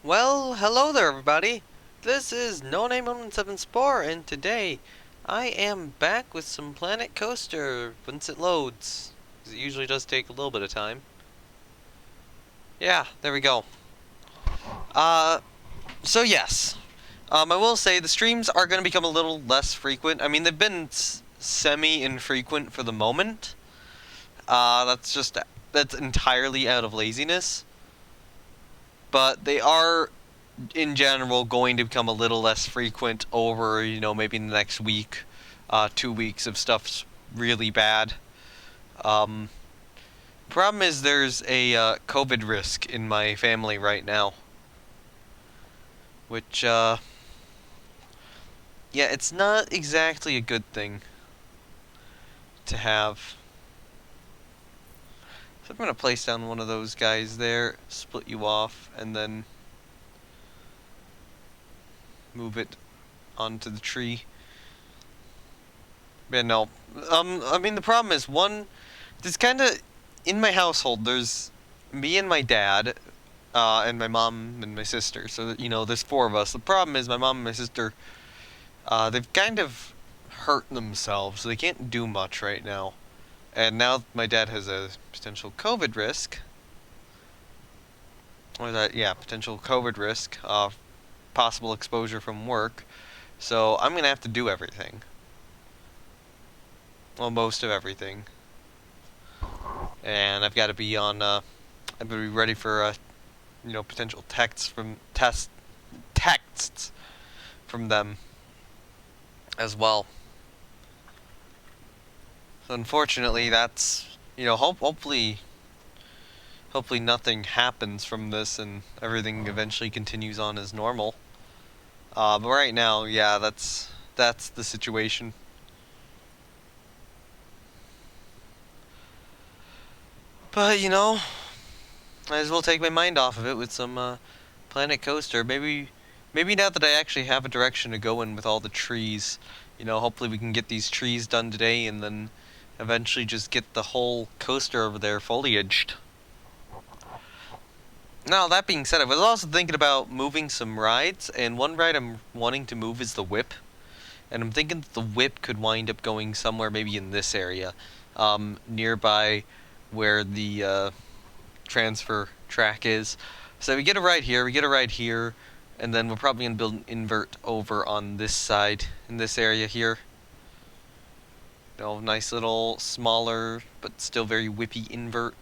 Well, hello there, everybody. This is No Name 117 Spore, and today I am back with some Planet Coaster once it loads. 'Cause it usually does take a little bit of time. Yeah, there we go. Uh, so yes. I will say the streams are going to become a little less frequent. I mean, they've been semi-infrequent for the moment. That's entirely out of laziness. But they are in general going to become a little less frequent over, maybe in the next week, 2 weeks if stuff's really bad. Um, Problem is there's a COVID risk in my family right now, which, yeah, it's not exactly a good thing to have. So I'm going to place down one of those guys there, split you off, and then move it onto the tree. Yeah, no. I mean, the problem is, there's kind of, in my household, there's me and my dad, and my mom and my sister. So, there's four of us. The problem is my mom and my sister, they've kind of hurt themselves, so they can't do much right now. And now my dad has a potential COVID risk. Potential COVID risk, possible exposure from work. So I'm going to have to do everything. Well, most of everything. And I've got to be on, I've got to be ready for, potential texts from them as well. So unfortunately, that's, hopefully nothing happens from this and everything eventually continues on as normal. But right now, yeah, that's the situation. But, might as well take my mind off of it with some, Planet Coaster. Maybe now that I actually have a direction to go in with all the trees, hopefully we can get these trees done today and then eventually just get the whole coaster over there foliaged. Now, that being said, I was also thinking about moving some rides, and one ride I'm wanting to move is the whip. And I'm thinking that the whip could wind up going somewhere maybe in this area, nearby where the transfer track is. So we get a ride here, and then we're probably going to build an invert over on this side, in this area here. Nice little, smaller, but still very whippy invert.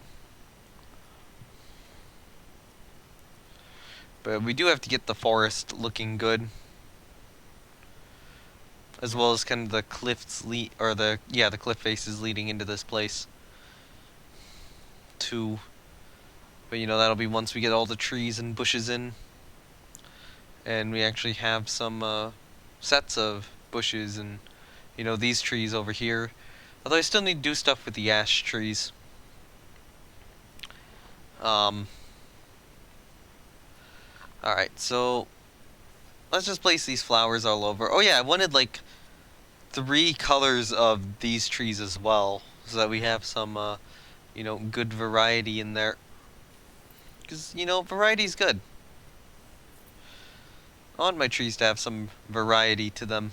But we do have to get the forest looking good, as well as kind of the cliffs the cliff faces leading into this place too. But that'll be once we get all the trees and bushes in, and we actually have some sets of bushes and these trees over here. Although I still need to do stuff with the ash trees. Alright, so let's just place these flowers all over. Oh yeah, I wanted like 3 colors of these trees as well, so that we have some, good variety in there. Because, variety's good. I want my trees to have some variety to them.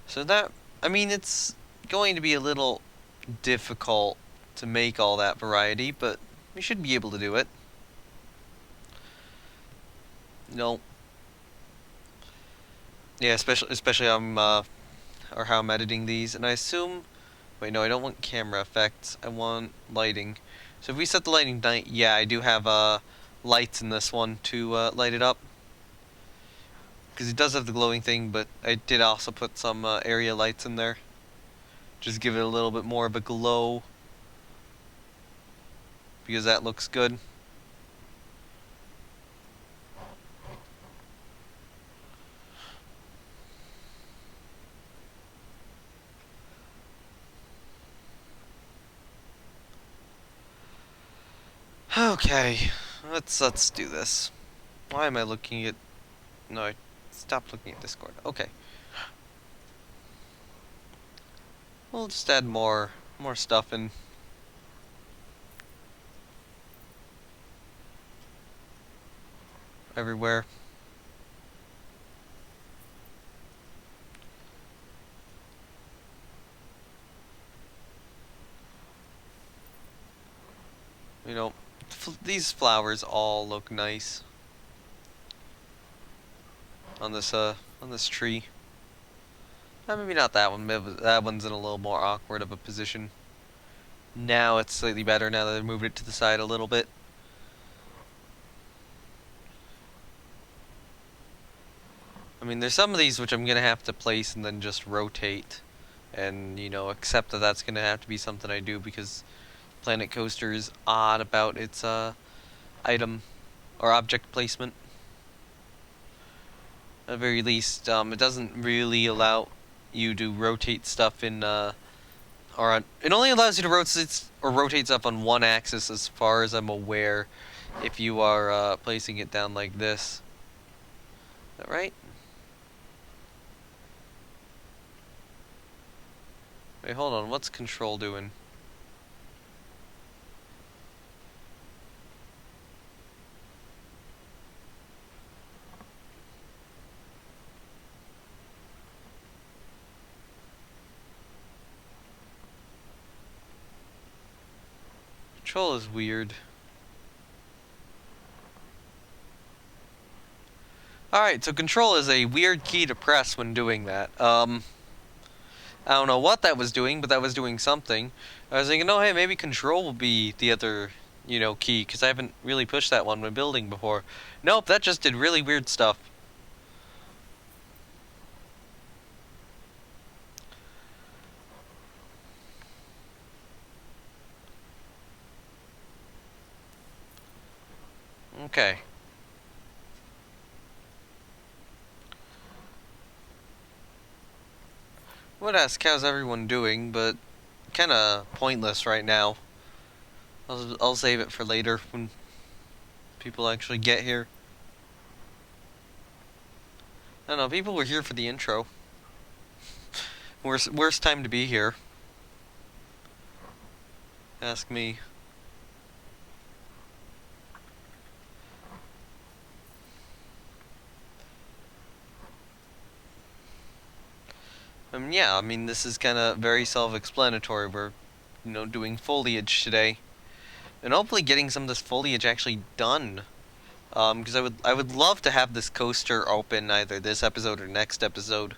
So it's going to be a little difficult to make all that variety, but we should be able to do it. Yeah, especially how I'm editing these, and I assume. Wait, no, I don't want camera effects. I want lighting. So if we set the lighting night, yeah, I do have lights in this one to light it up. Because it does have the glowing thing, but I did also put some area lights in there. Just give it a little bit more of a glow. Because that looks good. Okay, let's do this. Why am I looking at... No, I stopped looking at Discord. Okay. We'll just add more stuff in. everywhere. You know, these flowers all look nice on this tree. Maybe not that one. Maybe that one's in a little more awkward of a position. Now it's slightly better now that I moved it to the side a little bit. I mean, there's some of these which I'm gonna have to place and then just rotate, and you know, accept that that's gonna have to be something I do because Planet Coaster is odd about its item or object placement. At the very least, it doesn't really allow you to rotate stuff in or on, it only allows you to rotate stuff on one axis as far as I'm aware if you are placing it down like this. Is that right? Wait, hold on. What's control doing? Control is weird. Alright, so control is a weird key to press when doing that. I don't know what that was doing, but that was doing something. I was thinking, oh hey, maybe control will be the other, you know, key, because I haven't really pushed that one when building before. Nope, that just did really weird stuff. Okay. Would ask how's everyone doing, but kinda pointless right now. I'll save it for later when people actually get here. I don't know, people were here for the intro. Worst time to be here. Ask me. Yeah, I mean, this is kind of very self-explanatory. We're, you know, doing foliage today. And hopefully getting some of this foliage actually done. Because I would love to have this coaster open either this episode or next episode.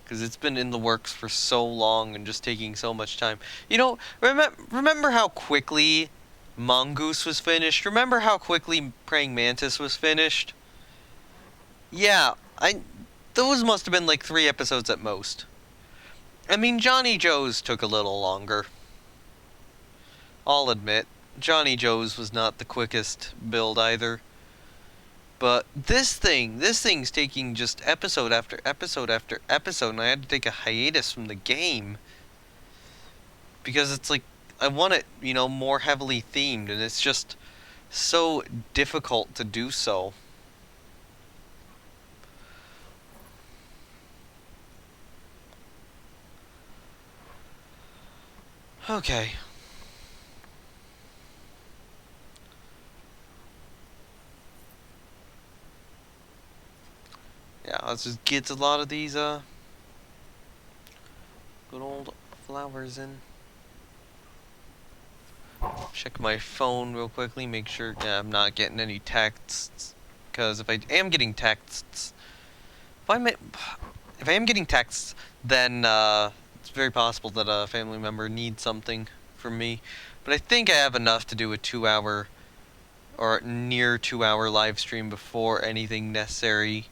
Because it's been in the works for so long and just taking so much time. You know, remember how quickly Mongoose was finished? Remember how quickly Praying Mantis was finished? Yeah, those must have been like 3 episodes at most. I mean, Johnny Joe's took a little longer. I'll admit, Johnny Joe's was not the quickest build either. But this thing's taking just episode after episode after episode, and I had to take a hiatus from the game. Because it's like, I want it, you know, more heavily themed, and it's just so difficult to do so. Okay. Yeah, let's just get a lot of these, good old flowers in. Check my phone real quickly, make sure I'm not getting any texts. Because if I am getting texts, if I am getting texts, then it's very possible that a family member needs something from me. But I think I have enough to do a 2-hour or near 2-hour live stream before anything necessary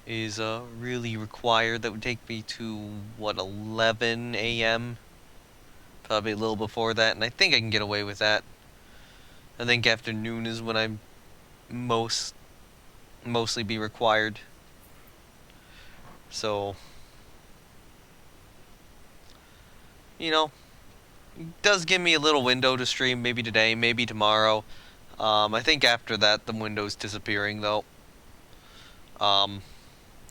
is really required. That would take me to what, 11 a.m. Probably a little before that, and I think I can get away with that. I think afternoon is when I mostly be required. So, you know, it does give me a little window to stream, maybe today, maybe tomorrow. I think after that the window's disappearing though.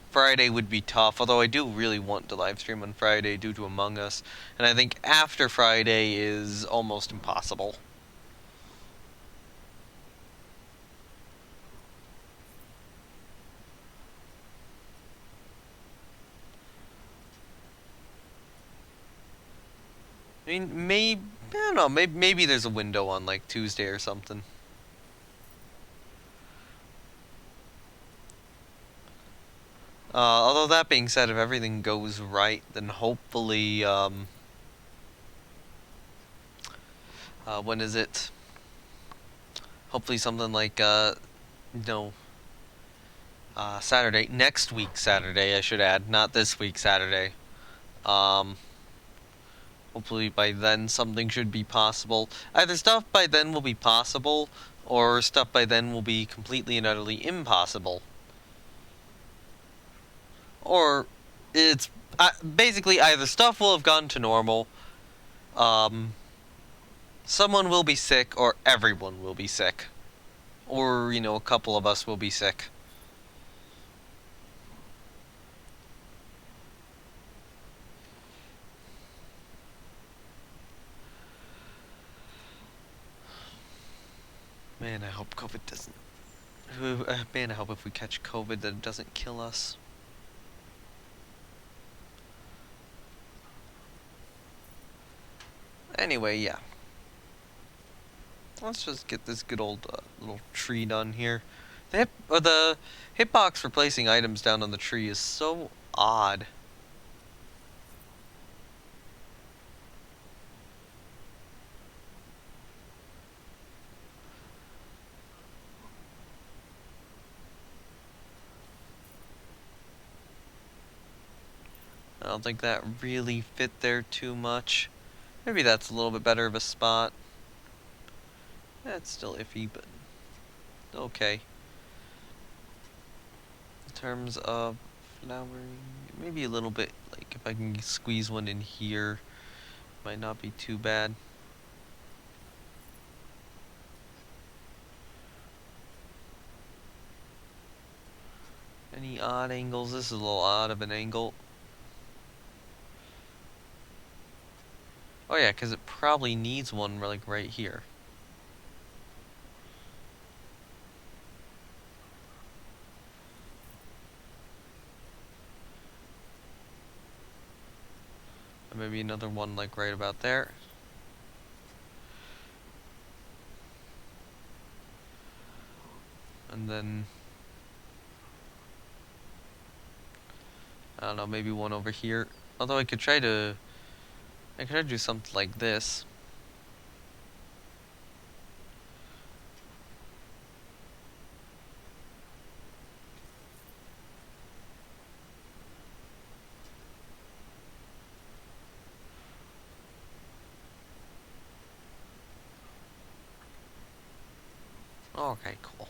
Friday would be tough, although I do really want to live stream on Friday due to Among Us. And I think after Friday is almost impossible. I mean, maybe I don't know. Maybe there's a window on like Tuesday or something. Although that being said, if everything goes right, then hopefully, when is it? Hopefully something like, you know, Saturday, next week Saturday, I should add, not this week Saturday. Um, Hopefully by then something should be possible. Either stuff by then will be possible, or stuff by then will be completely and utterly impossible. Or it's basically either stuff will have gone to normal, um, someone will be sick, or everyone will be sick. Or, a couple of us will be sick. Man, I hope COVID doesn't. Man, I hope if we catch COVID that it doesn't kill us. Anyway, yeah. Let's just get this good old little tree done here. The hitbox for placing items down on the tree is so odd. I don't think that really fit there too much. Maybe that's a little bit better of a spot. That's still iffy, but okay. In terms of flowering, maybe a little bit, like if I can squeeze one in here, might not be too bad. Any odd angles? This is a little odd of an angle. Oh yeah, because it probably needs one like right here. And maybe another one like right about there. And then I don't know, maybe one over here. Although I could try to do something like this. Okay, cool.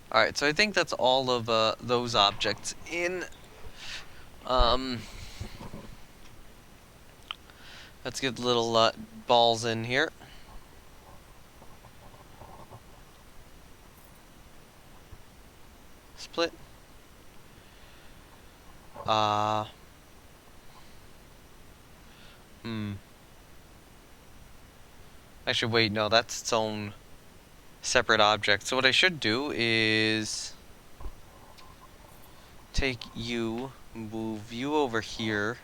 Alright, so I think that's all of those objects in. Let's get the little balls in here. Split. Actually, wait, no, that's its own separate object. So what I should do is take you, move you over here,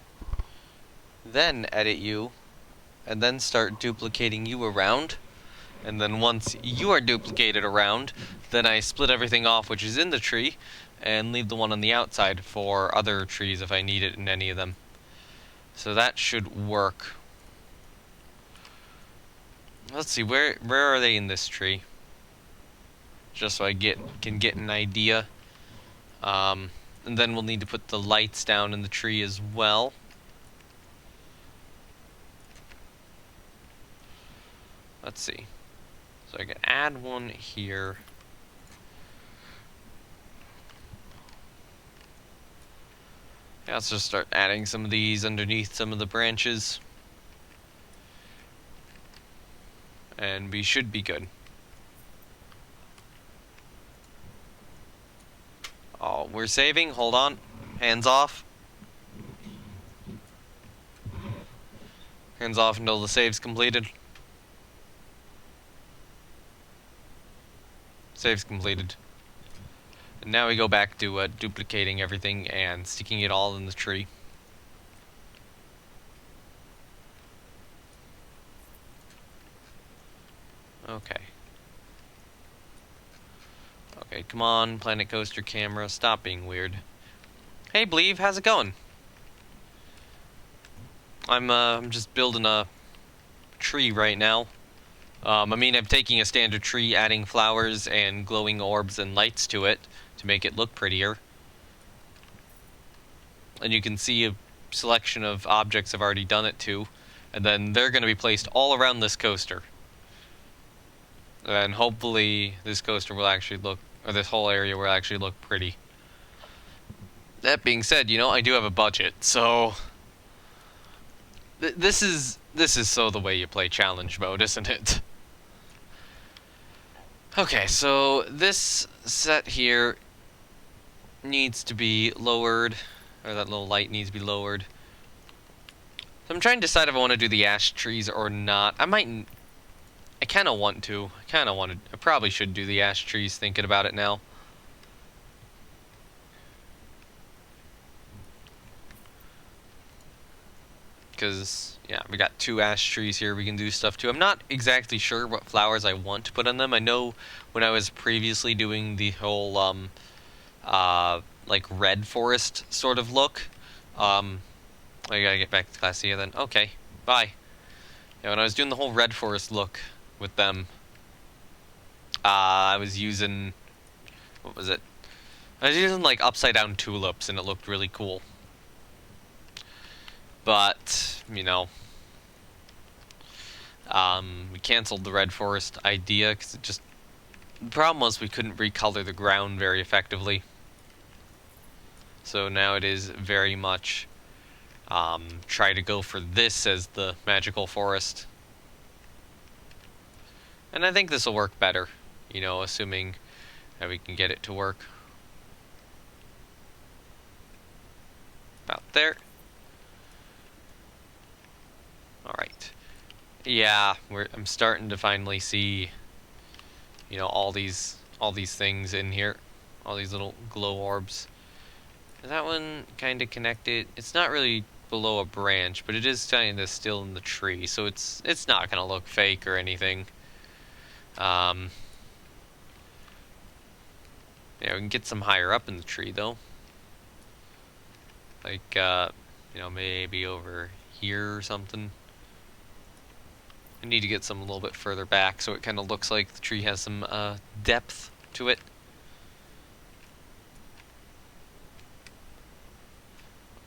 then edit you, and then start duplicating you around. And then once you are duplicated around, then I split everything off which is in the tree, and leave the one on the outside for other trees if I need it in any of them. So that should work. Let's see, where are they in this tree? Just so I can get an idea. And then we'll need to put the lights down in the tree as well. Let's see. So I can add one here. Yeah, let's just start adding some of these underneath some of the branches. And we should be good. Oh, we're saving. Hold on. Hands off. Hands off until the save's completed. Save's completed. And now we go back to duplicating everything and sticking it all in the tree. Okay. Okay, come on, Planet Coaster camera, stop being weird. Hey, Believe, how's it going? I'm just building a tree right now. I mean, I'm taking a standard tree, adding flowers and glowing orbs and lights to it to make it look prettier. And you can see a selection of objects I've already done it to, and then they're going to be placed all around this coaster. And hopefully this coaster will actually look, or this whole area will actually look pretty. That being said, you know, I do have a budget, so this is so the way you play challenge mode, isn't it? Okay, so this set here needs to be lowered, or that little light needs to be lowered. So I'm trying to decide if I want to do the ash trees or not. I kind of want to. I probably should do the ash trees, thinking about it now. Because, yeah, we got 2 ash trees here we can do stuff to. I'm not exactly sure what flowers I want to put on them. I know when I was previously doing the whole, like, red forest sort of look. I gotta get back to class here then. Okay, bye. Yeah, when I was doing the whole red forest look with them, I was using, what was it? I was using, like, upside down tulips, and it looked really cool. But, you know, we canceled the red forest idea because the problem was we couldn't recolor the ground very effectively. So now it is very much try to go for this as the magical forest. And I think this will work better, you know, assuming that we can get it to work. About there. Alright. Yeah, I'm starting to finally see, you know, all these things in here. All these little glow orbs. Is that one kind of connected? It's not really below a branch, but it is kind of still in the tree, so it's not going to look fake or anything. Yeah, we can get some higher up in the tree, though. Like, you know, maybe over here or something. I need to get some a little bit further back so it kind of looks like the tree has some depth to it.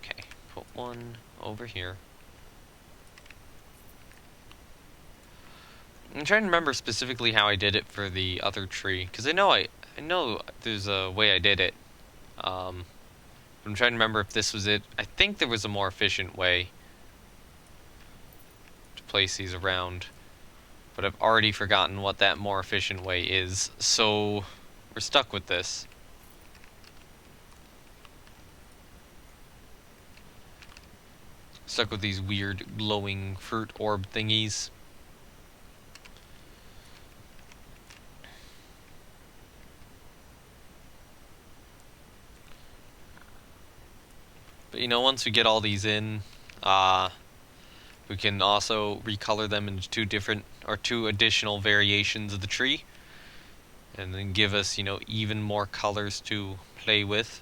Okay, put one over here. I'm trying to remember specifically how I did it for the other tree, because I know there's a way I did it. I'm trying to remember if this was it. I think there was a more efficient way to place these around, but I've already forgotten what that more efficient way is, so we're stuck with this. Stuck with these weird glowing fruit orb thingies. But you know, once we get all these in, we can also recolor them into 2 additional variations of the tree, and then give us, you know, even more colors to play with.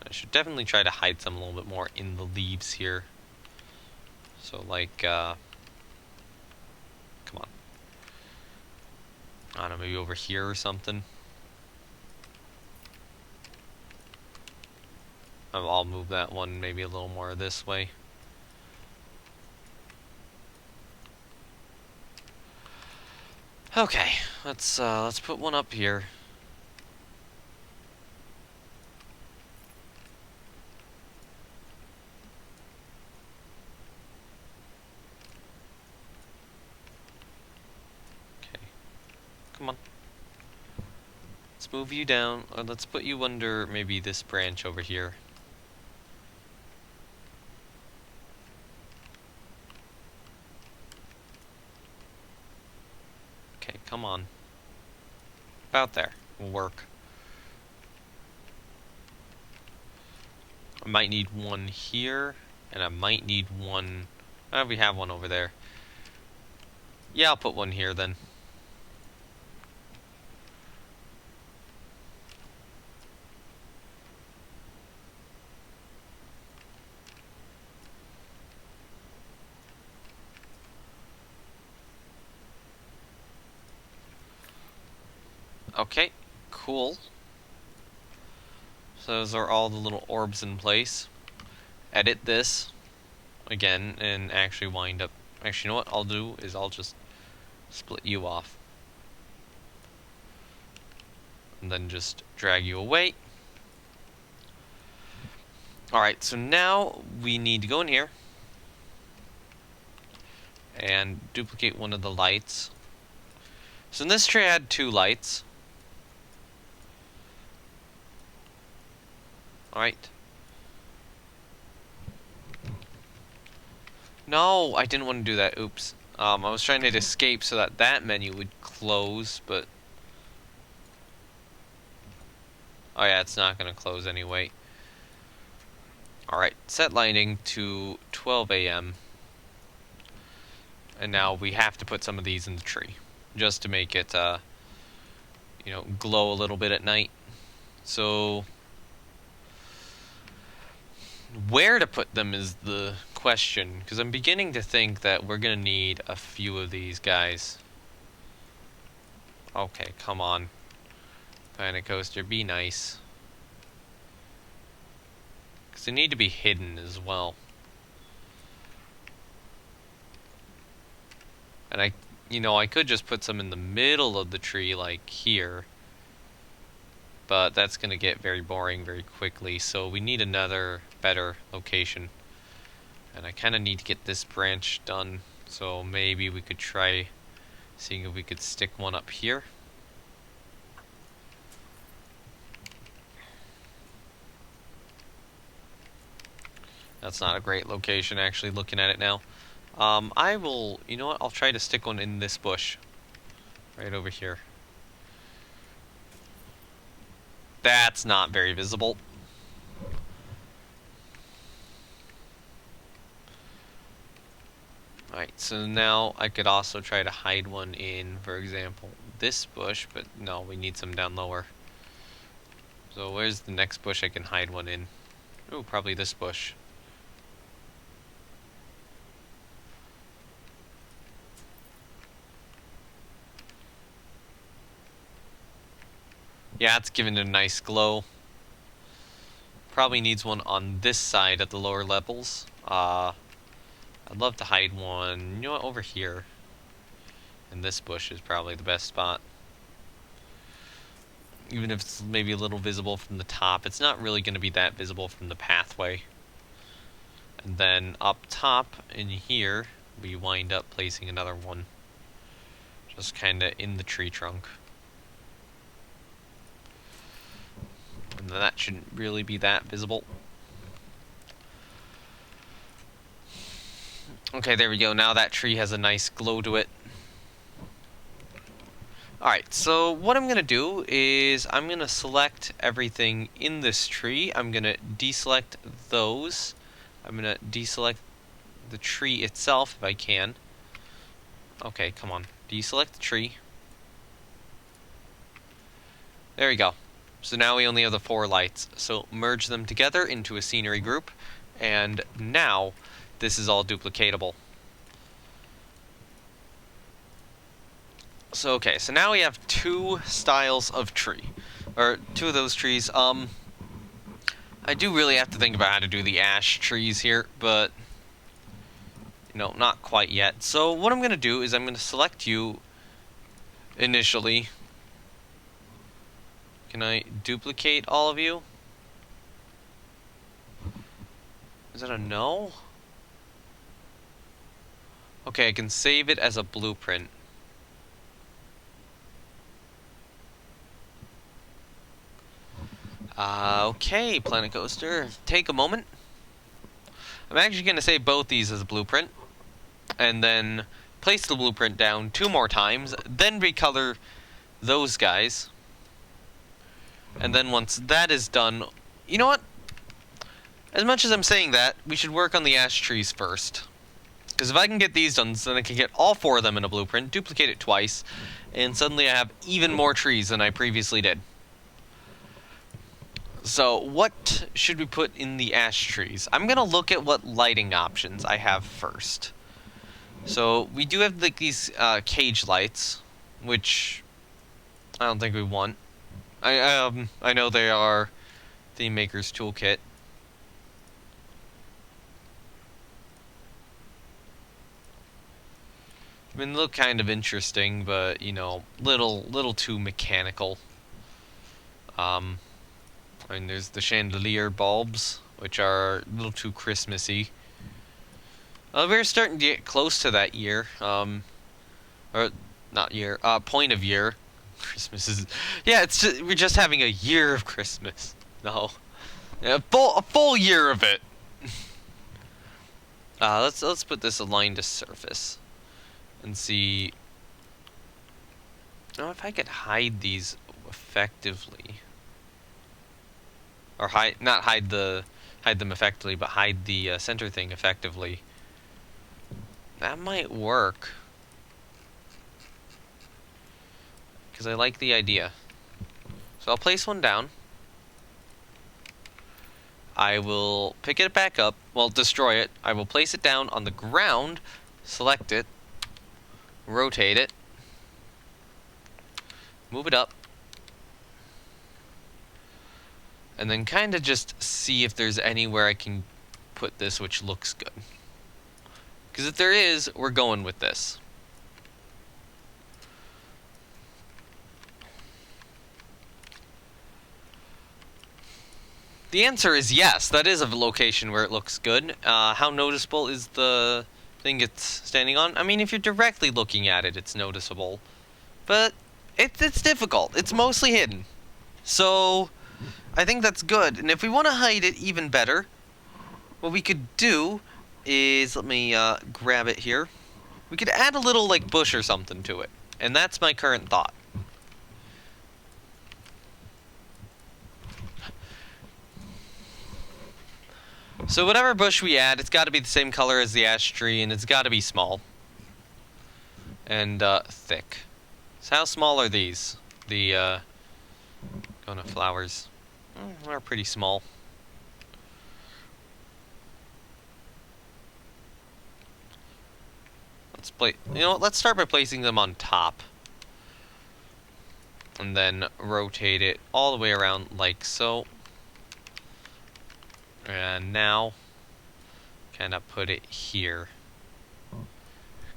I should definitely try to hide some a little bit more in the leaves here. So, like, come on. I don't know, maybe over here or something. I'll move that one maybe a little more this way. Okay, let's put one up here. Okay, come on. Let's move you down, or let's put you under maybe this branch over here. come on. About there. Will work. I might need one here, and I might need one... we have one over there. Yeah, I'll put one here then. Okay, cool. So those are all the little orbs in place. Edit this again and actually wind up... Actually, you know what I'll do is I'll just split you off. And then just drag you away. Alright, so now we need to go in here and duplicate one of the lights. So in this tree I had 2 lights. Alright. No, I didn't want to do that. Oops. I was trying to escape so that that menu would close, but... Oh yeah, it's not going to close anyway. Alright, set lighting to 12 a.m. And now we have to put some of these in the tree, just to make it, you know, glow a little bit at night. So... where to put them is the question, because I'm beginning to think that we're going to need a few of these guys. Okay, come on. Planet Coaster, be nice. Because they need to be hidden as well. And I could just put some in the middle of the tree, like here. But that's going to get very boring very quickly, so we need another better location. And I kind of need to get this branch done, so maybe we could try seeing if we could stick one up here. That's not a great location, actually, looking at it now. I will, you know what, I'll try to stick one in this bush. Right over here. That's not very visible. Alright, so now I could also try to hide one in, for example, this bush, but no, we need some down lower. So where's the next bush I can hide one in? Oh, probably this bush. Yeah, it's giving it a nice glow. Probably needs one on this side at the lower levels. I'd love to hide one, you know what, over here. And this bush is probably the best spot. Even if it's maybe a little visible from the top, it's not really going to be that visible from the pathway. And then up top in here, we wind up placing another one. Just kind of in the tree trunk. And that shouldn't really be that visible. Okay, there we go. Now that tree has a nice glow to it. Alright, so what I'm going to do is I'm going to select everything in this tree. I'm going to deselect those. I'm going to deselect the tree itself if I can. Okay, come on. Deselect the tree. There we go. So now we only have the 4 lights. So merge them together into a scenery group. And now this is all duplicatable. So okay, so now we have 2 styles of tree. Or 2 of those trees. I do really have to think about how to do the ash trees here, but you know, not quite yet. So what I'm going to do is I'm going to select you initially. Can I duplicate all of you? Is that a no? Okay, I can save it as a blueprint. Okay, Planet Coaster, take a moment. I'm actually going to save both these as a blueprint, and then place the blueprint down 2 more times, then recolor those guys. And then once that is done, you know what? As much as I'm saying that, we should work on the ash trees first. Because if I can get these done, then I can get all 4 of them in a blueprint, duplicate it twice, and suddenly I have even more trees than I previously did. So, what should we put in the ash trees? I'm going to look at what lighting options I have first. So, we do have like these cage lights, which I don't think we want. I know they are Theme Maker's Toolkit. I mean, they look kind of interesting, but, you know, little too mechanical. I mean, there's the chandelier bulbs, which are a little too Christmassy. We're starting to get close to that year, or not year, point of year. Christmas is, yeah, it's just, we're just having a year of Christmas. No, yeah, a full year of it. Let's put this aligned to surface. And see. Oh, if I could hide these effectively, or not hide them effectively, but hide the center thing effectively. That might work. Because I like the idea. So I'll place one down. I will pick it back up. Well, destroy it. I will place it down on the ground. Select it. Rotate it, move it up, and then kind of just see if there's anywhere I can put this which looks good. Because if there is, we're going with this. The answer is yes, that is a location where it looks good. How noticeable is the thing it's standing on? I mean, if you're directly looking at it, it's noticeable. But it's difficult. It's mostly hidden. So, I think that's good. And if we want to hide it even better, what we could do is, let me grab it here. We could add a little, like, bush or something to it. And that's my current thought. So whatever bush we add, it's got to be the same color as the ash tree, and it's got to be small. And thick. So how small are these? The going to flowers. They're pretty small. You know what, let's start by placing them on top. And then rotate it all the way around like so. And now, kind of put it here.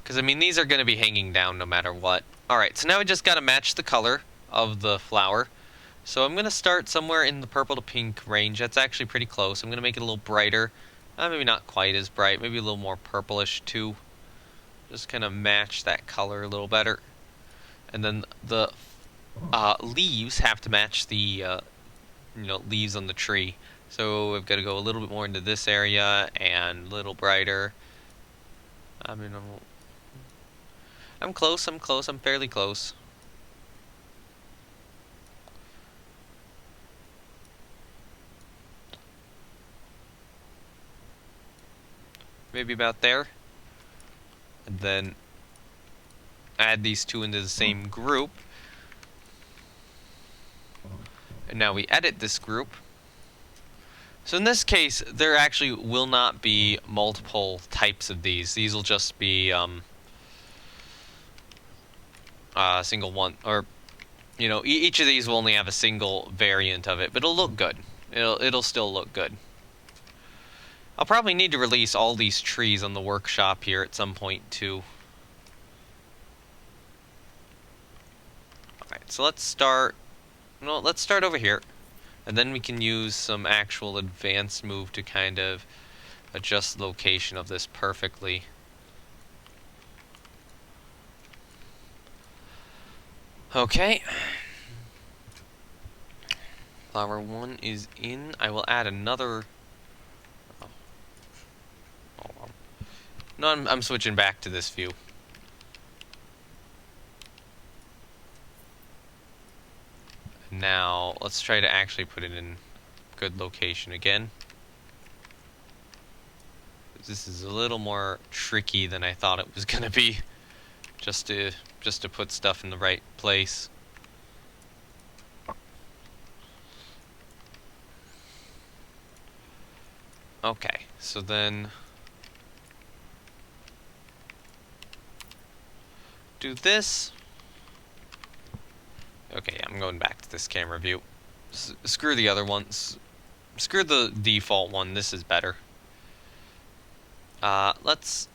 Because, I mean, these are going to be hanging down no matter what. Alright, so now we just got to match the color of the flower. So I'm going to start somewhere in the purple to pink range. That's actually pretty close. I'm going to make it a little brighter. Maybe not quite as bright. Maybe a little more purplish, too. Just kind of match that color a little better. And then the leaves have to match the leaves on the tree. So I've got to go a little bit more into this area and a little brighter. I mean, I'm close, I'm fairly close. Maybe about there. And then add these two into the same group. And now we edit this group. So in this case, there actually will not be multiple types of these. These will just be single one, or each of these will only have a single variant of it, but it'll look good. It'll still look good. I'll probably need to release all these trees on the workshop here at some point too. Alright, so let's start over here. And then we can use some actual advanced move to kind of adjust the location of this perfectly. Okay. Flower 1 is in. I will add another... Oh. Hold on. No, I'm switching back to this view. Now, let's try to actually put it in good location again. This is a little more tricky than I thought it was gonna be. Just to put stuff in the right place. Okay, so then do this. Okay, yeah, I'm going back to this camera view. Screw the other ones. Screw the default one. This is better. Let's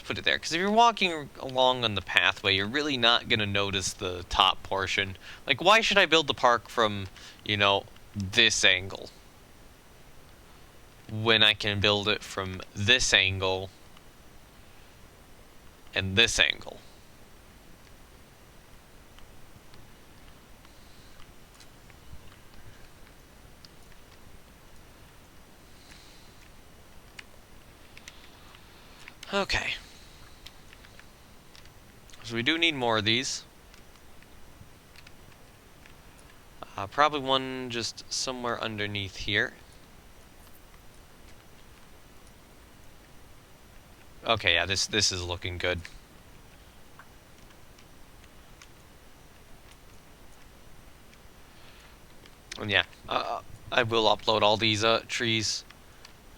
put it there, because if you're walking along on the pathway, you're really not gonna notice the top portion. Like, why should I build the park from, you know, this angle when I can build it from this angle and this angle? Okay. So we do need more of these. Probably one just somewhere underneath here. Okay, yeah, this is looking good. And yeah, I will upload all these trees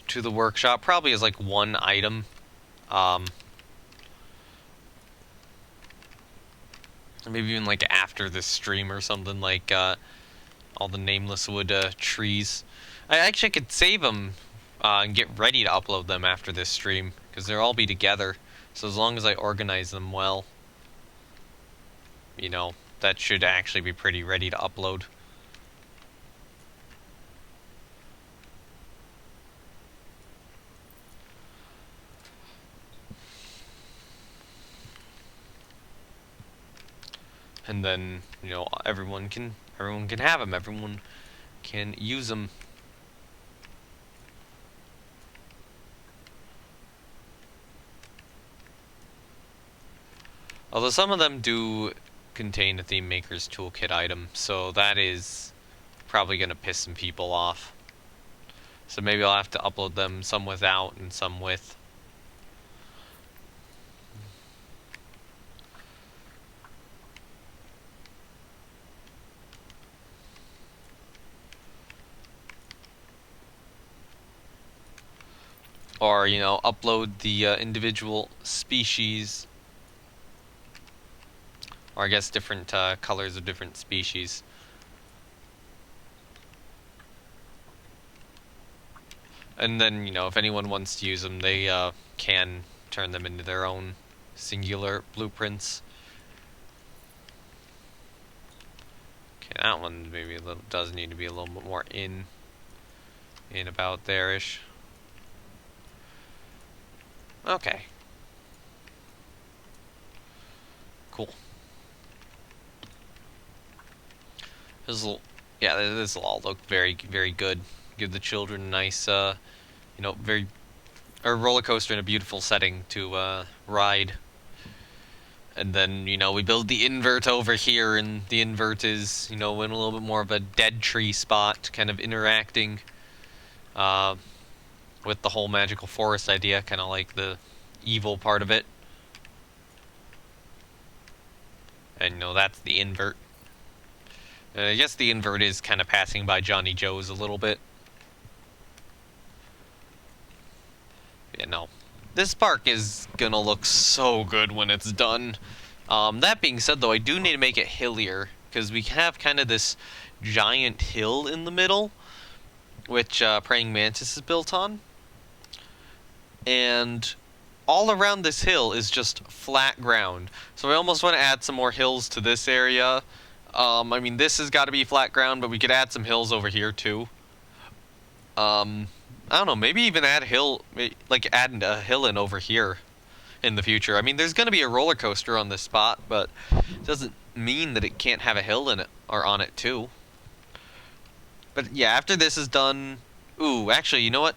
to the workshop, probably as like one item. Maybe even like after this stream or something, like all the NamelessWood trees. I actually could save them and get ready to upload them after this stream, because they'll all be together. So as long as I organize them well, you know, that should actually be pretty ready to upload. And then, you know, everyone can have them. Everyone can use them. Although some of them do contain a Theme Maker's Toolkit item, so that is probably going to piss some people off. So maybe I'll have to upload them, some without and some with. Or, you know, upload the individual species. Or I guess different colors of different species. And then, you know, if anyone wants to use them, they can turn them into their own singular blueprints. Okay, that one maybe does need to be a little bit more in about there-ish. Okay. Cool. This will, yeah, this will all look very, very good. Give the children a nice, you know, a roller coaster in a beautiful setting to ride. And then, you know, we build the invert over here, and the invert is, you know, in a little bit more of a dead tree spot, kind of interacting with the whole magical forest idea, kind of like the evil part of it. And, you know, that's the invert. I guess the invert is kind of passing by Johnny Joe's a little bit. Yeah, no. This park is gonna look so good when it's done. That being said, though, I do need to make it hillier, because we have kind of this giant hill in the middle, which Praying Mantis is built on. And all around this hill is just flat ground. So I almost want to add some more hills to this area. I mean, this has got to be flat ground, but we could add some hills over here, too. I don't know, maybe even add a hill in over here in the future. I mean, there's going to be a roller coaster on this spot, but it doesn't mean that it can't have a hill in it, or on it, too. But yeah, after this is done... Ooh, actually, you know what?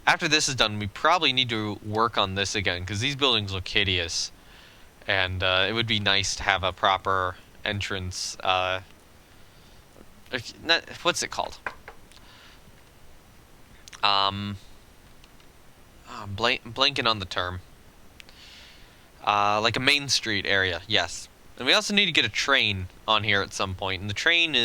After this is done, we probably need to work on this again, because these buildings look hideous. And it would be nice to have a proper entrance What's it called? I'm blanking on the term. Like a main street area, yes. And we also need to get a train on here at some point. And the train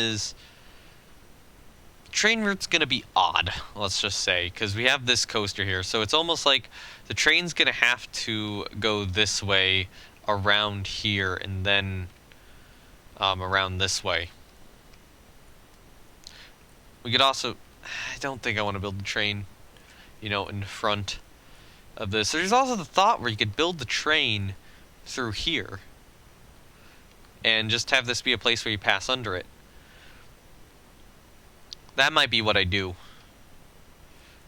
train route's gonna be odd, let's just say, because we have this coaster here. So it's almost like the train's gonna have to go this way, around here, and then around this way. We could also... I don't think I want to build the train, in front of this. There's also the thought where you could build the train through here and just have this be a place where you pass under it. That might be what I do.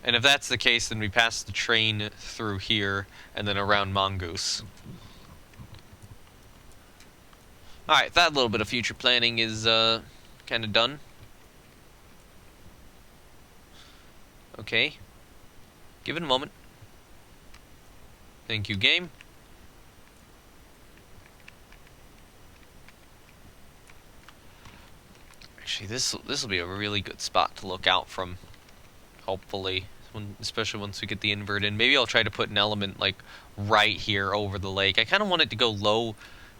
And if that's the case, then we pass the train through here and then around Mongoose. Alright, that little bit of future planning is kind of done. Okay. Give it a moment. Thank you, game. Actually, this will be a really good spot to look out from. Hopefully, especially once we get the invert in. Maybe I'll try to put an element like right here over the lake. I kind of want it to go low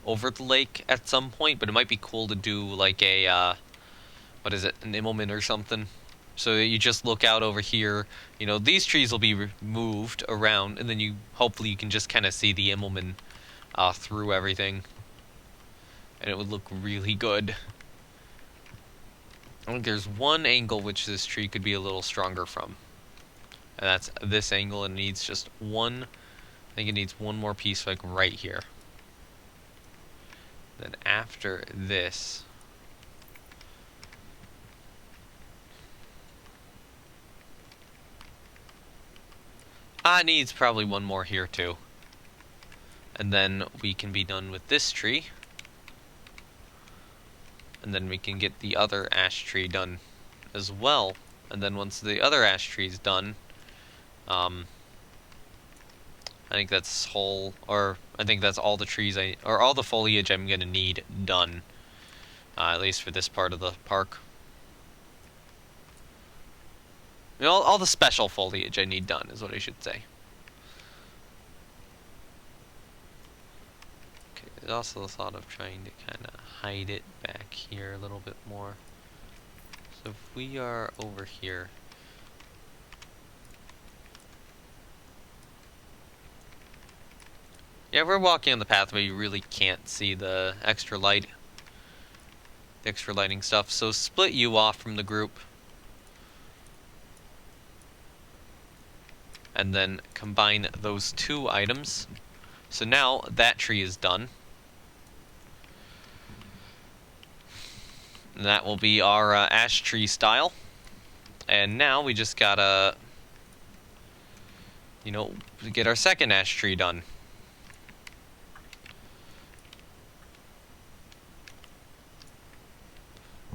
over the lake at some point, but it might be cool to do like a what is it, an immelman or something. So that you just look out over here. These trees will be moved around, and then hopefully you can just kind of see the immelman through everything, and it would look really good. I think there's one angle which this tree could be a little stronger from, and that's this angle. And it needs just one. I think it needs one more piece like right here. Then after this, it needs probably one more here too. And then we can be done with this tree. And then we can get the other ash tree done as well. And then once the other ash tree is done, I think that's I think that's all the trees or all the foliage I'm gonna need done. At least for this part of the park. All the special foliage I need done is what I should say. Okay, there's also the thought of trying to kind of hide it back here a little bit more. So if we are over here, yeah, we're walking on the pathway. You really can't see the extra lighting stuff. So split you off from the group. And then combine those two items. So now that tree is done. And that will be our ash tree style. And now we just gotta, get our second ash tree done.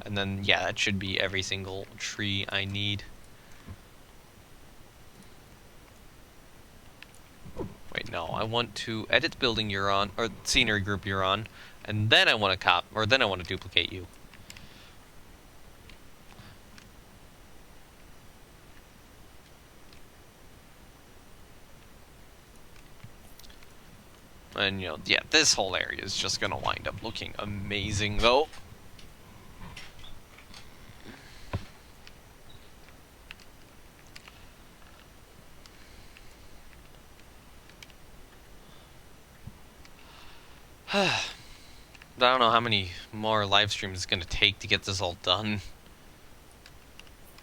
And then, yeah, that should be every single tree I need. Wait, no, I want to edit the building you're on, or scenery group you're on, and then I want to duplicate you. And, yeah, this whole area is just gonna wind up looking amazing, though. I don't know how many more live streams it's gonna take to get this all done.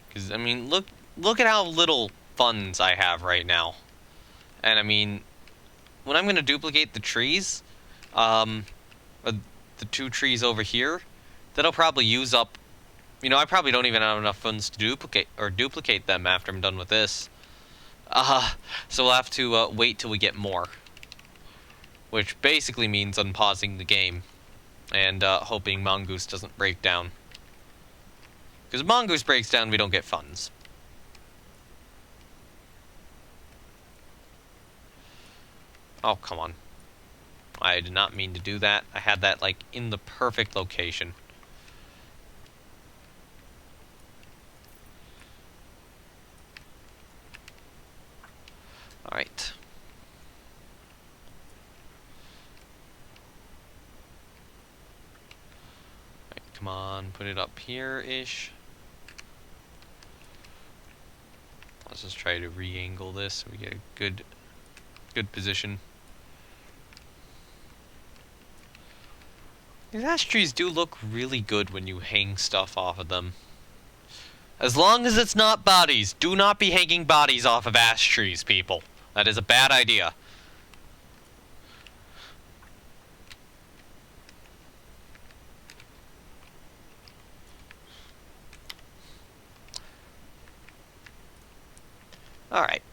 Because, I mean, look at how little funds I have right now. And, I mean, when I'm gonna duplicate the trees, or the two trees over here, that'll probably use up... I probably don't even have enough funds to duplicate them after I'm done with this. So we'll have to wait till we get more. Which basically means unpausing the game and hoping Mongoose doesn't break down. Because if Mongoose breaks down, we don't get funds. Oh, come on. I did not mean to do that. I had that, like, in the perfect location. come on, put it up here-ish. Let's just try to re-angle this so we get a good position. These ash trees do look really good when you hang stuff off of them. As long as it's not bodies. Do not be hanging bodies off of ash trees, people. That is a bad idea. Alright.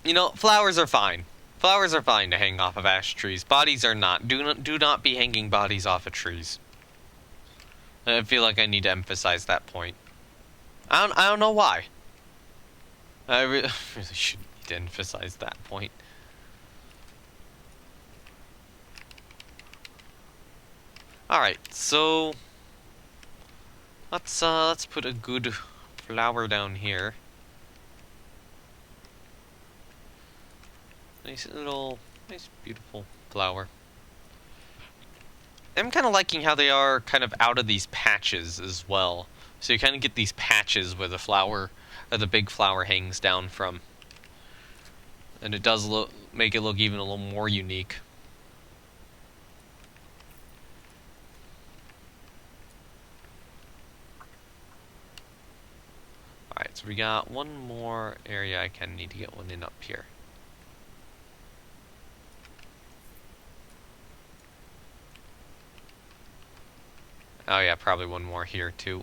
You know, flowers are fine. Flowers are fine to hang off of ash trees. Bodies are not. Do not be hanging bodies off of trees. I feel like I need to emphasize that point. I don't know why. I really should need to emphasize that point. Alright, so let's put a good flower down here. Nice beautiful flower. I'm kind of liking how they are kind of out of these patches as well. So you kind of get these patches where the flower, or the big flower hangs down from. And it does make it look even a little more unique. Alright, so we got one more area. I kind of need to get one in up here. Oh yeah, probably one more here too.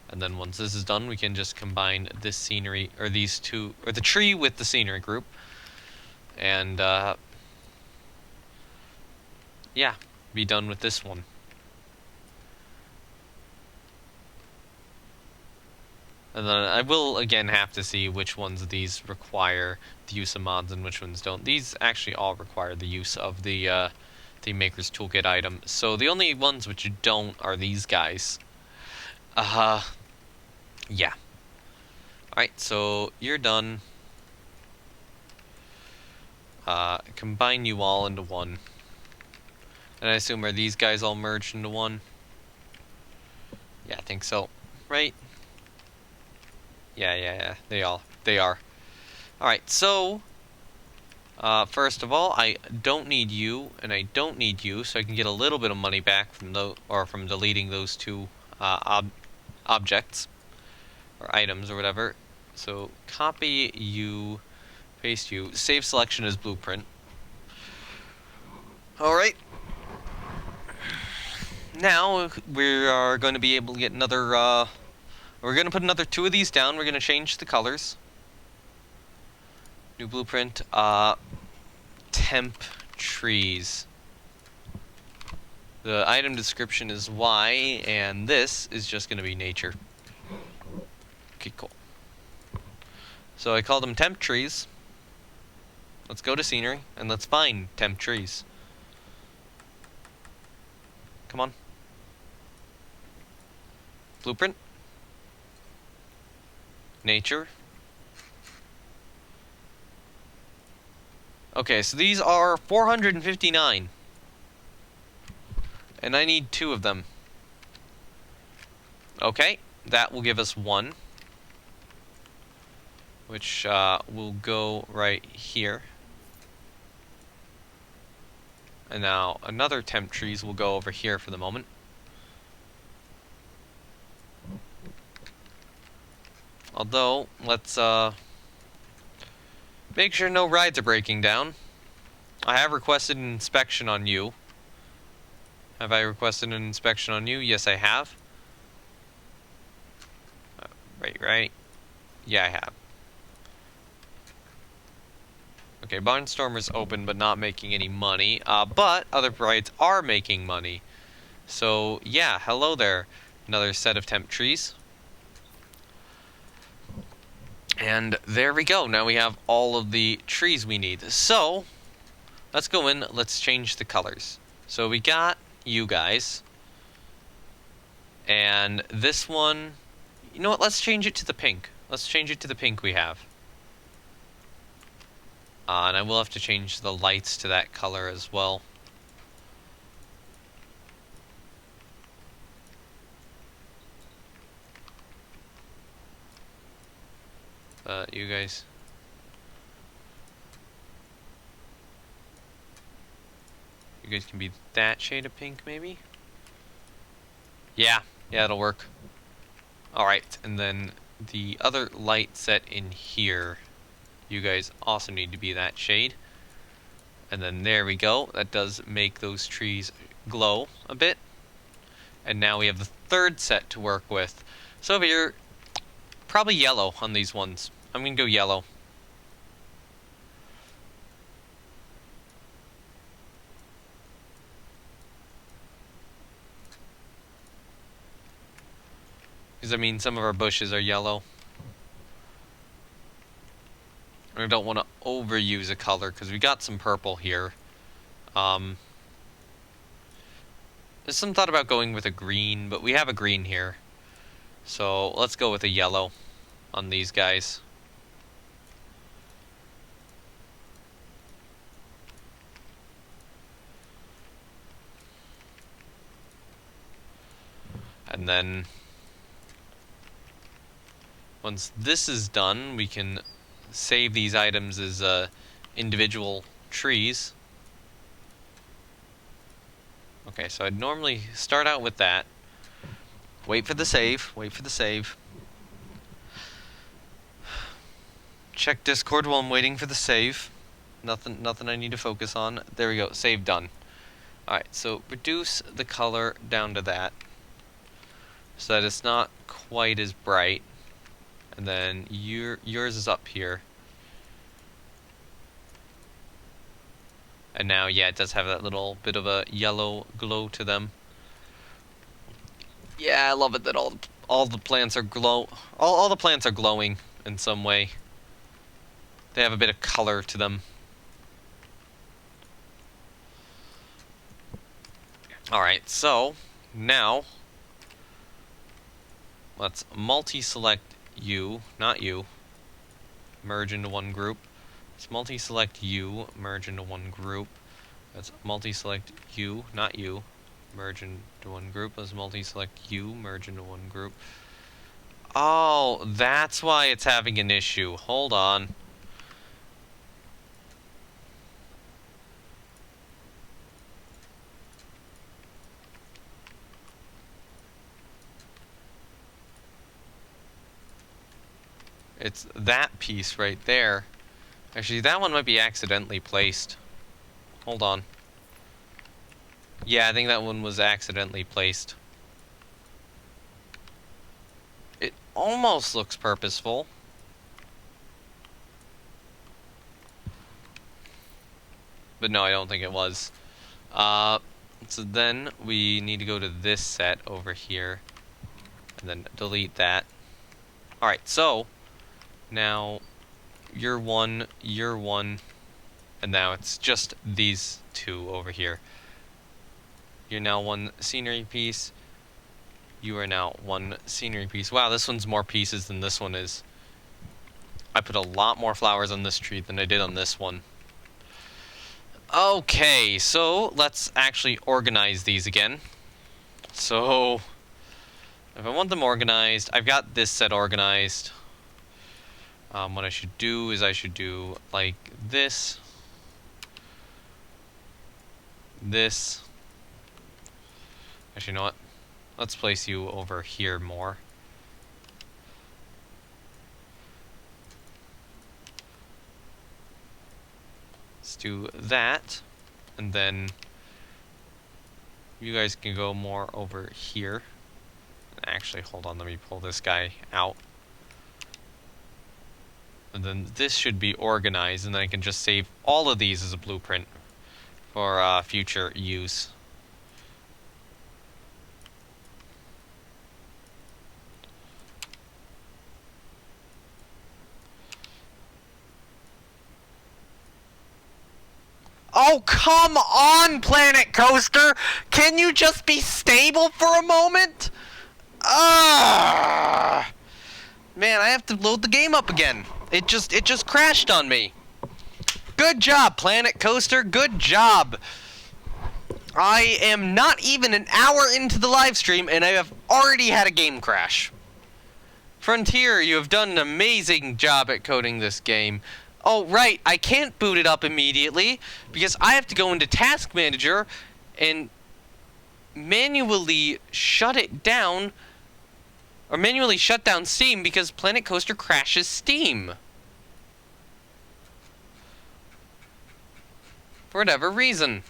And then once this is done, we can just combine this scenery, or these two, or the tree with the scenery group. And, yeah, be done with this one. And then I will, again, have to see which ones of these require the use of mods and which ones don't. These actually all require the use of the Maker's Toolkit item. So the only ones which don't are these guys. Yeah. Alright, so you're done. Combine you all into one. And I assume, are these guys all merged into one? Yeah, I think so. Right? Yeah, they are. Alright, so first of all, I don't need you, and I don't need you, so I can get a little bit of money back from deleting those two objects or items or whatever. So copy you, paste you, save selection as blueprint. Alright. Now we are going to be able to get another, we're going to put another 2 of these down. We're going to change the colors. New blueprint, temp trees. The item description is Y, and this is just going to be nature. Okay, cool. So I called them temp trees. Let's go to scenery, and let's find temp trees. Come on. Blueprint. Nature. Okay, so these are 459. And I need 2 of them. Okay, that will give us 1. Which will go right here. And now another temp trees will go over here for the moment. Although, let's make sure no rides are breaking down. I have requested an inspection on you. Have I requested an inspection on you? Yes, I have. Right. Yeah, I have. Okay, Barnstorm is open but not making any money. But other rides are making money. So, yeah, hello there. Another set of temp trees. And there we go. Now we have all of the trees we need. So, let's go in. Let's change the colors. So we got you guys. And this one... You know what? Let's change it to the pink. Let's change it to the pink we have. And I will have to change the lights to that color as well. you guys. You guys can be that shade of pink, maybe? Yeah, it'll work. Alright, and then the other light set in here, you guys also need to be that shade. And then there we go. That does make those trees glow a bit. And now we have the third set to work with. So over here, probably yellow on these ones. I'm going to go yellow. Because, I mean, some of our bushes are yellow. I don't want to overuse a color, because we got some purple here. There's some thought about going with a green, but we have a green here. So, let's go with a yellow on these guys. And then once this is done, we can save these items as individual trees. Okay, so I'd normally start out with that. Wait for the save. Wait for the save. Check Discord while I'm waiting for the save. Nothing I need to focus on. There we go. Save done. Alright, so reduce the color down to that, so that it's not quite as bright. And then yours is up here. And now, yeah, it does have that little bit of a yellow glow to them. Yeah, I love it that all the plants are all the plants are glowing in some way. They have a bit of color to them. Alright, so now let's multi-select you, not you, merge into one group. Let's multi-select you, merge into one group. Let's multi-select you, not you, merge into one group. Let's multi-select you, merge into one group. Oh, that's why it's having an issue. Hold on. It's that piece right there. Actually, that one might be accidentally placed. Hold on. Yeah, I think that one was accidentally placed. It almost looks purposeful. But no, I don't think it was. So then we need to go to this set over here. And then delete that. Alright, so now you're one, and now it's just these two over here. You're now one scenery piece. You are now one scenery piece. Wow, this one's more pieces than this one is. I put a lot more flowers on this tree than I did on this one. Okay, so let's actually organize these again. So if I want them organized, I've got this set organized. What I should do is I should do like this, this. Actually, you know what? Let's place you over here more. Let's do that, and then you guys can go more over here. Actually, hold on, let me pull this guy out. And then this should be organized, and then I can just save all of these as a blueprint for future use. Oh, come on, Planet Coaster! Can you just be stable for a moment? Ah! Man, I have to load the game up again. It just crashed on me. Good job, Planet Coaster. Good job. I am not even an hour into the live stream, and I have already had a game crash. Frontier, you have done an amazing job at coding this game. Oh, right, I can't boot it up immediately because I have to go into Task Manager and manually shut it down, or manually shut down Steam because Planet Coaster crashes Steam. For whatever reason.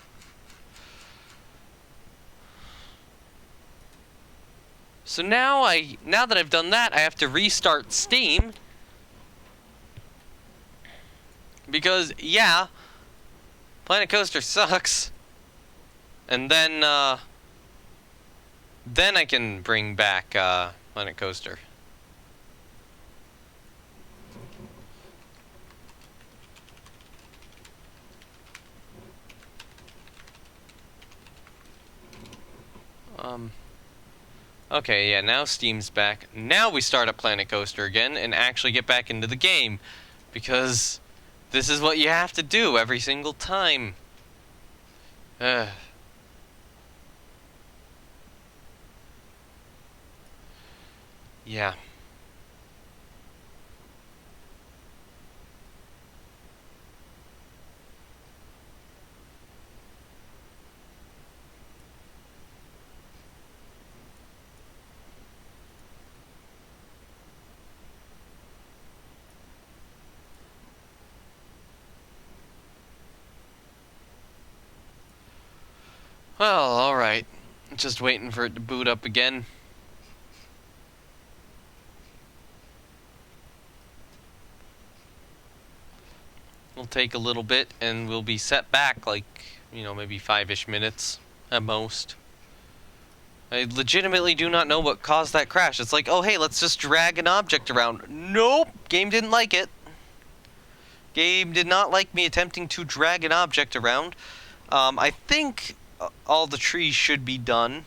So now that I've done that, I have to restart Steam. Because, yeah, Planet Coaster sucks. And then I can bring back Planet Coaster. Okay, yeah, now Steam's back. Now we start up Planet Coaster again and actually get back into the game. Because this is what you have to do every single time. Yeah. Well, alright. Just waiting for it to boot up again. Will take a little bit and we'll be set back like, maybe 5-ish minutes at most. I legitimately do not know what caused that crash. It's like, oh hey, let's just drag an object around. Nope! Game didn't like it. Game did not like me attempting to drag an object around. I think all the trees should be done.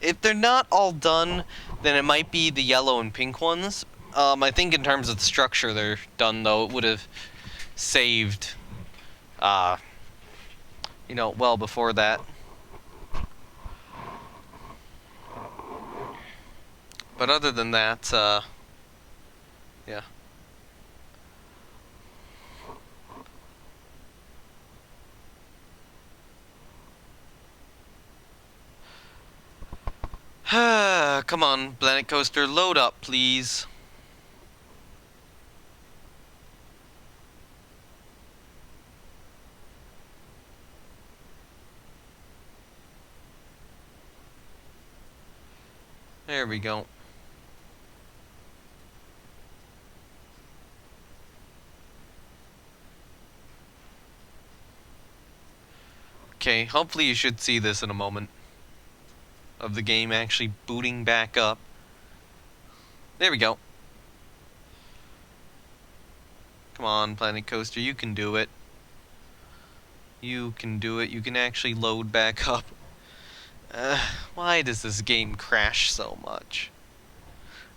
If they're not all done, then it might be the yellow and pink ones. I think in terms of the structure they're done, though. It would have saved, well before that. But other than that, yeah. Come on, Planet Coaster, load up, please. There we go. Okay, hopefully you should see this in a moment. Of the game actually booting back up. There we go. Come on, Planet Coaster, you can do it. You can do it. You can actually load back up. Why does this game crash so much?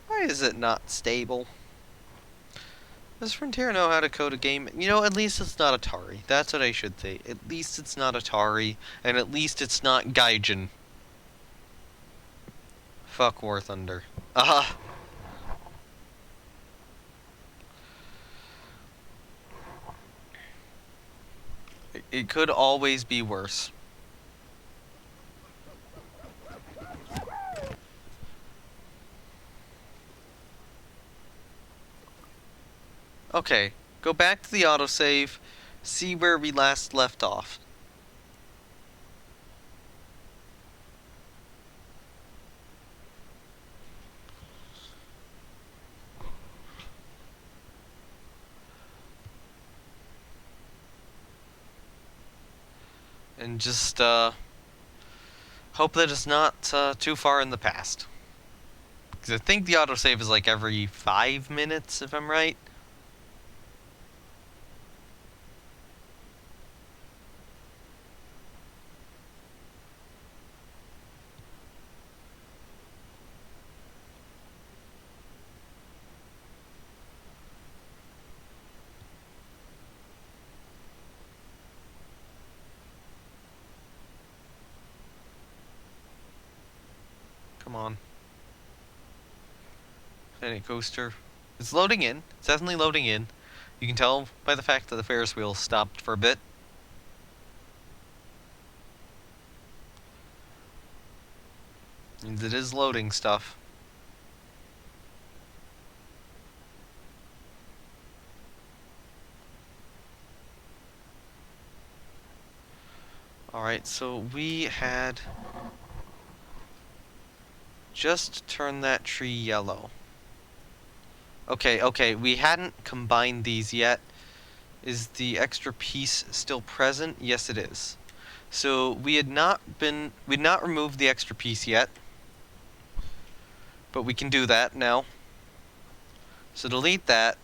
Why is it not stable? Does Frontier know how to code a game? At least it's not Atari. That's what I should say. At least it's not Atari, and at least it's not Gaijin. Fuck War Thunder. It could always be worse. Okay, go back to the autosave, see where we last left off. And just, hope that it's not, too far in the past. Because I think the autosave is like every 5 minutes, if I'm right. Come on. Planet Coaster. It's loading in. It's definitely loading in. You can tell by the fact that the Ferris wheel stopped for a bit. Means it is loading stuff. Alright, so we had just turned that tree yellow. Okay, we hadn't combined these yet. Is the extra piece still present? Yes, it is. So we'd not removed the extra piece yet, but we can do that now. So delete that.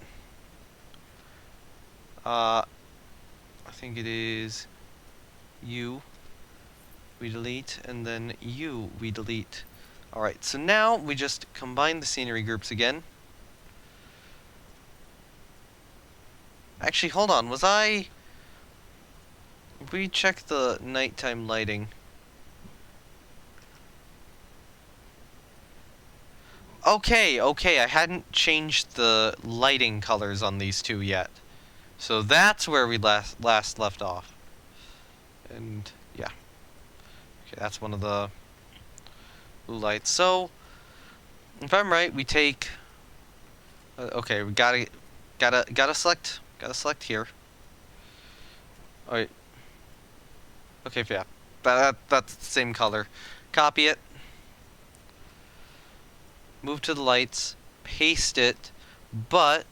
I think it is you we delete, and then you we delete. Alright, so now we just combine the scenery groups again. Actually, hold on, we check the nighttime lighting. Okay, I hadn't changed the lighting colors on these two yet. So that's where we last left off. And yeah. Okay, that's one of the blue lights. So if I'm right, we take okay, we gotta select here. Alright. Okay, yeah. That's the same color. Copy it. Move to the lights, paste it, but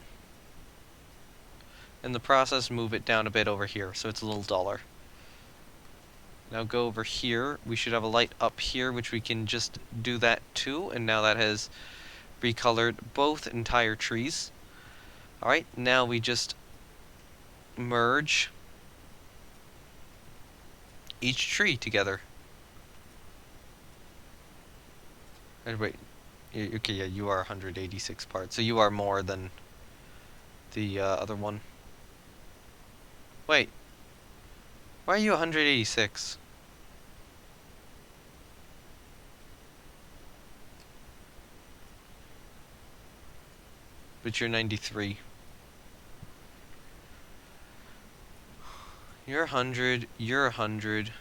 in the process move it down a bit over here so it's a little duller. Now go over here. We should have a light up here which we can just do that too, and now that has recolored both entire trees. Alright, now we just merge each tree together. And wait, okay, yeah, you are 186 parts, so you are more than the other one. Wait, why are you 186? But you're 93. You're 100, you're 100.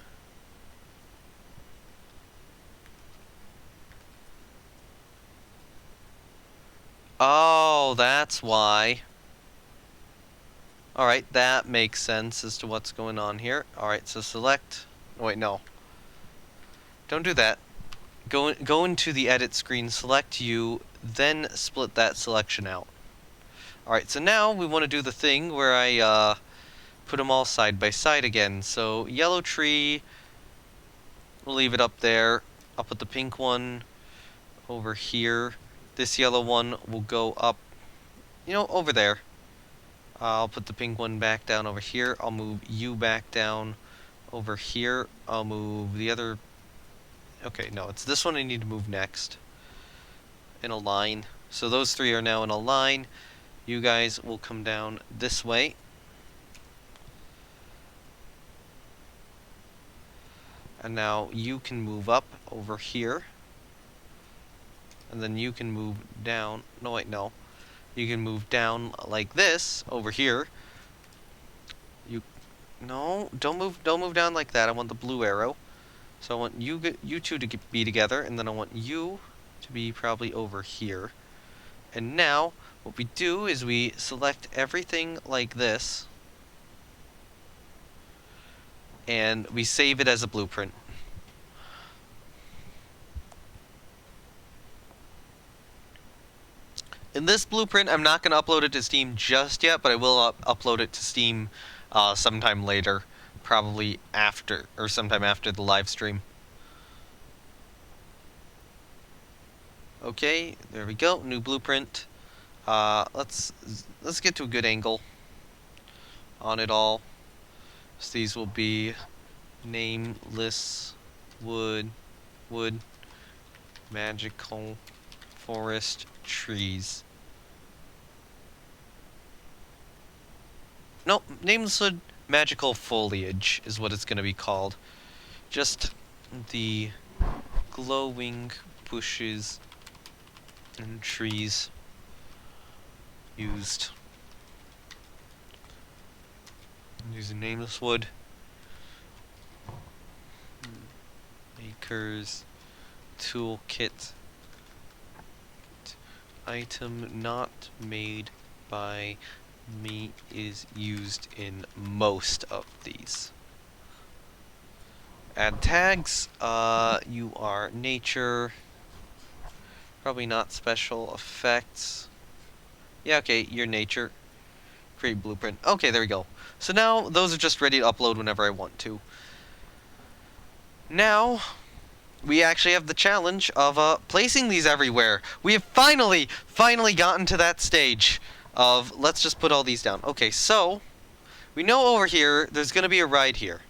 Oh, that's why. Alright, that makes sense as to what's going on here. Alright, so select... Oh, wait, no. Don't do that. Go into the edit screen, select you, then split that selection out. Alright, so now we want to do the thing where I put them all side by side again. So yellow tree, we'll leave it up there. I'll put the pink one over here. This yellow one will go up, over there. I'll put the pink one back down over here. I'll move you back down over here. I'll move the other... Okay, no, it's this one I need to move next. In a line. So those three are now in a line. You guys will come down this way. And now you can move up over here. And then you can move down. No, wait, no. You can move down like this over here. No, don't move down like that. I want the blue arrow. So I want you two to be together, and then I want you to be probably over here. And now what we do is we select everything like this, and we save it as a blueprint. In this blueprint, I'm not going to upload it to Steam just yet, but I will upload it to Steam sometime later, probably after, or sometime after the live stream. Okay, there we go, new blueprint. Let's get to a good angle on it all. So these will be NamelessWood, magical forest trees. Nope, NamelessWood magical foliage is what it's going to be called. Just the glowing bushes and trees. used. I'm using NamelessWood. Makers toolkit. Item not made by me is used in most of these. Add tags. You are nature. Probably not special effects. Yeah, okay, you're nature. Create blueprint. Okay, there we go. So now those are just ready to upload whenever I want to. Now, we actually have the challenge of placing these everywhere. We have finally gotten to that stage of, let's just put all these down. Okay, so, we know over here, there's going to be a ride here.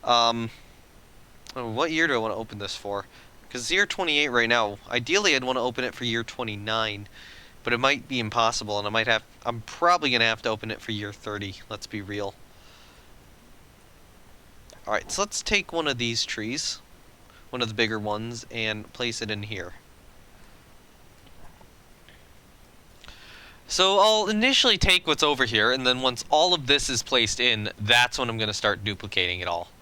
What year do I want to open this for? Because it's year 28 right now. Ideally, I'd want to open it for year 29. But it might be impossible, and I'm probably going to have to open it for year 30. Let's be real. Alright, so let's take one of these trees. One of the bigger ones, and place it in here. So I'll initially take what's over here, and then once all of this is placed in, that's when I'm going to start duplicating it all.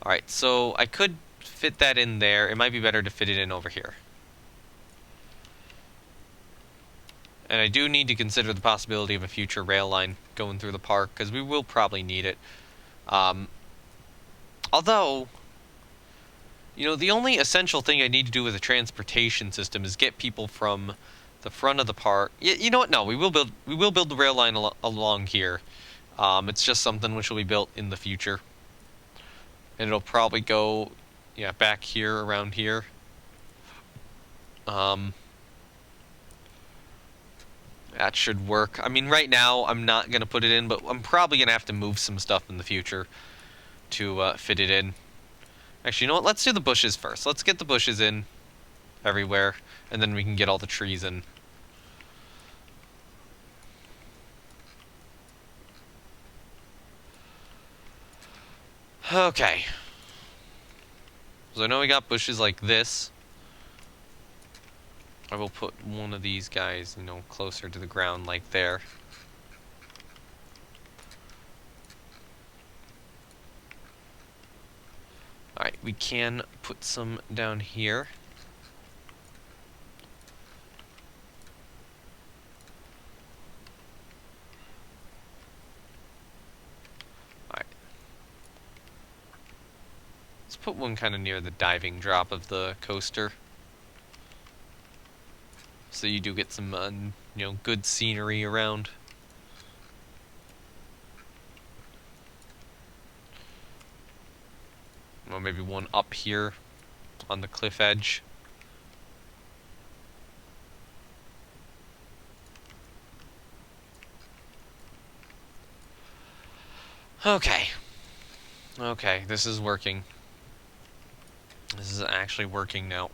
Alright, so I could fit that in there. It might be better to fit it in over here. And I do need to consider the possibility of a future rail line going through the park, because we will probably need it. Although, you know, the only essential thing I need to do with a transportation system is get people from the front of the park. You know what? No, we will build the rail line along here. It's just something which will be built in the future, and it'll probably go, yeah, back here, around here. That should work. I mean, right now, I'm not going to put it in, but I'm probably going to have to move some stuff in the future to fit it in. Actually, you know what? Let's do the bushes first. Let's get the bushes in everywhere, and then we can get all the trees in. Okay. So I know we got bushes like this. I will put one of these guys, you know, closer to the ground like there. Alright, we can put some down here. Alright. Let's put one kind of near the diving drop of the coaster. So you do get some, you know, good scenery around. Well, maybe one up here on the cliff edge. Okay. Okay, this is working. This is actually working now.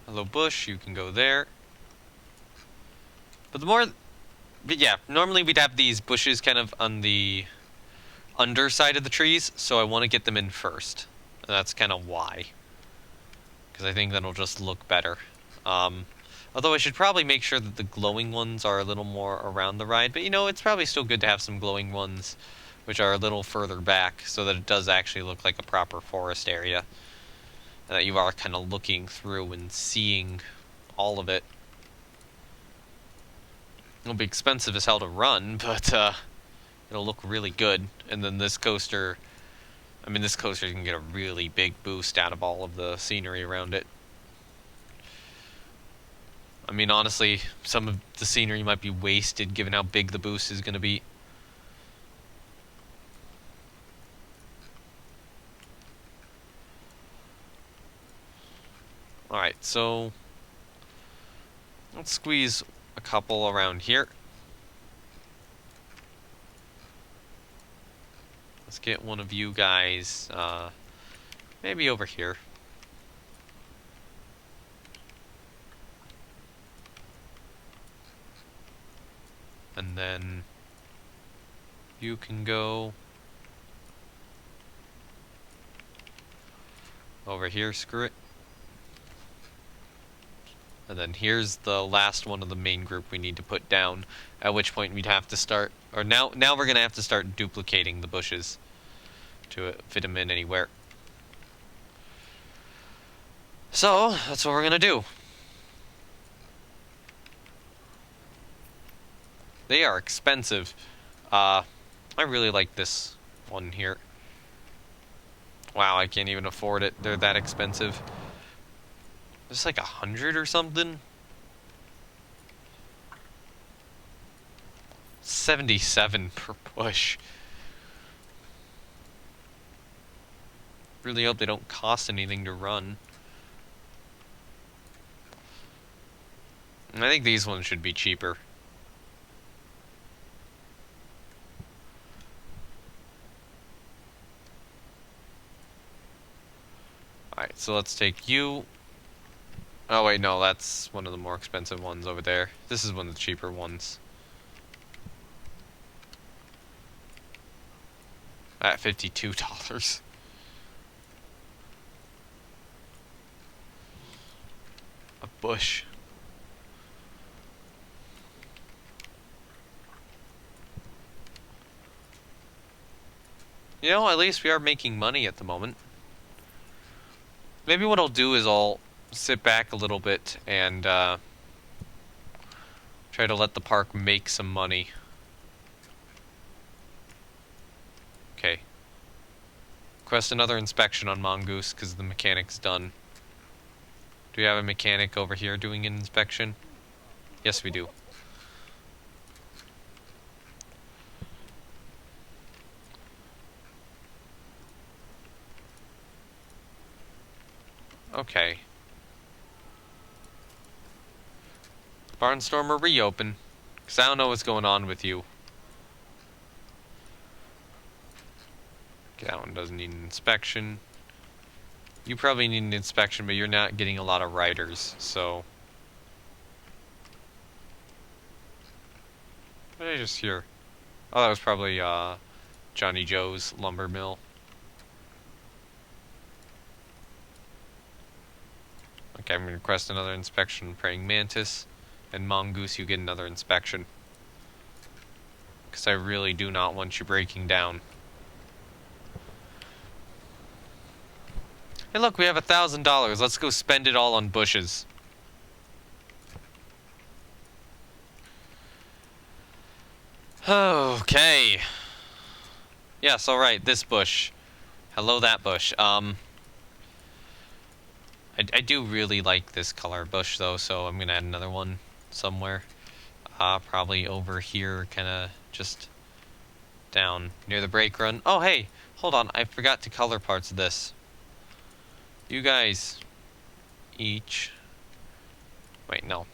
Hello, bush, you can go there. But yeah, normally we'd have these bushes kind of on the underside of the trees, so I want to get them in first. And that's kind of why. Because I think that'll just look better. Although I should probably make sure that the glowing ones are a little more around the ride, but you know, it's probably still good to have some glowing ones which are a little further back, so that it does actually look like a proper forest area. And that you are kind of looking through and seeing all of it. It'll be expensive as hell to run, but it'll look really good. And then this coaster, I mean, this coaster can get a really big boost out of all of the scenery around it. I mean, honestly, some of the scenery might be wasted given how big the boost is going to be. Alright, so let's squeeze a couple around here. Let's get one of you guys, maybe over here. And then you can go over here, screw it. And then here's the last one of the main group we need to put down, at which point we'd have to start, or now we're going to have to start duplicating the bushes to fit them in anywhere. So, that's what we're going to do. They are expensive. I really like this one here. Wow, I can't even afford it. They're that expensive. It's like 100 or something. 77 per bush. Really hope they don't cost anything to run. I think these ones should be cheaper. Alright, so let's take you. Oh wait, no, that's one of the more expensive ones over there. This is one of the cheaper ones. At $52. A bush. You know, at least we are making money at the moment. Maybe what I'll do is I'll sit back a little bit and try to let the park make some money. Okay. Request another inspection on Mongoose because the mechanic's done. Do we have a mechanic over here doing an inspection? Yes, we do. Okay. Barnstormer, reopen. Because I don't know what's going on with you. Okay, that one doesn't need an inspection. You probably need an inspection, but you're not getting a lot of riders, so... What did I just hear? Oh, that was probably, Johnny Joe's lumber mill. Okay, I'm going to request another inspection. Praying Mantis and Mongoose, you get another inspection. Because I really do not want you breaking down. Hey look, we have $1,000. Let's go spend it all on bushes. Okay. Yes, alright, this bush. Hello, that bush. I do really like this color bush, though, so I'm gonna add another one somewhere. Probably over here, kinda just down near the brake run. Oh, hey! Hold on, I forgot to color parts of this. You guys each... Wait, no.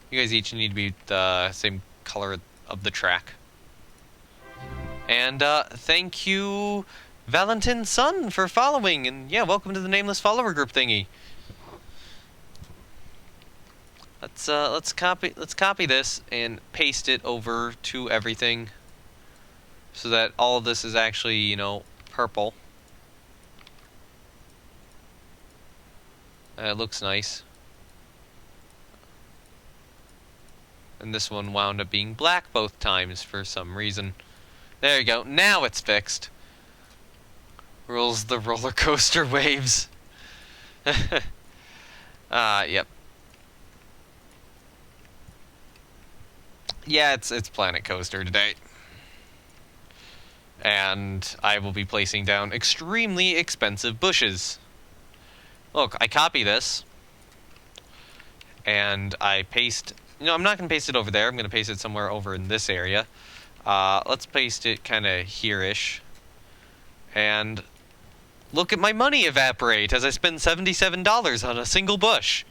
You guys each need to be the same color of the track. And, thank you, Valentin Sun, for following, and yeah, welcome to the Nameless Follower Group thingy. Let's copy this and paste it over to everything, so that all of this is actually, you know, purple. It looks nice. And this one wound up being black both times for some reason. There you go. Now it's fixed. Rules the roller coaster waves. Yep. Yeah, it's Planet Coaster today. And I will be placing down extremely expensive bushes. Look, I copy this. And I paste... You know, I'm not going to paste it over there. I'm going to paste it somewhere over in this area. Let's paste it kind of here-ish. And look at my money evaporate as I spend $77 on a single bush.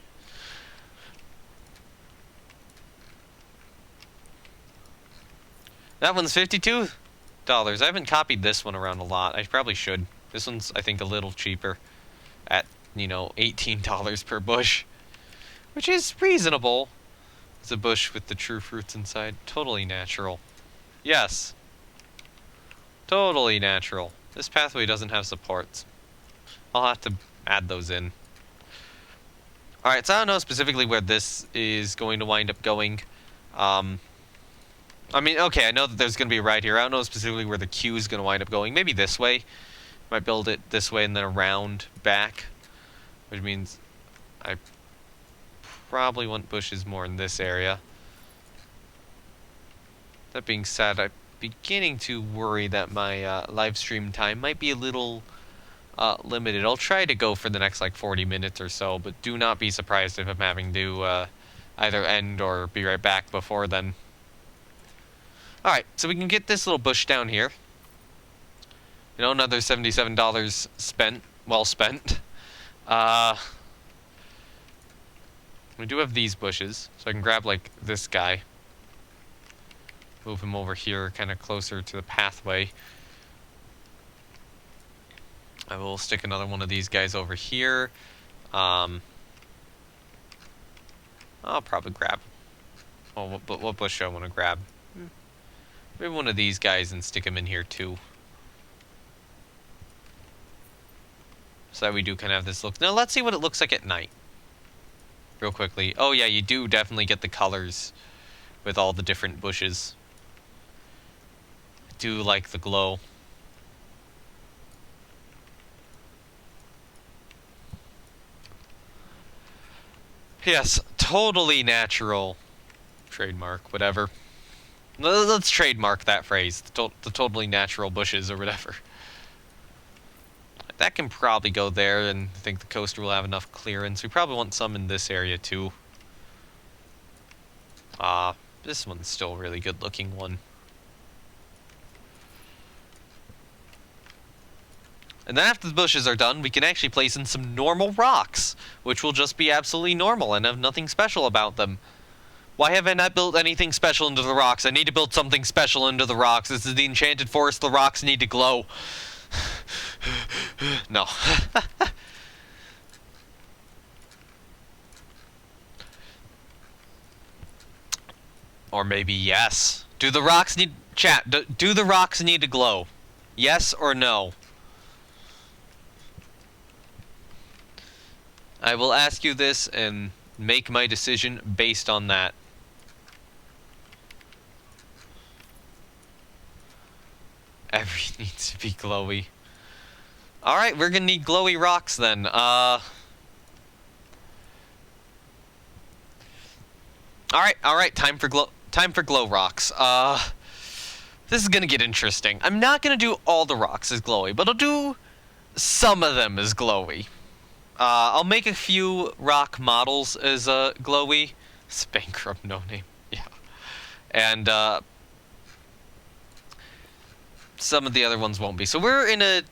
That one's $52. I haven't copied this one around a lot. I probably should. This one's, I think, a little cheaper at, you know, $18 per bush, which is reasonable. It's a bush with the true fruits inside. Totally natural. Yes. Totally natural. This pathway doesn't have supports. I'll have to add those in. Alright, so I don't know specifically where this is going to wind up going. I mean, okay, I know that there's going to be a ride here. I don't know specifically where the queue is going to wind up going. Maybe this way. Might build it this way and then around back. Which means I probably want bushes more in this area. That being said, I'm beginning to worry that my live stream time might be a little limited. I'll try to go for the next like 40 minutes or so, but do not be surprised if I'm having to either end or be right back before then. Alright, so we can get this little bush down here. You know, another $77 spent. Well spent. We do have these bushes, so I can grab, like, this guy. Move him over here, kind of closer to the pathway. I will stick another one of these guys over here. I'll probably grab... Oh, what bush do I want to grab? Maybe one of these guys and stick him in here too. So that we do kind of have this look. Now let's see what it looks like at night. Real quickly. Oh yeah, you do definitely get the colors with all the different bushes. I do like the glow. Yes, totally natural. Trademark, whatever. Let's trademark that phrase. The totally natural bushes or whatever. That can probably go there, and I think the coaster will have enough clearance. We probably want some in this area too. This one's still a really good looking one. And then after the bushes are done, we can actually place in some normal rocks, which will just be absolutely normal and have nothing special about them. Why have I not built anything special into the rocks? I need to build something special into the rocks. This is the enchanted forest. The rocks need to glow. No. Or maybe yes. Do the rocks need... Chat, do the rocks need to glow? Yes or no? I will ask you this and make my decision based on that. Everything needs to be glowy. Alright, we're gonna need glowy rocks then. Alright, time for glow rocks. This is gonna get interesting. I'm not gonna do all the rocks as glowy, but I'll do some of them as glowy. I'll make a few rock models as glowy. It's bankrupt, no name. Yeah. And some of the other ones won't be. So we're in a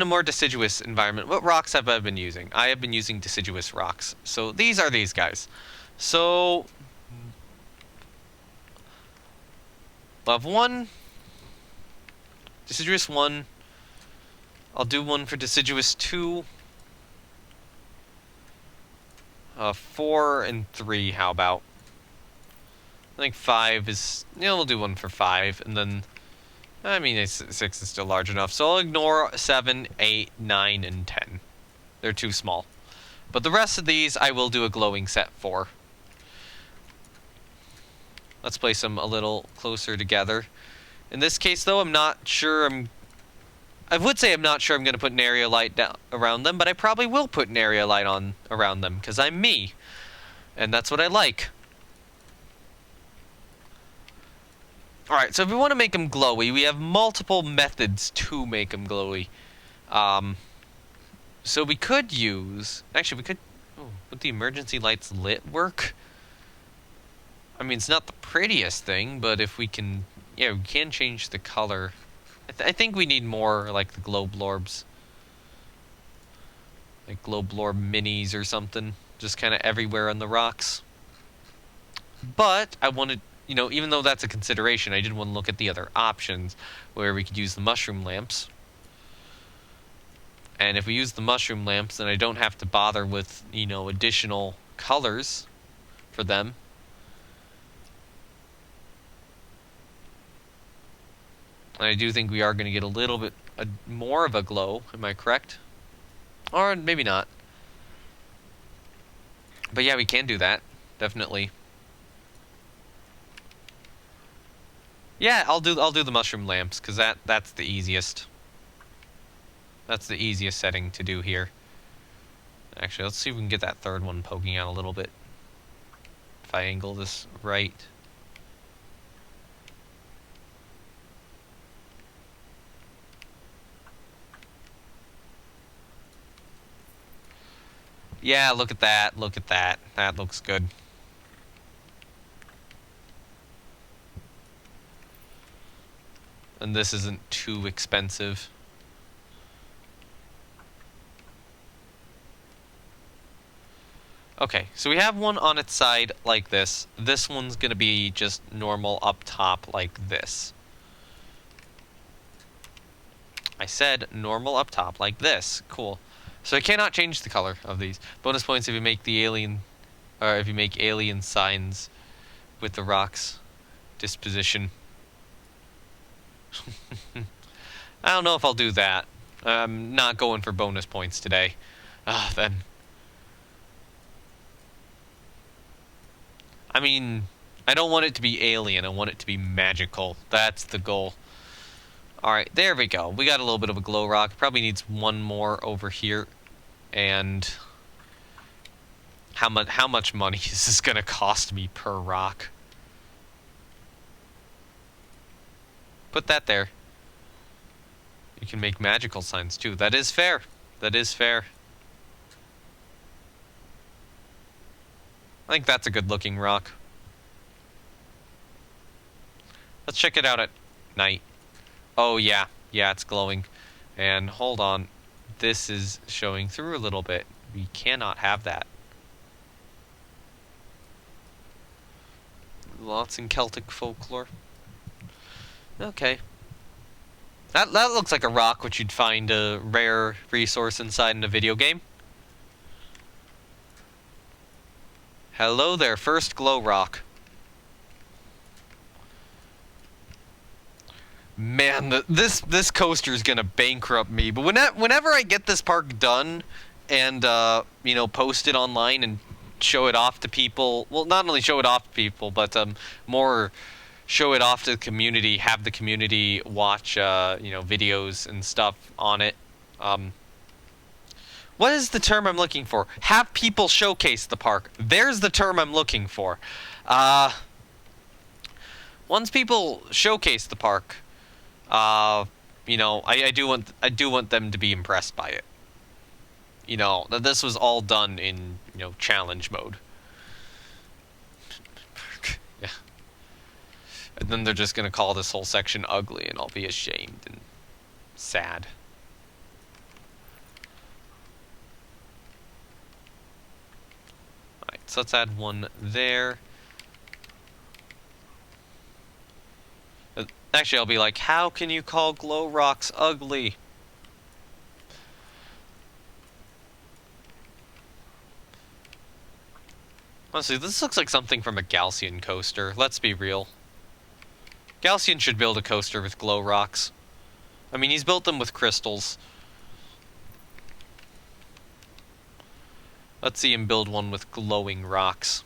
more deciduous environment. What rocks have I been using? I have been using deciduous rocks. So these are these guys. So we'll have one deciduous 1. I'll do one for deciduous 2. 4 and 3, how about? I think 5 is... Yeah, we'll do one for 5, and then... I mean, 6 is still large enough, so I'll ignore 7, 8, 9, and 10. They're too small. But the rest of these, I will do a glowing set for. Let's place them a little closer together. In this case, though, I'm not sure I would say I'm not sure I'm going to put an area light down around them, but I probably will put an area light on around them, because I'm me. And that's what I like. Alright, so if we want to make them glowy, we have multiple methods to make them glowy. So we could use... Actually, we could... Oh, would the emergency lights lit work? I mean, it's not the prettiest thing, but if we can... Yeah, we can change the color. I think we need more, like, the glow blorbs. Like glow blorb minis or something. Just kind of everywhere on the rocks. But I wanted... You know, even though that's a consideration, I did want to look at the other options where we could use the mushroom lamps. And if we use the mushroom lamps, then I don't have to bother with, you know, additional colors for them. And I do think we are going to get a little bit more of a glow, am I correct? Or maybe not. But yeah, we can do that. Definitely. Yeah, I'll do the mushroom lamps, because that's the easiest. That's the easiest setting to do here. Actually, let's see if we can get that third one poking out a little bit. If I angle this right. Yeah, look at that. Look at that. That looks good. And this isn't too expensive. Okay, so we have one on its side like this. This one's gonna be just normal up top like this. I said normal up top like this. Cool. So I cannot change the color of these. Bonus points if you make the alien, or if you make alien signs with the rocks disposition. I don't know if I'll do that. I'm not going for bonus points today. Then. I mean, I don't want it to be alien. I want it to be magical. That's the goal. Alright, there we go. We got a little bit of a glow rock. Probably needs one more over here. And how much money is this going to cost me per rock? Put that there. You can make magical signs too. That is fair. That is fair. I think that's a good looking rock. Let's check it out at night. Oh yeah. Yeah, it's glowing. And hold on. This is showing through a little bit. We cannot have that. Lots in Celtic folklore. Okay. That looks like a rock which you'd find a rare resource inside in a video game. Hello there, first glow rock. Man, this coaster is gonna bankrupt me. But whenever I get this park done, and you know, post it online and show it off to people. Well, not only show it off to people, but more show it off to the community. Have the community watch you know, videos and stuff on it. What is the term I'm looking for? Have people showcase the park. There's the term I'm looking for. Once people showcase the park, you know, I do want them to be impressed by it. You know, that this was all done in, you know, challenge mode. Yeah. And then they're just gonna call this whole section ugly, and I'll be ashamed and sad. Alright, so let's add one there. Actually, I'll be like, how can you call glow rocks ugly? Honestly, this looks like something from a Galcian coaster. Let's be real. Galcian should build a coaster with glow rocks. I mean, he's built them with crystals. Let's see him build one with glowing rocks.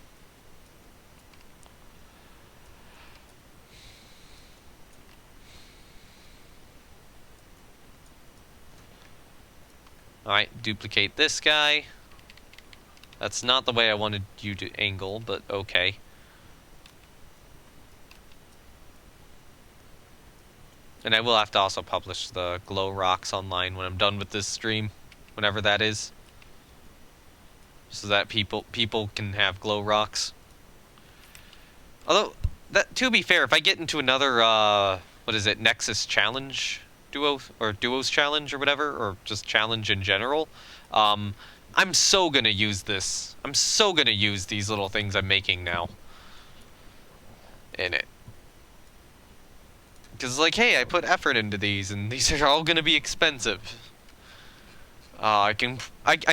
Alright, duplicate this guy. That's not the way I wanted you to angle, but okay. And I will have to also publish the glow rocks online when I'm done with this stream, whenever that is. So that people can have glow rocks. Although, that, to be fair, if I get into another, what is it, Nexus Challenge duo, or Duos Challenge or whatever, or just Challenge in general, I'm so gonna use this. I'm so gonna use these little things I'm making now in it. Because, like, hey, I put effort into these, and these are all gonna be expensive. I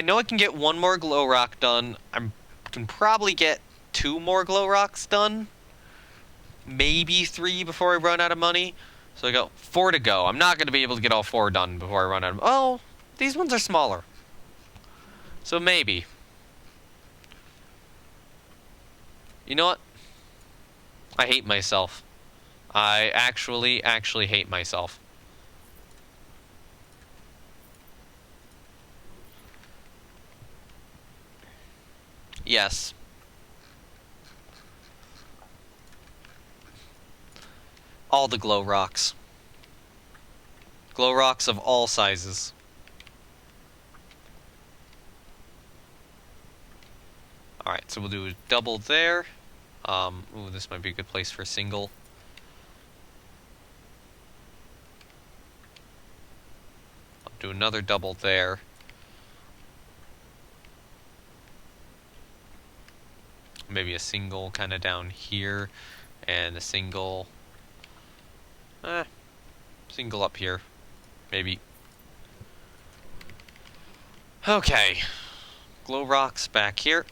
know I can get one more glow rock done. I can probably get 2 more glow rocks done. Maybe 3 before I run out of money. So I got 4 to go. I'm not gonna be able to get all 4 done before I run out of... Oh, these ones are smaller. So maybe. You know what? I hate myself. I actually hate myself. Yes. All the glow rocks. Glow rocks of all sizes. Alright, so we'll do a double there. Ooh, this might be a good place for a single. I'll do another double there. Maybe a single kind of down here, and a single... single up here. Maybe. Okay. Glow rocks back here.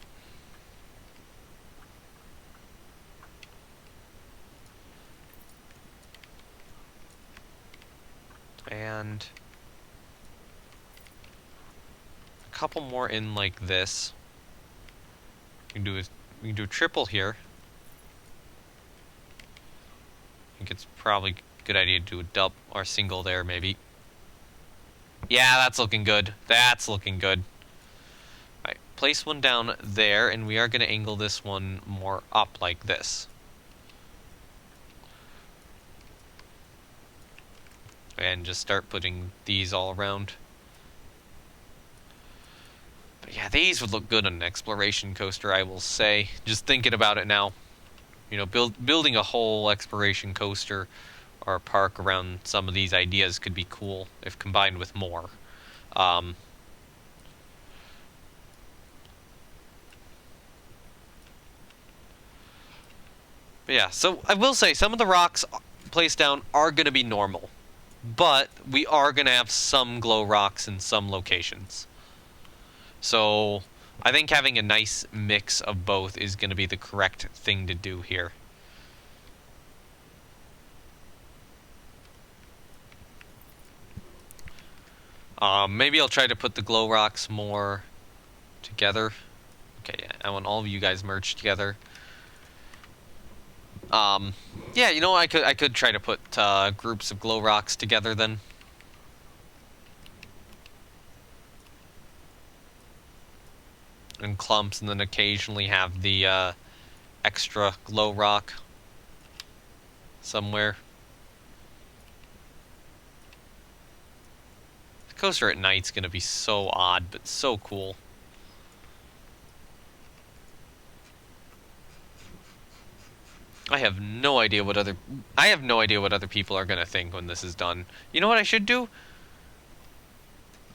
And a couple more in like this. We can do a triple here. I think it's probably a good idea to do a double or single there, maybe. Yeah, that's looking good. That's looking good. Alright, place one down there, and we are going to angle this one more up like this. And just start putting these all around. But yeah, these would look good on an exploration coaster, I will say. Just thinking about it now. You know, building a whole exploration coaster or a park around some of these ideas could be cool if combined with more. But yeah, so I will say some of the rocks placed down are going to be normal. But we are going to have some glow rocks in some locations. So I think having a nice mix of both is going to be the correct thing to do here. Maybe I'll try to put the glow rocks more together. Okay, yeah, I want all of you guys merged together. Yeah, you know, I could try to put groups of glow rocks together then. In clumps, and then occasionally have the extra glow rock somewhere. The coaster at night's gonna be so odd, but so cool. I have no idea what other people are gonna think when this is done. You know what I should do?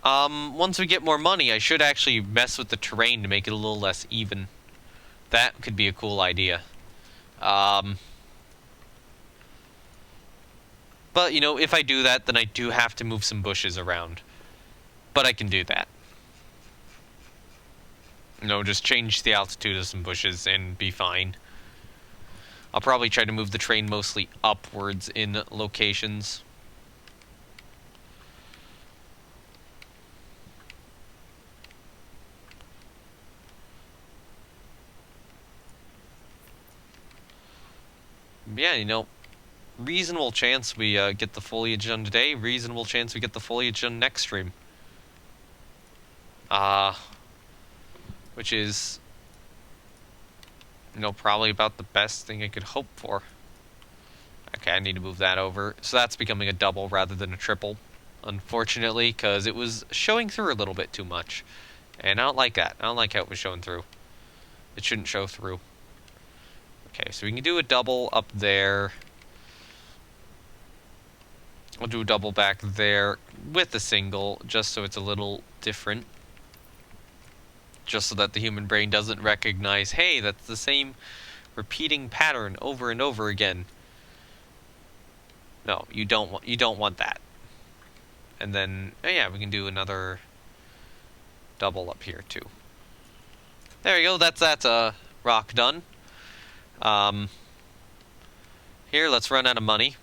Once we get more money, I should actually mess with the terrain to make it a little less even. That could be a cool idea. But, you know, if I do that, then I do have to move some bushes around. But I can do that. You know, just change the altitude of some bushes and be fine. I'll probably try to move the train mostly upwards in locations. Yeah, you know, reasonable chance we get the foliage done today. Reasonable chance we get the foliage done next stream. Which is, you know, probably about the best thing I could hope for. Okay, I need to move that over. So that's becoming a double rather than a triple, unfortunately, because it was showing through a little bit too much. And I don't like that. I don't like how it was showing through. It shouldn't show through. Okay, so we can do a double up there. We'll do a double back there with a single, just so it's a little different. Just so that the human brain doesn't recognize, hey, that's the same repeating pattern over and over again. No, you don't want that. And then, oh yeah, we can do another double up here too. There we go. That's that rock done. Here, let's run out of money.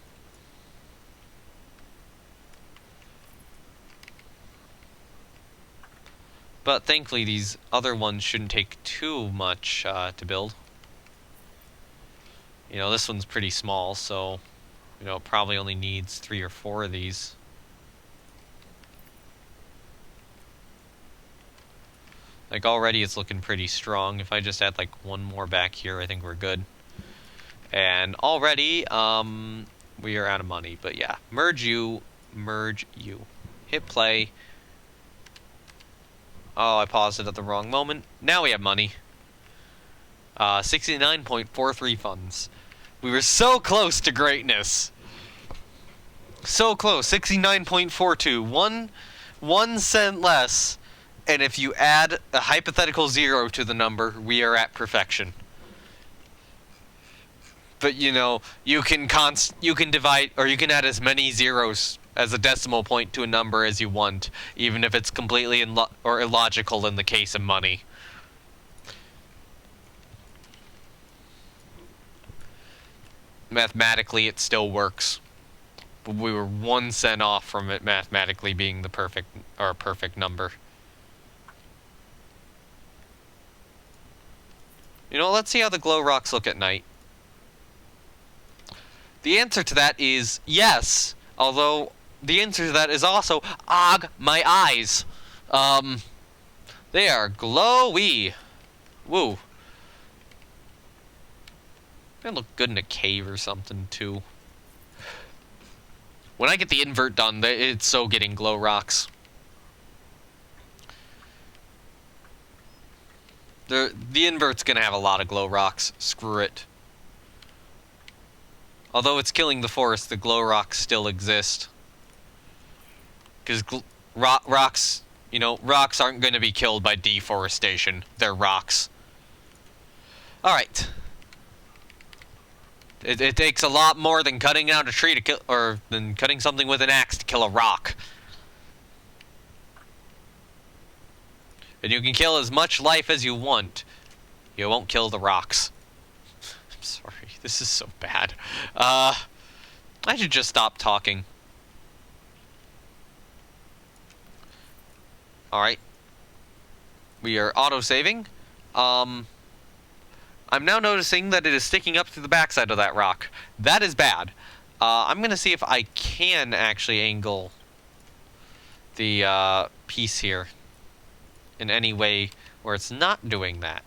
But thankfully, these other ones shouldn't take too much to build. You know, this one's pretty small, so, you know, it probably only needs 3 or 4 of these. Like, already it's looking pretty strong. If I just add, like, 1 more back here, I think we're good. And already, we are out of money. But yeah, merge you. Hit play. Oh, I paused it at the wrong moment. Now we have money. 69.43 funds. We were so close to greatness. So close. 69.42. 1 cent less. And if you add a hypothetical 0 to the number, we are at perfection. But you know, you can divide, or you can add as many zeros as a decimal point to a number as you want, even if it's completely illogical in the case of money. Mathematically, it still works. But we were 1 cent off from it mathematically being the perfect number. You know, let's see how the glow rocks look at night. The answer to that is yes, although the answer to that is also, og, my eyes. They are glowy. Woo. They look good in a cave or something, too. When I get the invert done, it's so getting glow rocks. The invert's gonna have a lot of glow rocks. Screw it. Although it's killing the forest, the glow rocks still exist. Because rocks, you know, rocks aren't going to be killed by deforestation. They're rocks. Alright. It takes a lot more than cutting down a tree to kill, or than cutting something with an axe to kill a rock. And you can kill as much life as you want. You won't kill the rocks. I'm sorry, this is so bad. I should just stop talking. Alright. We are auto-saving. I'm now noticing that it is sticking up through the backside of that rock. That is bad. I'm gonna see if I can actually angle the piece here in any way where it's not doing that.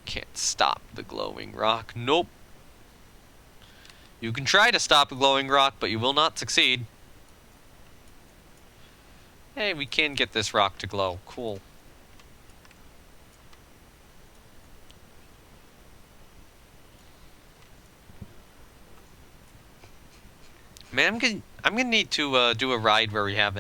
Can't stop the glowing rock. Nope. You can try to stop a glowing rock, but you will not succeed. Hey, we can get this rock to glow. Cool. Man, I'm gonna need to do a ride where we have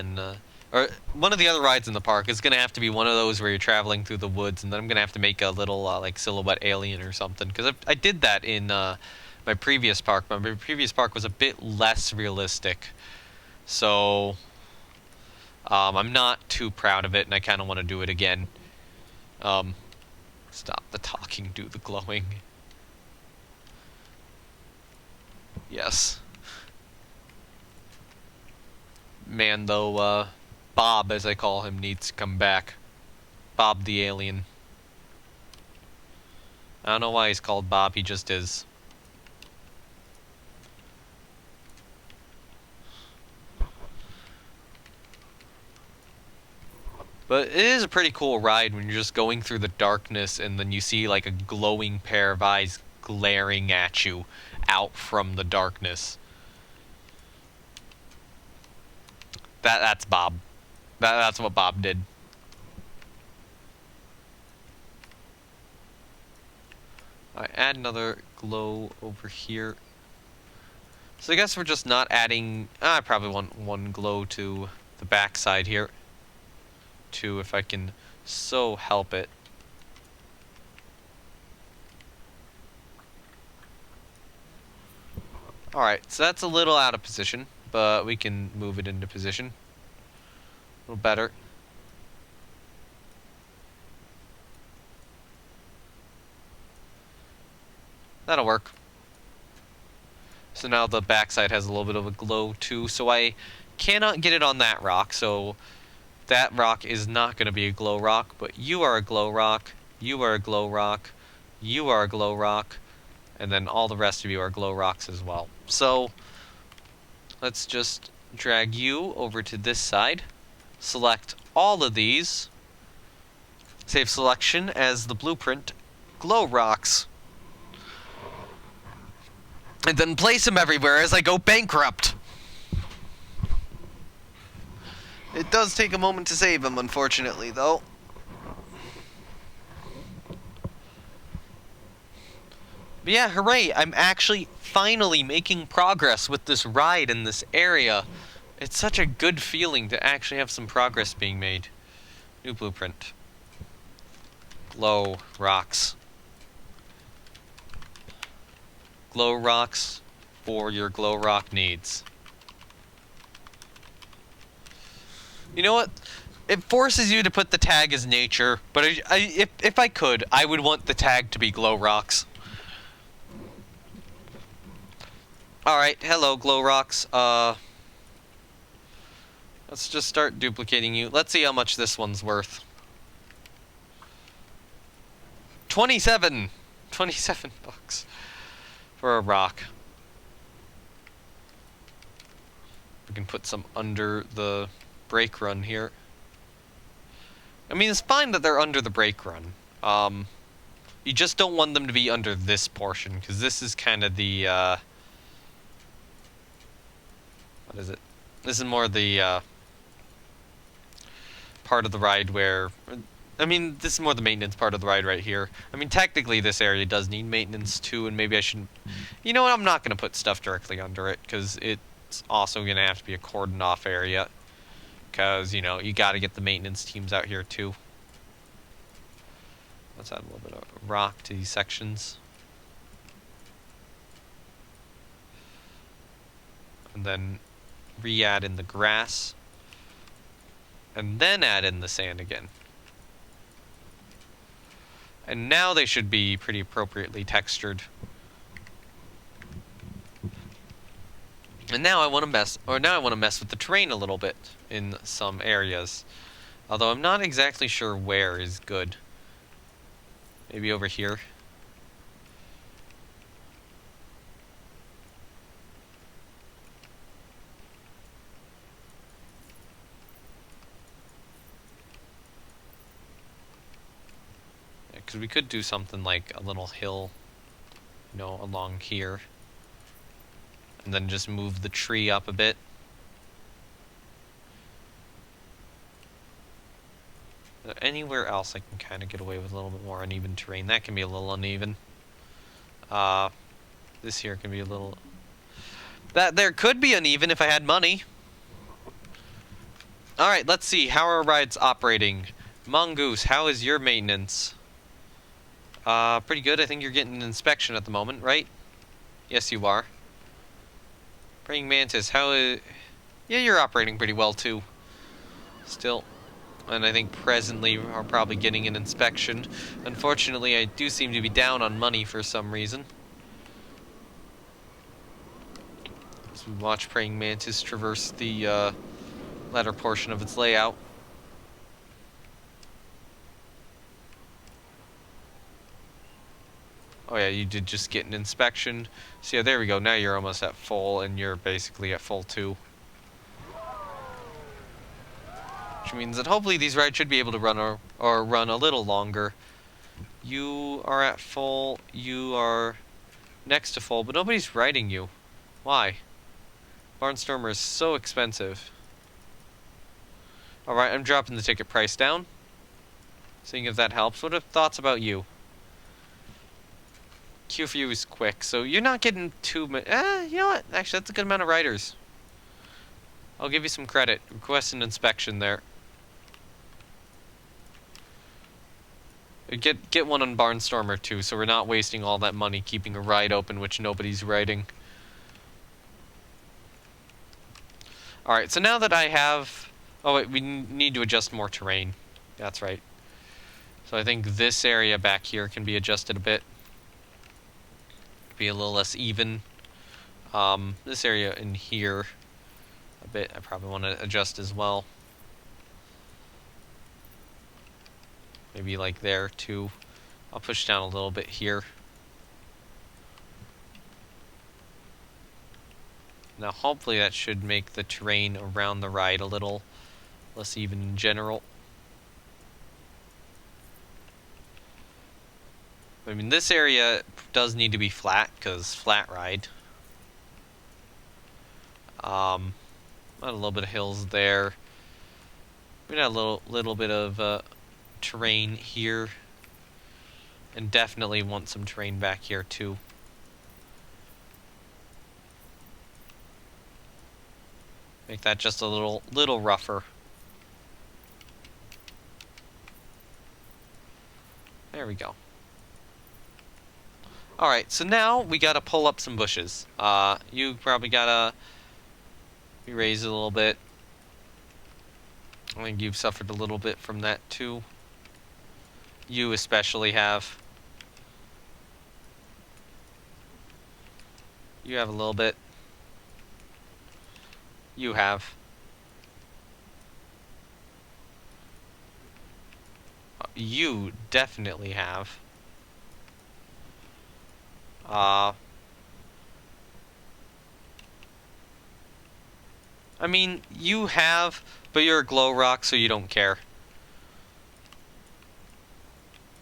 or one of the other rides in the park is gonna have to be one of those where you're traveling through the woods, and then I'm gonna have to make a little like silhouette alien or something, because I did that in my previous park. My previous park was a bit less realistic, so I'm not too proud of it, and I kind of want to do it again. Stop the talking, do the glowing. Yes. Man, though, Bob, as I call him, needs to come back. Bob the alien. I don't know why he's called Bob, he just is. But it is a pretty cool ride when you're just going through the darkness and then you see like a glowing pair of eyes glaring at you out from the darkness. That's Bob. That's what Bob did. Alright, add another glow over here. So I guess we're just not adding... I probably want 1 glow to the back side here. 2 if I can so help it. Alright, so that's a little out of position, but we can move it into position. A little better. That'll work. So now the backside has a little bit of a glow too, so I cannot get it on that rock, so that rock is not going to be a glow rock, but you are a glow rock, you are a glow rock, You are a glow rock. And then all the rest of you are glow rocks as well. So, let's just drag you over to this side. Select all of these. Save selection as the blueprint. Glow rocks. And then place them everywhere as I go bankrupt. It does take a moment to save them, unfortunately, though. But yeah, hooray! I'm actually finally making progress with this ride in this area. It's such a good feeling to actually have some progress being made. New blueprint. Glow rocks. Glow rocks for your glow rock needs. You know what? It forces you to put the tag as nature, but if I could, I would want the tag to be glow rocks. Alright, hello glow rocks. Let's just start duplicating you. Let's see how much this one's worth. 27! 27 bucks for a rock. We can put some under the brake run here. I mean, it's fine that they're under the brake run. You just don't want them to be under this portion, because this is kind of the, what is it? This is more the, part of the ride where... I mean, this is more the maintenance part of the ride right here. I mean, technically this area does need maintenance too, and maybe I shouldn't... You know what, I'm not going to put stuff directly under it, because it's also going to have to be a cordoned off area. Because, you know, you got to get the maintenance teams out here too. Let's add a little bit of rock to these sections. And then re-add in the grass. And then add in the sand again. And now they should be pretty appropriately textured. And now I want to mess with the terrain a little bit in some areas. Although I'm not exactly sure where is good. Maybe over here. Because we could do something like a little hill, you know, along here. And then just move the tree up a bit. Anywhere else I can kind of get away with a little bit more uneven terrain. That can be a little uneven. This here can be a little... That there could be uneven if I had money. Alright, let's see. How are our rides operating? Mongoose, how is your maintenance? Pretty good. I think you're getting an inspection at the moment, right? Yes, you are. Praying Mantis, how is... Yeah, you're operating pretty well, too. Still. And I think presently are probably getting an inspection. Unfortunately, I do seem to be down on money for some reason. As we watch Praying Mantis traverse the latter portion of its layout. Oh yeah, you did just get an inspection. So yeah, there we go. Now you're almost at full, and you're basically at full too. Which means that hopefully these rides should be able to run or run a little longer. You are at full. You are next to full, but nobody's riding you. Why? Barnstormer is so expensive. Alright, I'm dropping the ticket price down. Seeing if that helps. What are thoughts about you? Queue for you is quick, so you're not getting too many... you know what? Actually, that's a good amount of riders. I'll give you some credit. Request an inspection there. Get one on Barnstormer too, so we're not wasting all that money keeping a ride open which nobody's riding. Alright, so now that I have... Oh wait, we need to adjust more terrain. That's right. So I think this area back here can be adjusted a bit. Be a little less even. This area in here a bit I probably want to adjust as well. Maybe like there too. I'll push down a little bit here. Now hopefully that should make the terrain around the ride a little less even in general. I mean, this area does need to be flat, because flat ride. Got a little bit of hills there. We got a little bit of terrain here. And definitely want some terrain back here too. Make that just a little rougher. There we go. Alright, so now we gotta pull up some bushes. You probably gotta erase it a little bit. I think you've suffered a little bit from that too. You especially have. You have a little bit. You have. You definitely have. I mean, you have, but you're a glow rock, so you don't care.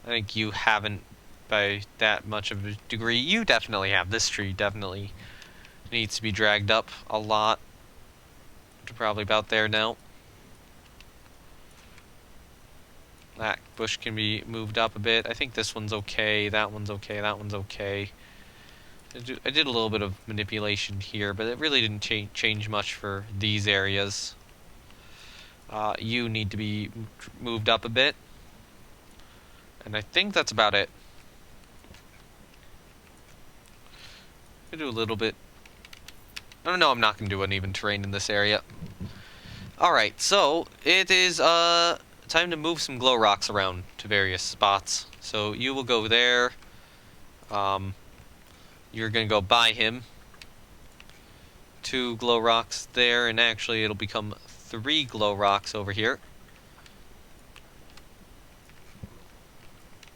I think you haven't by that much of a degree. You definitely have. This tree definitely needs to be dragged up a lot. You're probably about there now. That bush can be moved up a bit. I think this one's okay. That one's okay. That one's okay. I did a little bit of manipulation here, but it really didn't change much for these areas. You need to be moved up a bit. And I think that's about it. I'm gonna do a little bit. Oh no, I'm not gonna do uneven terrain in this area. Alright, so it is time to move some glow rocks around to various spots. So you will go there. You're gonna go by him. 2 glow rocks there, and actually it'll become 3 glow rocks over here.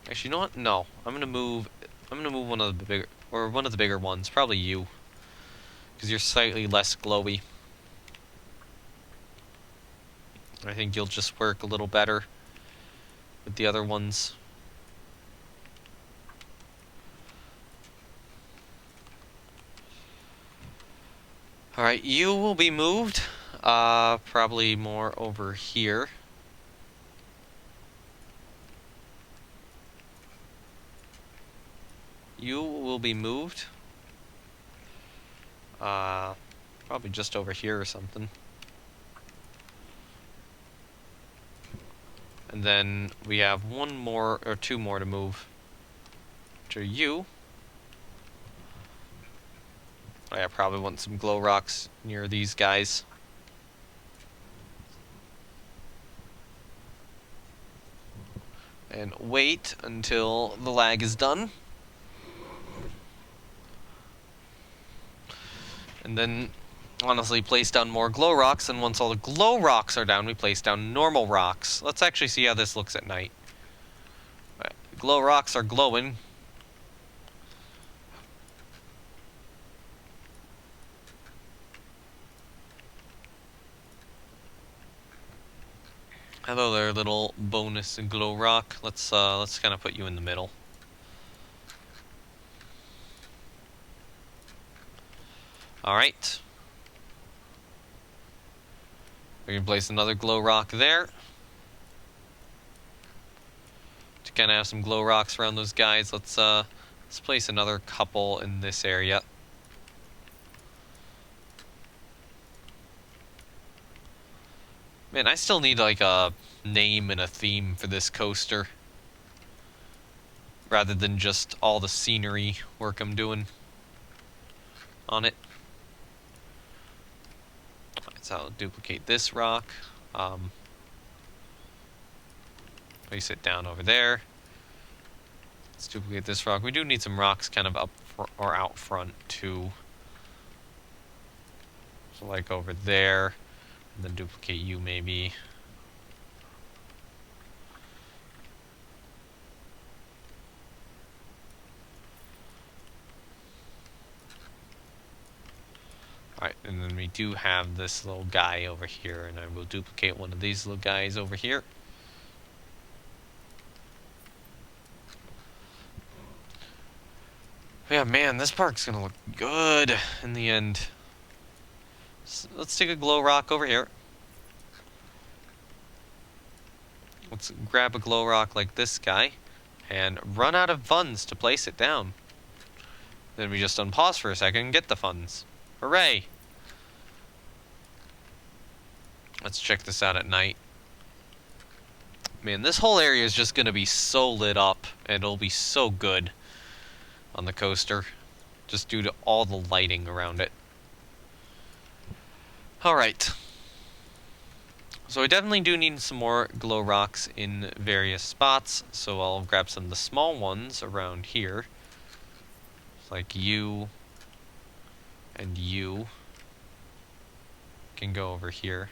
Actually, you know what? No, I'm gonna move one of the bigger ones, probably you, because you're slightly less glowy. I think you'll just work a little better with the other ones. Alright, you will be moved, probably more over here. You will be moved, probably just over here or something. And then we have 1 more, or 2 more to move. Which are you. I probably want some glow rocks near these guys. And wait until the lag is done. And then, honestly, place down more glow rocks, and once all the glow rocks are down, we place down normal rocks. Let's actually see how this looks at night. Right. Glow rocks are glowing. Hello there, little bonus glow rock. Let's kind of put you in the middle. All right. We can place another glow rock there to kind of have some glow rocks around those guys. Let's place another couple in this area. Man, I still need like a name and a theme for this coaster, rather than just all the scenery work I'm doing on it. So I'll duplicate this rock. Place it down over there. Let's duplicate this rock. We do need some rocks kind of up or out front too. So like over there. And then duplicate you maybe. And then we do have this little guy over here, and I will duplicate one of these little guys over here. Yeah, man, this park's gonna look good in the end. So let's take a glow rock over here. Let's grab a glow rock like this guy, and run out of funds to place it down. Then we just unpause for a second and get the funds. Hooray! Let's check this out at night. Man, this whole area is just gonna be so lit up, and it'll be so good on the coaster, just due to all the lighting around it. Alright. So I definitely do need some more glow rocks in various spots, so I'll grab some of the small ones around here. Like you and you can go over here.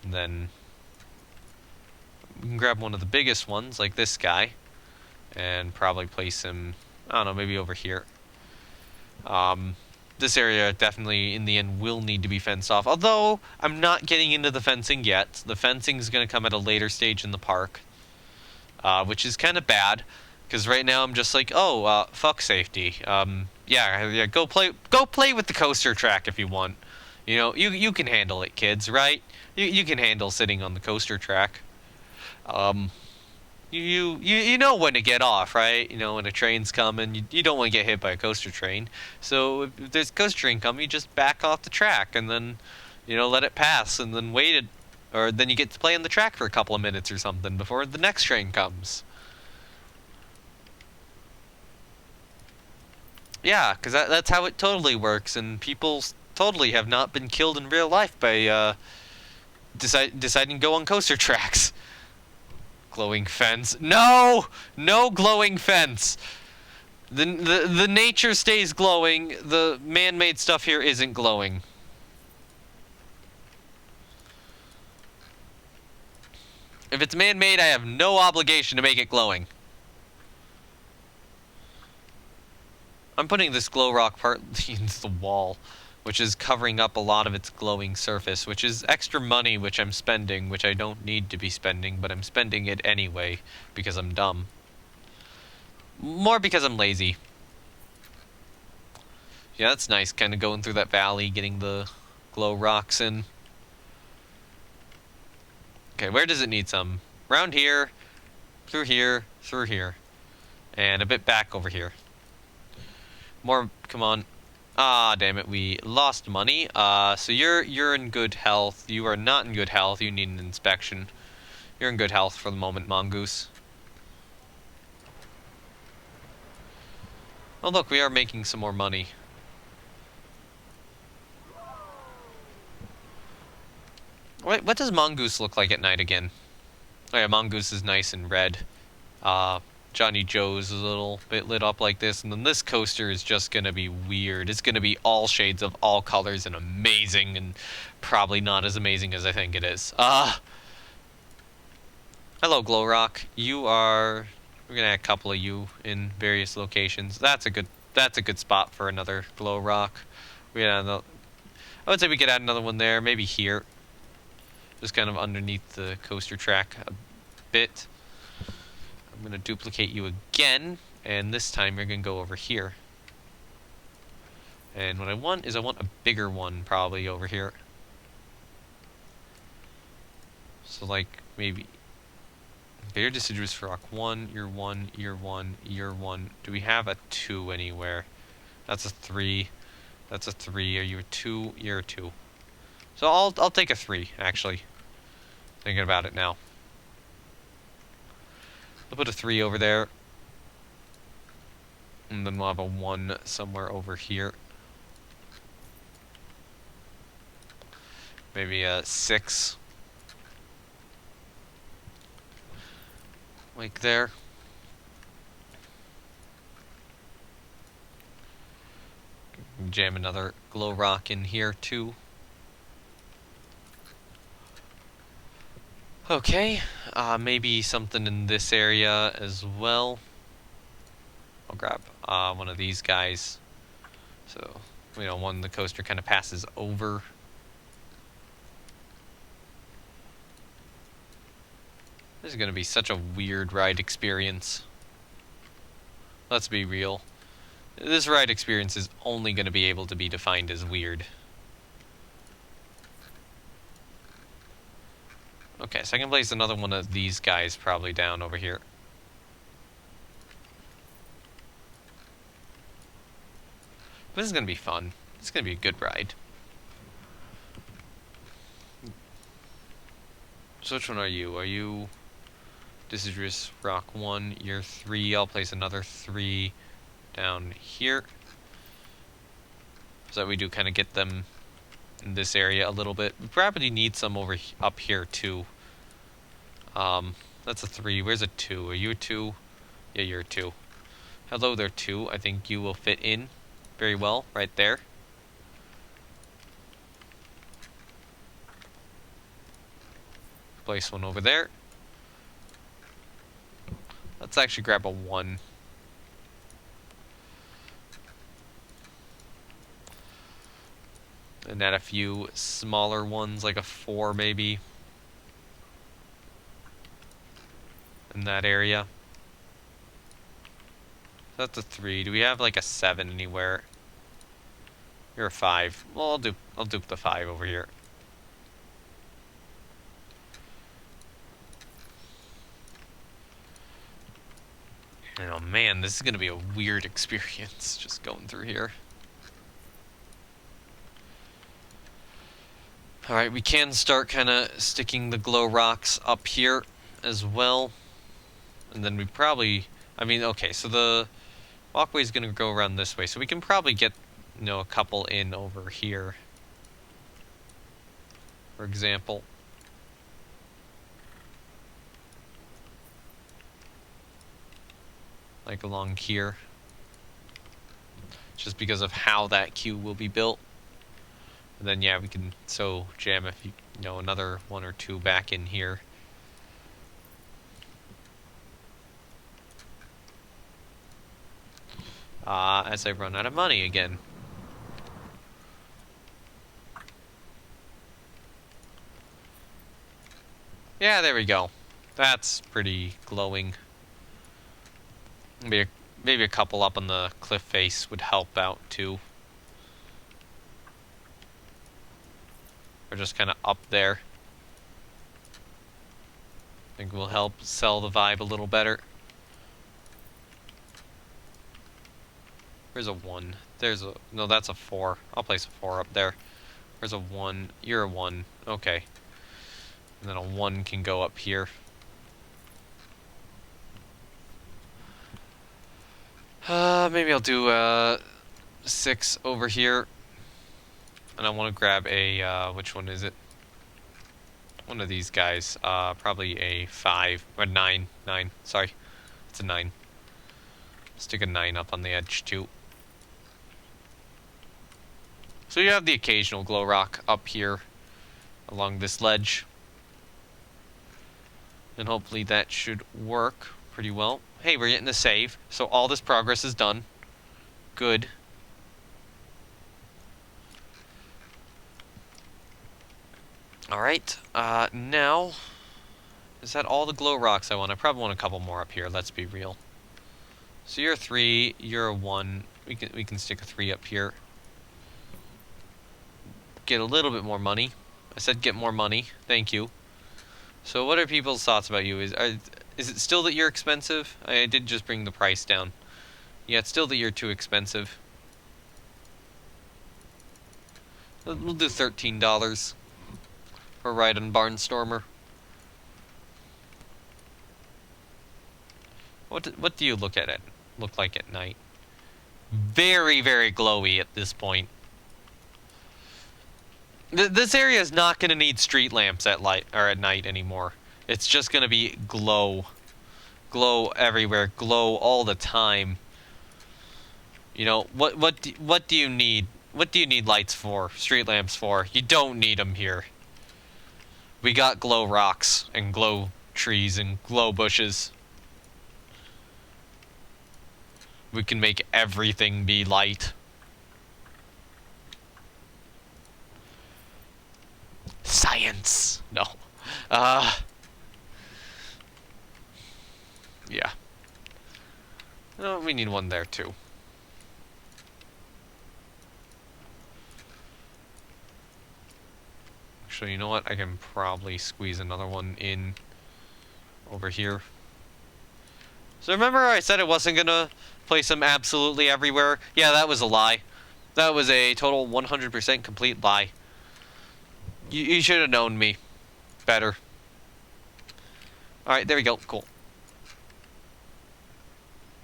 And then we can grab one of the biggest ones, like this guy, and probably place him, I don't know, maybe over here. This area definitely, in the end, will need to be fenced off. Although, I'm not getting into the fencing yet. The fencing is going to come at a later stage in the park. Which is kind of bad. Because right now I'm just like, oh, fuck safety. Yeah, go play with the coaster track if you want. You know, you can handle it, kids, right? You can handle sitting on the coaster track. You know when to get off, right? You know, when a train's coming, you don't want to get hit by a coaster train. So if there's a coaster train coming, you just back off the track and then, you know, let it pass and then wait it, or then you get to play on the track for a couple of minutes or something before the next train comes. Yeah, because that's how it totally works, and people totally have not been killed in real life by deciding to go on coaster tracks. Glowing fence. No! No glowing fence! The nature stays glowing. The man-made stuff here isn't glowing. If it's man-made, I have no obligation to make it glowing. I'm putting this glow rock part into the wall, which is covering up a lot of its glowing surface, which is extra money which I'm spending, which I don't need to be spending, but I'm spending it anyway, because I'm dumb. More because I'm lazy. Yeah, that's nice, kind of going through that valley, getting the glow rocks in. Okay, where does it need some? Around here, through here, through here. And a bit back over here. More, come on. Ah, damn it, we lost money. So you're in good health. You are not in good health. You need an inspection. You're in good health for the moment, Mongoose. Oh, look, we are making some more money. What does Mongoose look like at night again? Oh yeah, Mongoose is nice and red. Johnny Joe's a little bit lit up like this, and then this coaster is just gonna be weird. It's gonna be all shades of all colors and amazing, and probably not as amazing as I think it is. Hello, Glow Rock. You are. We're gonna add a couple of you in various locations. That's a good spot for another Glow Rock. I would say we could add another one there, maybe here, just kind of underneath the coaster track a bit. I'm going to duplicate you again, and this time you're going to go over here. And what I want is a bigger one probably over here. So like maybe Bare Deciduous Rock 1, you're 1, you're 1, you're 1. Do we have a 2 anywhere? That's a 3. That's a 3. Are you a 2? You're a 2. So I'll take a 3 actually. Thinking about it now. I'll put a 3 over there. And then we'll have a 1 somewhere over here. Maybe a 6. Like there. Jam another glow rock in here too. Okay, maybe something in this area as well. I'll grab one of these guys. So, you know, when the coaster kind of passes over. This is going to be such a weird ride experience. Let's be real. This ride experience is only going to be able to be defined as weird. Okay, so I can place another one of these guys probably down over here. This is going to be fun. It's going to be a good ride. So which one are you? Are you... Deciduous Rock 1, you're 3. I'll place another 3 down here. So that we do kind of get them in this area a little bit. We probably need some over up here too. That's a 3. Where's a 2? Are you a 2? Yeah, you're a 2. Hello there, 2. I think you will fit in very well right there. Place one over there. Let's actually grab a 1. And add a few smaller ones, like a 4 maybe. In that area. That's a 3. Do we have like a 7 anywhere? You're a 5. Well, I'll dupe the 5 over here. Oh man, this is gonna be a weird experience just going through here. Alright, we can start kind of sticking the glow rocks up here as well. And then we probably... I mean, okay, so the walkway is going to go around this way. So we can probably get, you know, a couple in over here. For example. Like along here. Just because of how that queue will be built. And then, yeah, we can so jam if you know another 1 or 2 back in here. As I run out of money again. Yeah, there we go. That's pretty glowing. Maybe a couple up on the cliff face would help out too. Or just kind of up there. I think will help sell the vibe a little better. Where's a 1? There's a... No, that's a 4. I'll place a 4 up there. There's a 1. You're a 1. Okay. And then a 1 can go up here. Maybe I'll do 6 over here. And I want to grab a... which one is it? One of these guys. Probably a 5. Or 9. 9. Sorry. It's a 9. Stick a 9 up on the edge too. So you have the occasional glow rock up here along this ledge. And hopefully that should work pretty well. Hey, we're getting a save. So all this progress is done. Good. Alright, now... Is that all the glow rocks I want? I probably want a couple more up here, let's be real. So you're a 3, you're a 1. We can stick a 3 up here. Get a little bit more money. I said get more money. Thank you. So what are people's thoughts about you? Is it still that you're expensive? I did just bring the price down. Yeah, it's still that you're too expensive. We'll do $13 for a ride on Barnstormer. What do you look like at night? Very, very glowy at this point. This area is not going to need street lamps at night anymore. It's just going to be glow. Glow everywhere. Glow all the time. You know, what do you need? What do you need lights for? Street lamps for? You don't need them here. We got glow rocks and glow trees and glow bushes. We can make everything be light. science. No. Uh, yeah. No, we need one there too. Actually, you know what? I can probably squeeze another one in over here. So remember I said I wasn't gonna place them absolutely everywhere? Yeah, that was a lie. That was a total 100% complete lie. You should have known me better. Alright, there we go. Cool.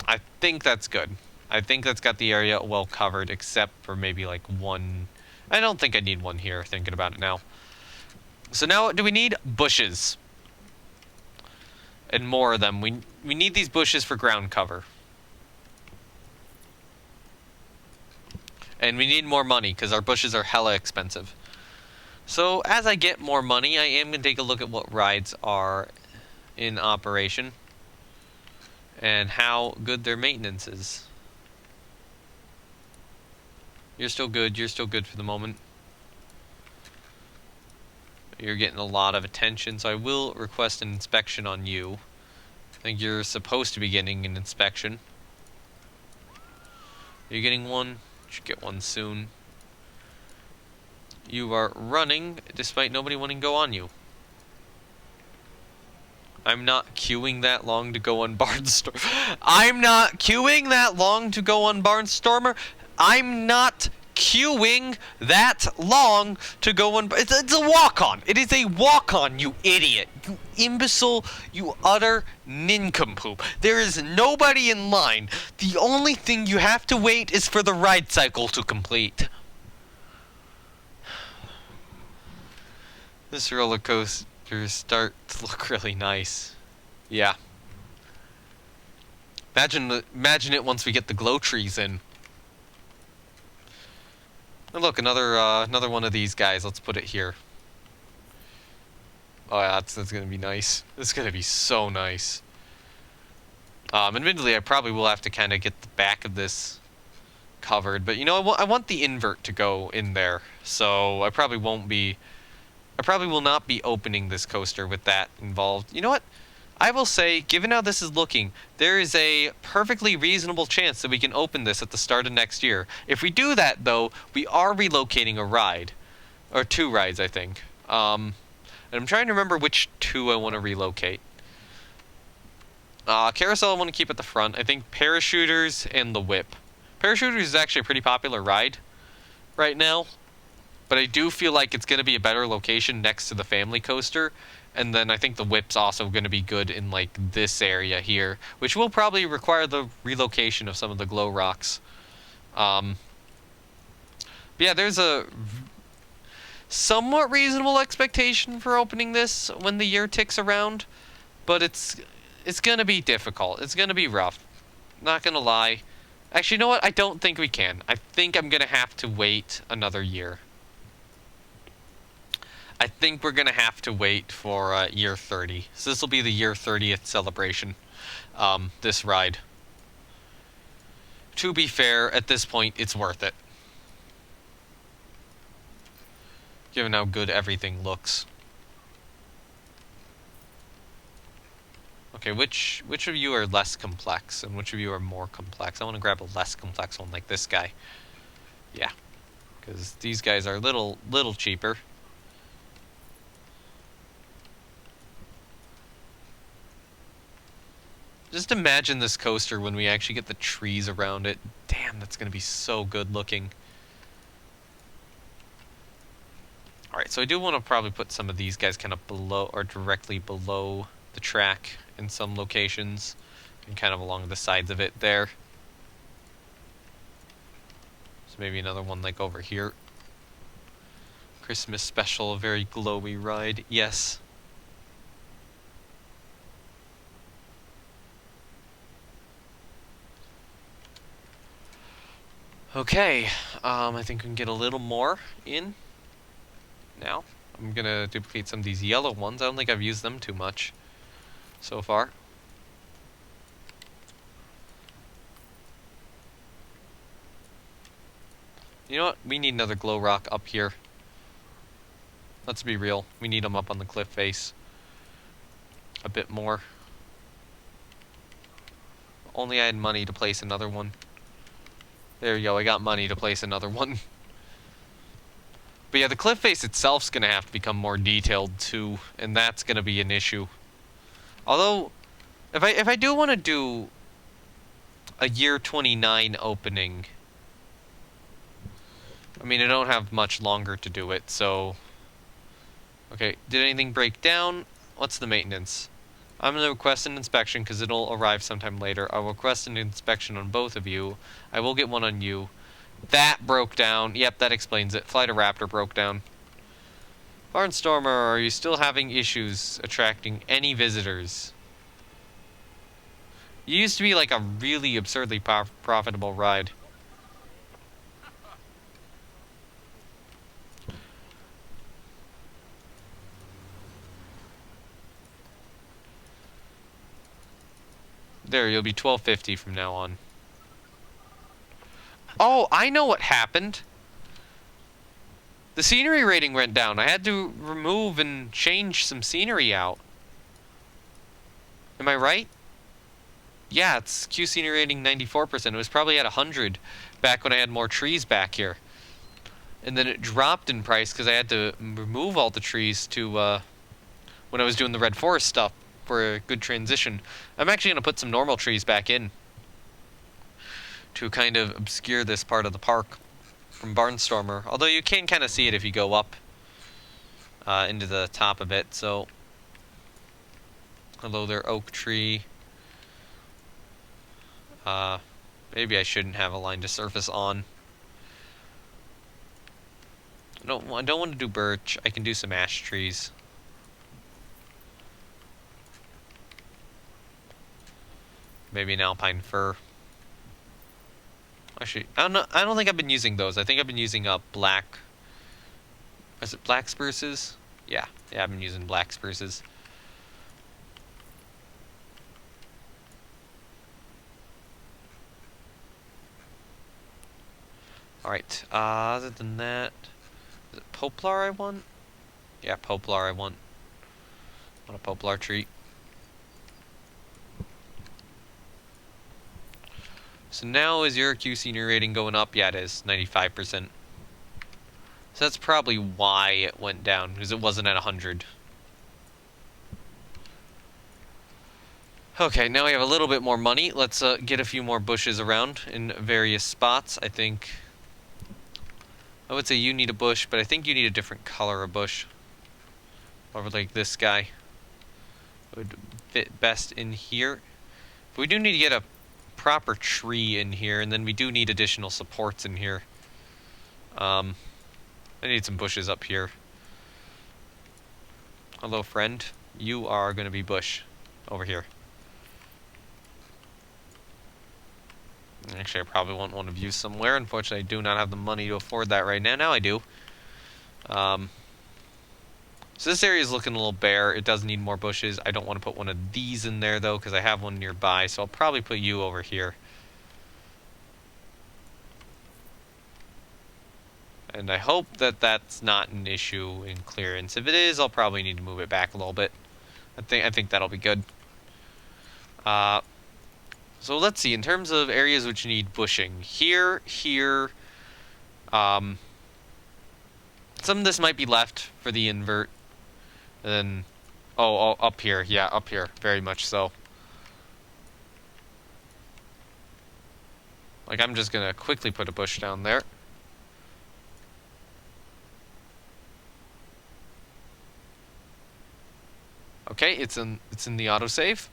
I think that's good. I think that's got the area well covered, except for maybe like one. I don't think I need one here, thinking about it now. So now, do we need bushes? And more of them. We need these bushes for ground cover. And we need more money, because our bushes are hella expensive. So, as I get more money, I am going to take a look at what rides are in operation. And how good their maintenance is. You're still good for the moment. You're getting a lot of attention, so I will request an inspection on you. I think you're supposed to be getting an inspection. Are you getting one? You should get one soon. You are running, despite nobody wanting to go on you. I'm not queuing that long to go on Barnstormer. I'm not queuing that long to go on Barnstormer. I'm not queuing that long to go on. It's a walk-on. It is a walk-on, you idiot. You imbecile. You utter nincompoop. There is nobody in line. The only thing you have to wait is for the ride cycle to complete. This roller coaster starts to look really nice. Yeah. Imagine it once we get the glow trees in. And look, another one of these guys. Let's put it here. Oh yeah, that's gonna be nice. It's gonna be so nice. Admittedly, I probably will have to kind of get the back of this covered, but you know, I want the invert to go in there, so I probably will not be opening this coaster with that involved. You know what? I will say, given how this is looking, there is a perfectly reasonable chance that we can open this at the start of next year. If we do that, though, we are relocating a ride. Or 2 rides, I think. And I'm trying to remember which 2 I want to relocate. Carousel I want to keep at the front. I think Parachuters and the Whip. Parachuters is actually a pretty popular ride right now. But I do feel like it's going to be a better location next to the family coaster. And then I think the Whip's also going to be good in, like, this area here, which will probably require the relocation of some of the glow rocks. But yeah, there's a somewhat reasonable expectation for opening this when the year ticks around. But it's going to be difficult. It's going to be rough. Not going to lie. Actually, you know what? I don't think we can. I think I'm going to have to wait another year. I think we're going to have to wait for year 30. So this will be the year 30th celebration, this ride. To be fair, at this point, it's worth it. Given how good everything looks. Okay, which of you are less complex, and which of you are more complex? I want to grab a less complex one like this guy. Yeah, because these guys are little cheaper. Just imagine this coaster when we actually get the trees around it. Damn, that's going to be so good looking. Alright, so I do want to probably put some of these guys kind of below, or directly below the track in some locations. And kind of along the sides of it there. So maybe another one like over here. Christmas special, very glowy ride. Yes. Okay, I think we can get a little more in. Now, I'm gonna duplicate some of these yellow ones. I don't think I've used them too much so far. You know what? We need another glow rock up here. Let's be real. We need them up on the cliff face. A bit more. Only I had money to place another one. There you go, I got money to place another one. But yeah, the cliff face itself's gonna have to become more detailed too, and that's gonna be an issue. Although, if I do want to do a year 29 opening, I mean, I don't have much longer to do it, so... Okay, did anything break down? What's the maintenance? I'm going to request an inspection because it'll arrive sometime later. I will request an inspection on both of you. I will get one on you. That broke down. Yep, that explains it. Flighter Raptor broke down. Barnstormer, are you still having issues attracting any visitors? You used to be like a really absurdly profitable ride. There, you'll be $12.50 from now on. Oh, I know what happened. The scenery rating went down. I had to remove and change some scenery out. Am I right? Yeah, it's Q scenery rating 94%. It was probably at 100 back when I had more trees back here. And then it dropped in price because I had to remove all the trees to, when I was doing the Red Forest stuff for a good transition. I'm actually going to put some normal trees back in to kind of obscure this part of the park from Barnstormer. Although you can kind of see it if you go up into the top of it. So, hello there, oak tree. Maybe I shouldn't have a line to surface on. I don't want to do birch. I can do some ash trees. Maybe an alpine fir. Actually, I don't think I've been using those. I think I've been using black. Is it black spruces? Yeah, I've been using black spruces. Alright, other than that, is it poplar I want? Yeah, poplar I want. I want a poplar tree. So now is your Q senior rating going up? Yeah, it is, 95%. So that's probably why it went down, because it wasn't at 100. Okay, now we have a little bit more money. Let's get a few more bushes around in various spots. I think... I would say you need a bush, but I think you need a different color of bush. Over like this guy. Would fit best in here. But we do need to get a proper tree in here, and then we do need additional supports in here. I need some bushes up here. Hello, friend. You are going to be bush over here. Actually, I probably want one of you somewhere. Unfortunately, I do not have the money to afford that right now. Now I do. So this area is looking a little bare. It does need more bushes. I don't want to put one of these in there, though, because I have one nearby. So I'll probably put you over here. And I hope that that's not an issue in clearance. If it is, I'll probably need to move it back a little bit. I think that'll be good. So let's see. In terms of areas which need bushing, here, some of this might be left for the invert. And then, oh, up here. Yeah, up here. Very much so. Like, I'm just gonna quickly put a bush down there. Okay, it's in the autosave.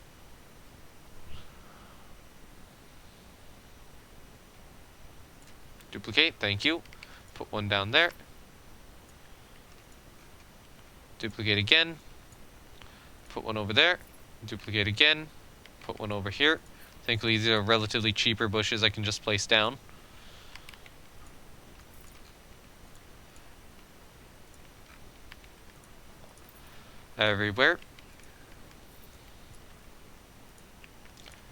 Duplicate, thank you. Put one down there. Duplicate again. Put one over there. Duplicate again. Put one over here. Thankfully, these are relatively cheaper bushes I can just place down. Everywhere.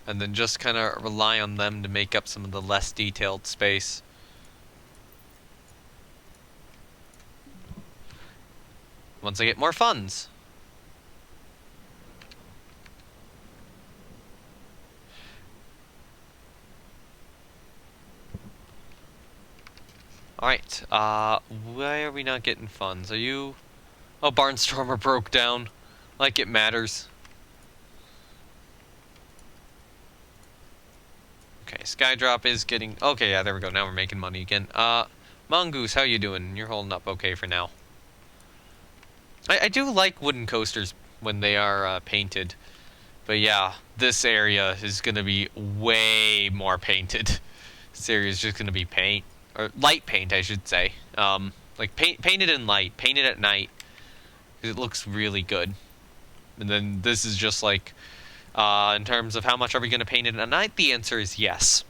And then just kind of rely on them to make up some of the less detailed space. once I get more funds. Alright, why are we not getting funds? Are you... Oh, Barnstormer broke down. Like it matters. Okay, Skydrop is getting... Okay, yeah, there we go. Now we're making money again. Mongoose, how you doing? You're holding up okay for now. I do like wooden coasters when they are painted. But yeah, this area is going to be way more painted. This area is just going to be paint. Or light paint, I should say. Like painted in light. Painted at night. It looks really good. And then this is just like... in terms of how much are we going to paint it at night, the answer is yes.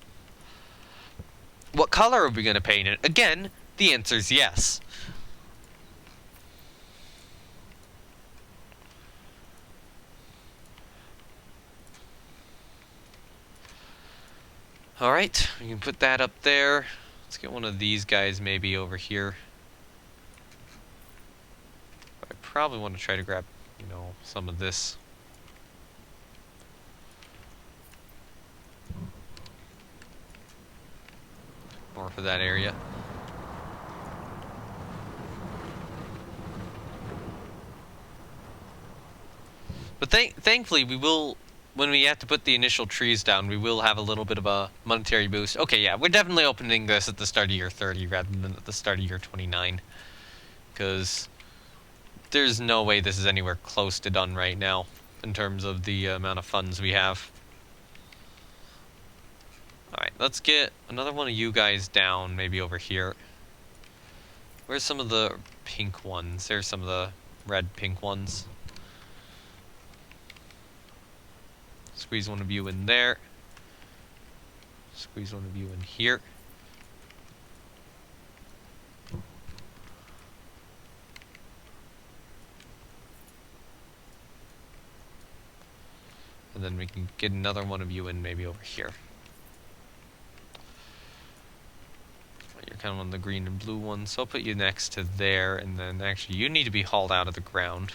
What color are we going to paint it? Again, the answer is yes. Alright, we can put that up there. Let's get one of these guys maybe over here. I probably want to try to grab, you know, some of this. More for that area. But thankfully, we will, when we have to put the initial trees down, we will have a little bit of a monetary boost. Okay, yeah, we're definitely opening this at the start of year 30 rather than at the start of year 29. Because there's no way this is anywhere close to done right now in terms of the amount of funds we have. Alright, let's get another one of you guys down, maybe over here. Where's some of the pink ones? There's some of the red pink ones. Squeeze one of you in there. Squeeze one of you in here. And then we can get another one of you in maybe over here. You're kind of on the green and blue one, so I'll put you next to there, and then actually you need to be hauled out of the ground.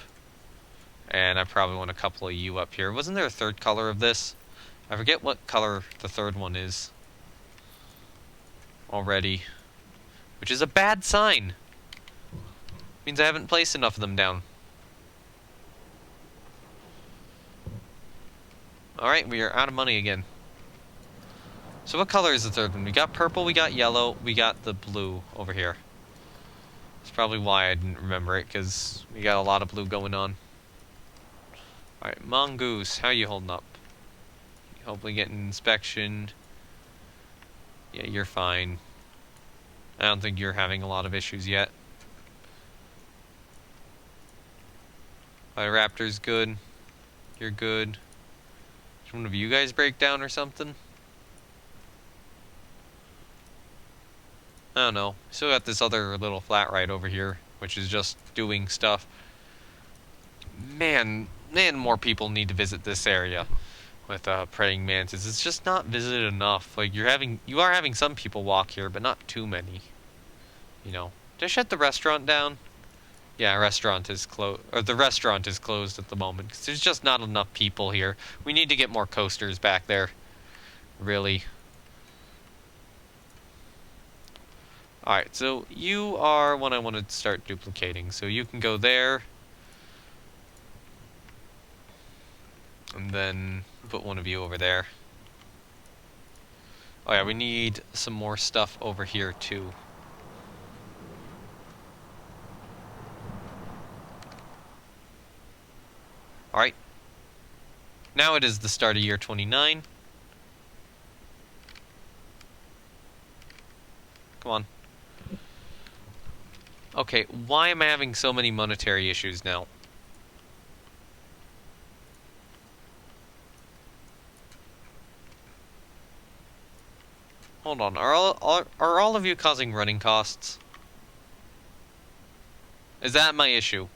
And I probably want a couple of you up here. Wasn't there a third color of this? I forget what color the third one is already. Which is a bad sign. Means I haven't placed enough of them down. Alright, we are out of money again. So what color is the third one? We got purple, we got yellow, we got the blue over here. That's probably why I didn't remember it, because we got a lot of blue going on. Alright, Mongoose, how you holding up? Hopefully getting inspection. Yeah, you're fine. I don't think you're having a lot of issues yet. Alright, Raptor's good. You're good. Did one of you guys break down or something? I don't know. Still got this other little flat ride over here, which is just doing stuff. Man, more people need to visit this area with praying mantis. It's just not visited enough. Like you are having some people walk here, but not too many. You know, did I shut the restaurant down? Yeah, restaurant is closed, or the restaurant is closed at the moment because there's just not enough people here. We need to get more coasters back there. Really. Alright, so you are one I want to start duplicating. So you can go there. And then put one of you over there. Oh yeah, we need some more stuff over here too. Alright. Now it is the start of year 29. Come on. Okay, why am I having so many monetary issues now? Hold on, are all of you causing running costs? Is that my issue?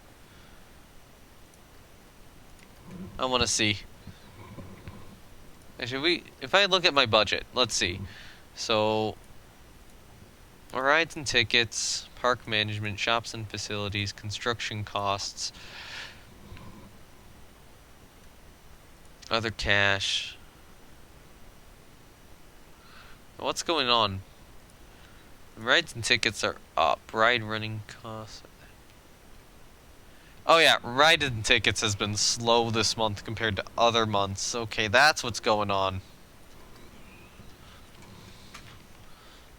I want to see. Actually, if I look at my budget, let's see. So, rides and tickets, park management, shops and facilities, construction costs, other cash. What's going on? Rides and tickets are up. Ride running costs. Oh yeah, ride and tickets has been slow this month compared to other months. Okay, that's what's going on.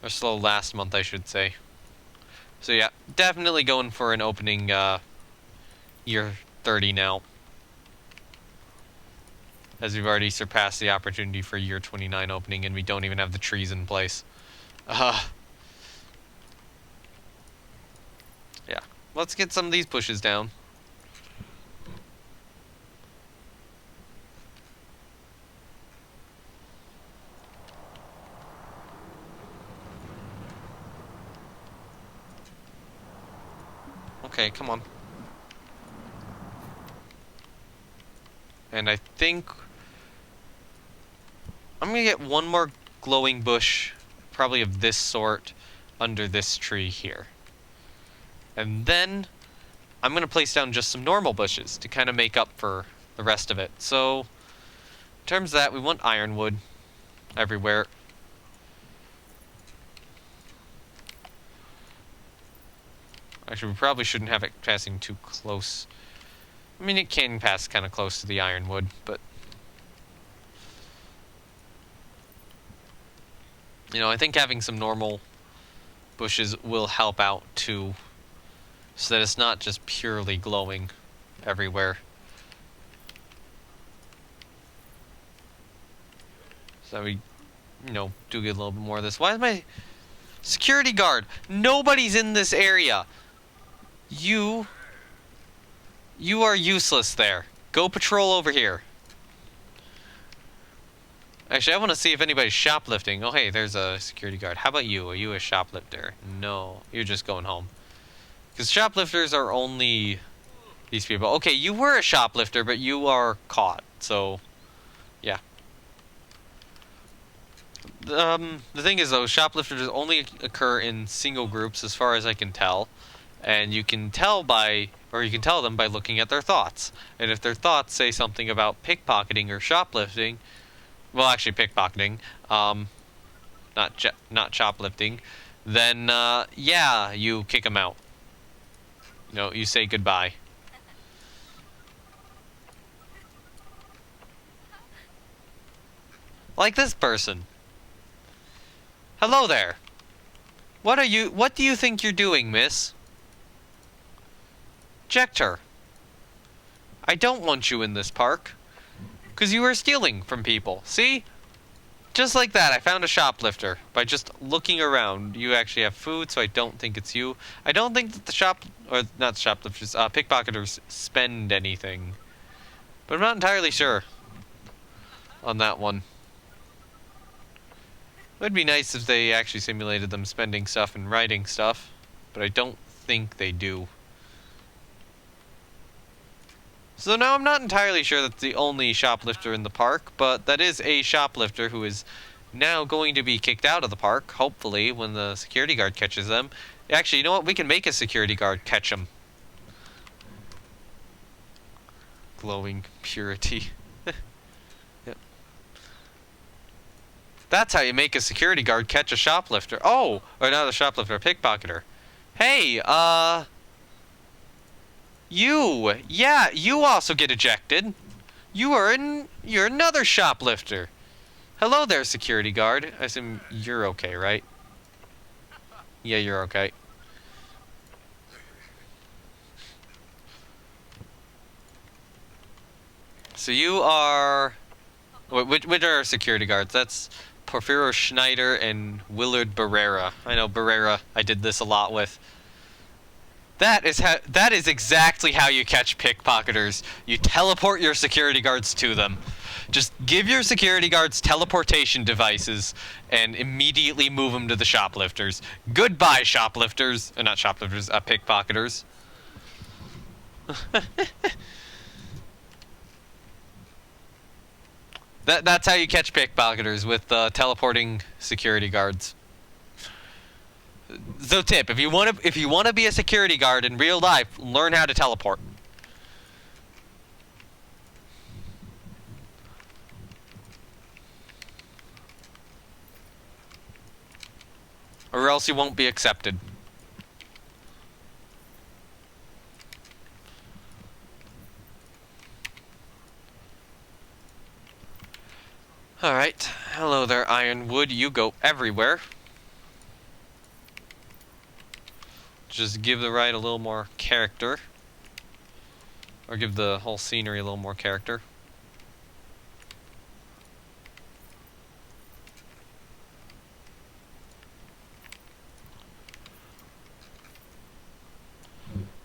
Or slow last month, I should say. So yeah, definitely going for an opening year 30 now. As we've already surpassed the opportunity for year 29 opening and we don't even have the trees in place. Yeah, let's get some of these pushes down. Okay, come on. And I think I'm gonna get one more glowing bush, probably of this sort, under this tree here. And then I'm gonna place down just some normal bushes to kind of make up for the rest of it. So, in terms of that, we want ironwood everywhere. Actually, we probably shouldn't have it passing too close. I mean, it can pass kind of close to the ironwood, but... You know, I think having some normal bushes will help out, too. So that it's not just purely glowing everywhere. So we, you know, do get a little bit more of this. Why is my... Security guard! Nobody's in this area! You are useless there. Go patrol over here. Actually, I want to see if anybody's shoplifting. Oh, hey, there's a security guard. How about you? Are you a shoplifter? No, you're just going home. Because shoplifters are only these people. Okay, you were a shoplifter, but you are caught. So, yeah. The thing is, though, shoplifters only occur in single groups, as far as I can tell. And you can tell by, or you can tell them by looking at their thoughts. And if their thoughts say something about pickpocketing or shoplifting, well, actually pickpocketing, not shoplifting, then yeah, you kick them out. You know, you say goodbye. Like this person. Hello there. What do you think you're doing, miss? Eject her. I don't want you in this park. 'Cause you are stealing from people. See? Just like that, I found a shoplifter. By just looking around. You actually have food, so I don't think it's you. I don't think that not shoplifters, pickpocketers spend anything. But I'm not entirely sure on that one. It would be nice if they actually simulated them spending stuff and writing stuff. But I don't think they do. So now I'm not entirely sure that's the only shoplifter in the park, but that is a shoplifter who is now going to be kicked out of the park, hopefully, when the security guard catches them. Actually, you know what? We can make a security guard catch them. Glowing purity. Yep. That's how you make a security guard catch a shoplifter. Oh! Or not a shoplifter, a pickpocketer. Hey, yeah, you also get ejected. You're another shoplifter. Hello there, security guard. I assume you're okay, right? Yeah, you're okay. So you are... Which are our security guards? That's Porfirio Schneider and Willard Barrera. I know Barrera, I did this a lot with. That is exactly how you catch pickpocketers. You teleport your security guards to them. Just give your security guards teleportation devices and immediately move them to the shoplifters. Goodbye, shoplifters. Not shoplifters, pickpocketers. That's how you catch pickpocketers, with teleporting security guards. So tip, if you want to be a security guard in real life, learn how to teleport. Or else you won't be accepted. Alright. Hello there, Ironwood. You go everywhere. Just give the ride a little more character. Or give the whole scenery a little more character.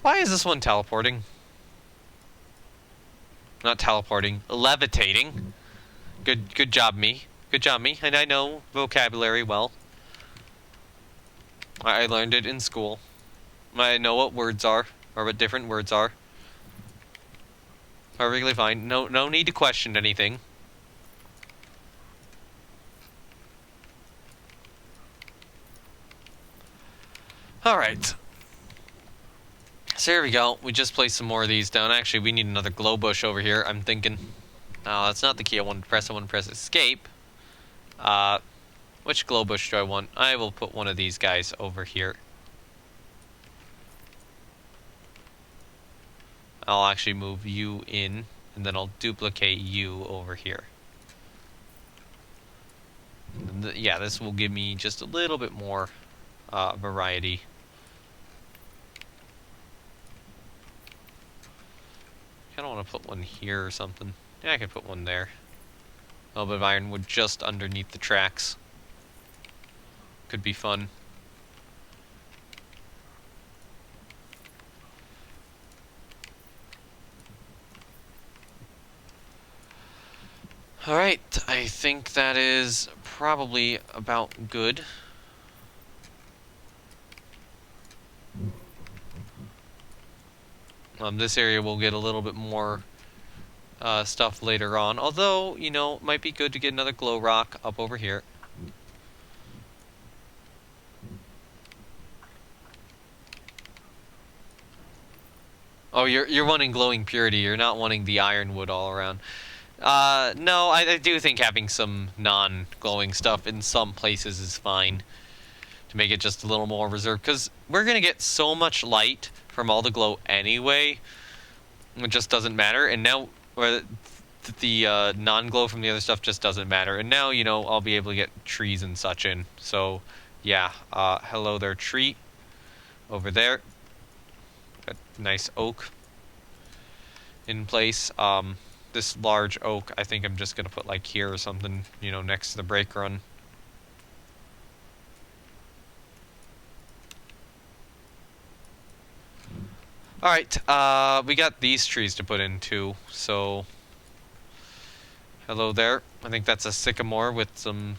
Why is this one teleporting? Not teleporting, levitating. Good job, me. Good job, me. And I know vocabulary well. I learned it in school. I know what words are, or what different words are. Perfectly fine. No need to question anything. Alright. So here we go. We just placed some more of these down. Actually, we need another glow bush over here, I'm thinking. Oh, that's not the key I wanted to press. I want to press escape. Which glow bush do I want? I will put one of these guys over here. I'll actually move you in, and then I'll duplicate you over here. Yeah, this will give me just a little bit more variety. I don't want to put one here or something. Yeah, I could put one there. A little bit of ironwood just underneath the tracks. Could be fun. Alright, I think that is probably about good. This area will get a little bit more stuff later on. Although, you know, it might be good to get another glow rock up over here. Oh, you're wanting glowing purity. You're not wanting the ironwood all around. No, I do think having some non-glowing stuff in some places is fine. To make it just a little more reserved. Because we're going to get so much light from all the glow anyway. It just doesn't matter. And now, or the non-glow from the other stuff just doesn't matter. And now, you know, I'll be able to get trees and such in. So, yeah. Hello there, tree. Over there. Got nice oak in place. This large oak, I think I'm just going to put like here or something, you know, next to the brake run. Alright, we got these trees to put in too, so... Hello there. I think that's a sycamore with some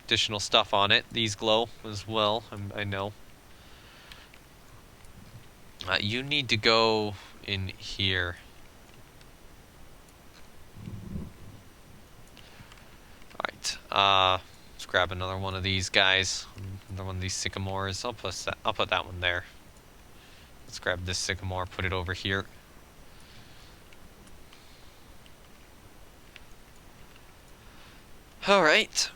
additional stuff on it. These glow as well, I know. You need to go in here. Alright, let's grab another one of these guys. Another one of these sycamores. I'll put that one there. Let's grab this sycamore, put it over here. Alright.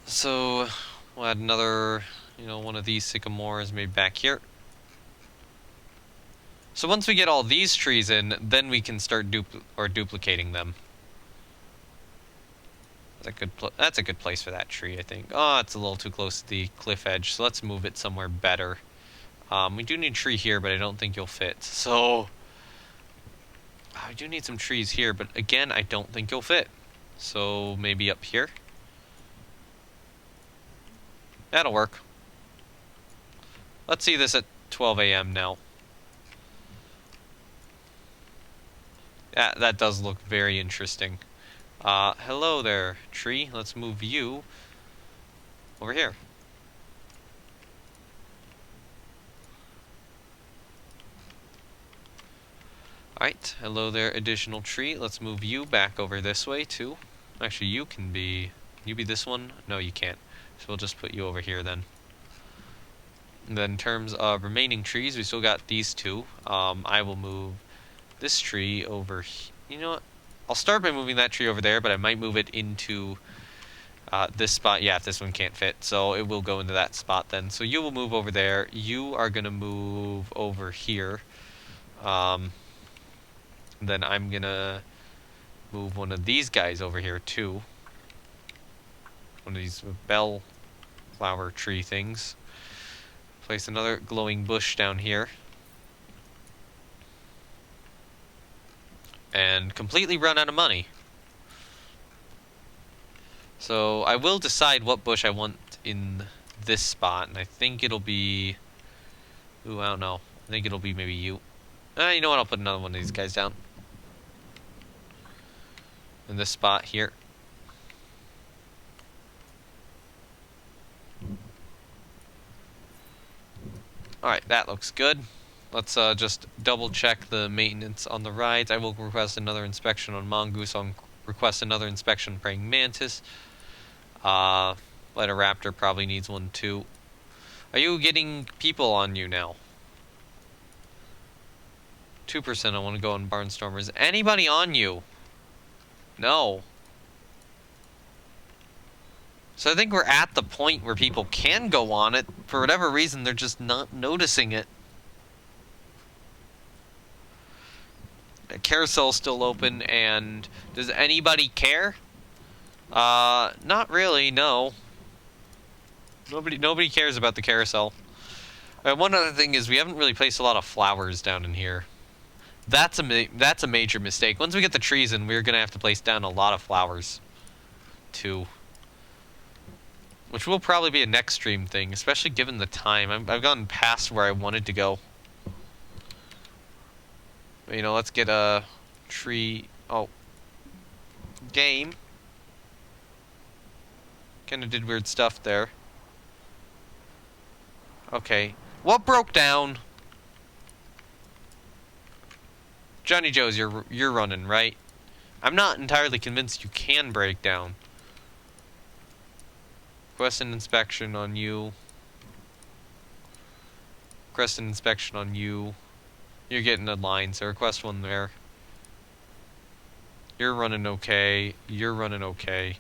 So, we'll add another, you know, one of these sycamores made back here. So once we get all these trees in, then we can start duplicating them. That's a good place for that tree, I think. Oh, it's a little too close to the cliff edge, so let's move it somewhere better. We do need a tree here, but I don't think you'll fit. So, I do need some trees here, but again, I don't think you'll fit. So, maybe up here? That'll work. Let's see this at 12 a.m. now. Yeah, that does look very interesting. Hello there, tree. Let's move you over here. Alright, hello there, additional tree. Let's move you back over this way, too. Actually, you be this one? No, you can't. So we'll just put you over here, then. And then in terms of remaining trees, we still got these two. I will move this tree over. You know what? I'll start by moving that tree over there, but I might move it into this spot. Yeah, if this one can't fit, so it will go into that spot then. So you will move over there. You are gonna move over here. Then I'm gonna move one of these guys over here too. One of these bell flower tree things. Place another glowing bush down here. And completely run out of money. So I will decide what bush I want in this spot, and I think it'll be... Ooh, I don't know. I think it'll be maybe you. You know what? I'll put another one of these guys down. In this spot here. Alright, that looks good. Let's just double check the maintenance on the rides. I will request another inspection on Mongoose. I'll request another inspection on Praying Mantis. Letter Raptor probably needs one too. Are you getting people on you now? 2% I want to go on Barnstormers. Anybody on you? No. So I think we're at the point where people can go on it. For whatever reason, they're just not noticing it. The carousel's still open, and does anybody care? Not really, no. Nobody cares about the carousel. One other thing is we haven't really placed a lot of flowers down in here. That's a major mistake. Once we get the trees in, we're gonna have to place down a lot of flowers, too. Which will probably be a next stream thing, especially given the time. I've gone past where I wanted to go. You know, let's get a tree... Oh. Game. Kinda did weird stuff there. Okay. What broke down? Johnny Joe's, you're running, right? I'm not entirely convinced you can break down. Request an inspection on you. Request an inspection on you. You're getting a line, so request one there. You're running okay. You're running okay.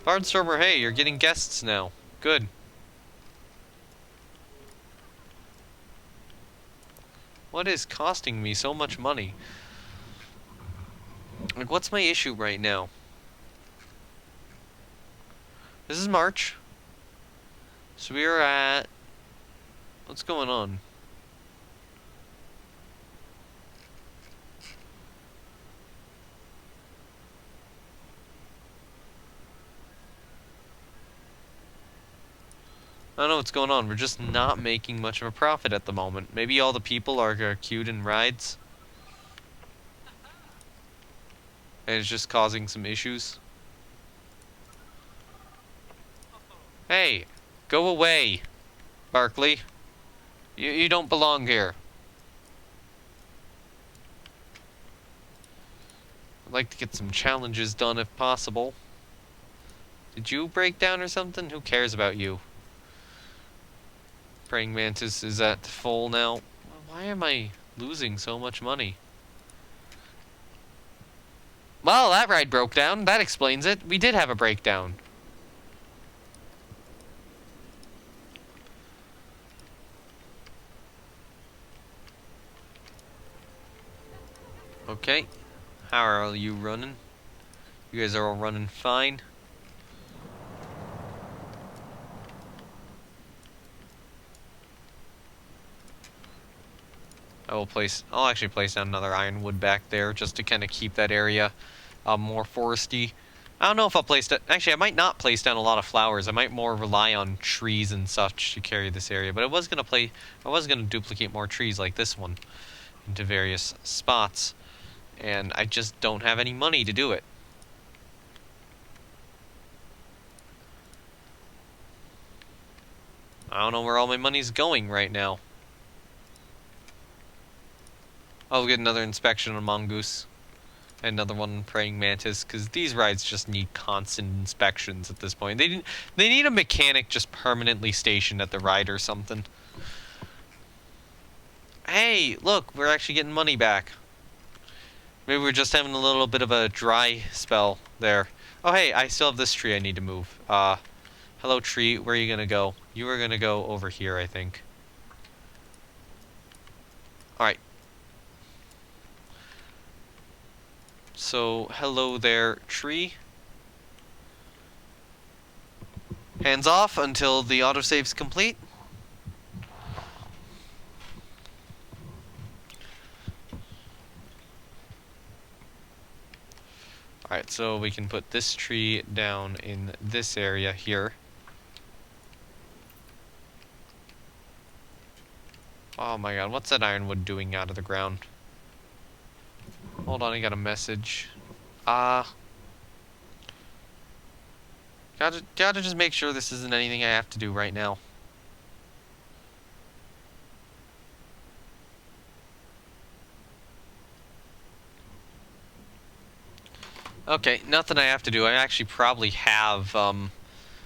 Barnstormer, hey, you're getting guests now. Good. What is costing me so much money? Like, what's my issue right now? This is March. So we are at... What's going on? I don't know what's going on. We're just not making much of a profit at the moment. Maybe all the people are queued in rides. And it's just causing some issues. Hey, go away, Barkley. You don't belong here. I'd like to get some challenges done if possible. Did you break down or something? Who cares about you? Praying Mantis is at full now. Why am I losing so much money? Well, that ride broke down. That explains it. We did have a breakdown. Okay. How are you running? You guys are all running fine. I'll actually place down another ironwood back there just to kind of keep that area more foresty. I don't know if I'll place that. Actually, I might not place down a lot of flowers. I might more rely on trees and such to carry this area. But I was gonna duplicate more trees like this one into various spots, and I just don't have any money to do it. I don't know where all my money's going right now. I'll get another inspection on Mongoose. Another one praying mantis, because these rides just need constant inspections at this point. They need a mechanic just permanently stationed at the ride or something. Hey, look, we're actually getting money back. Maybe we're just having a little bit of a dry spell there. Oh, hey, I still have this tree I need to move. Hello, tree. Where are you gonna go? You are gonna go over here, I think. Alright. So, hello there, tree. Hands off until the autosave's complete. Alright, so we can put this tree down in this area here. Oh my god, what's that ironwood doing out of the ground? Hold on, I got a message. Gotta just make sure this isn't anything I have to do right now. Okay, nothing I have to do. I actually probably have, I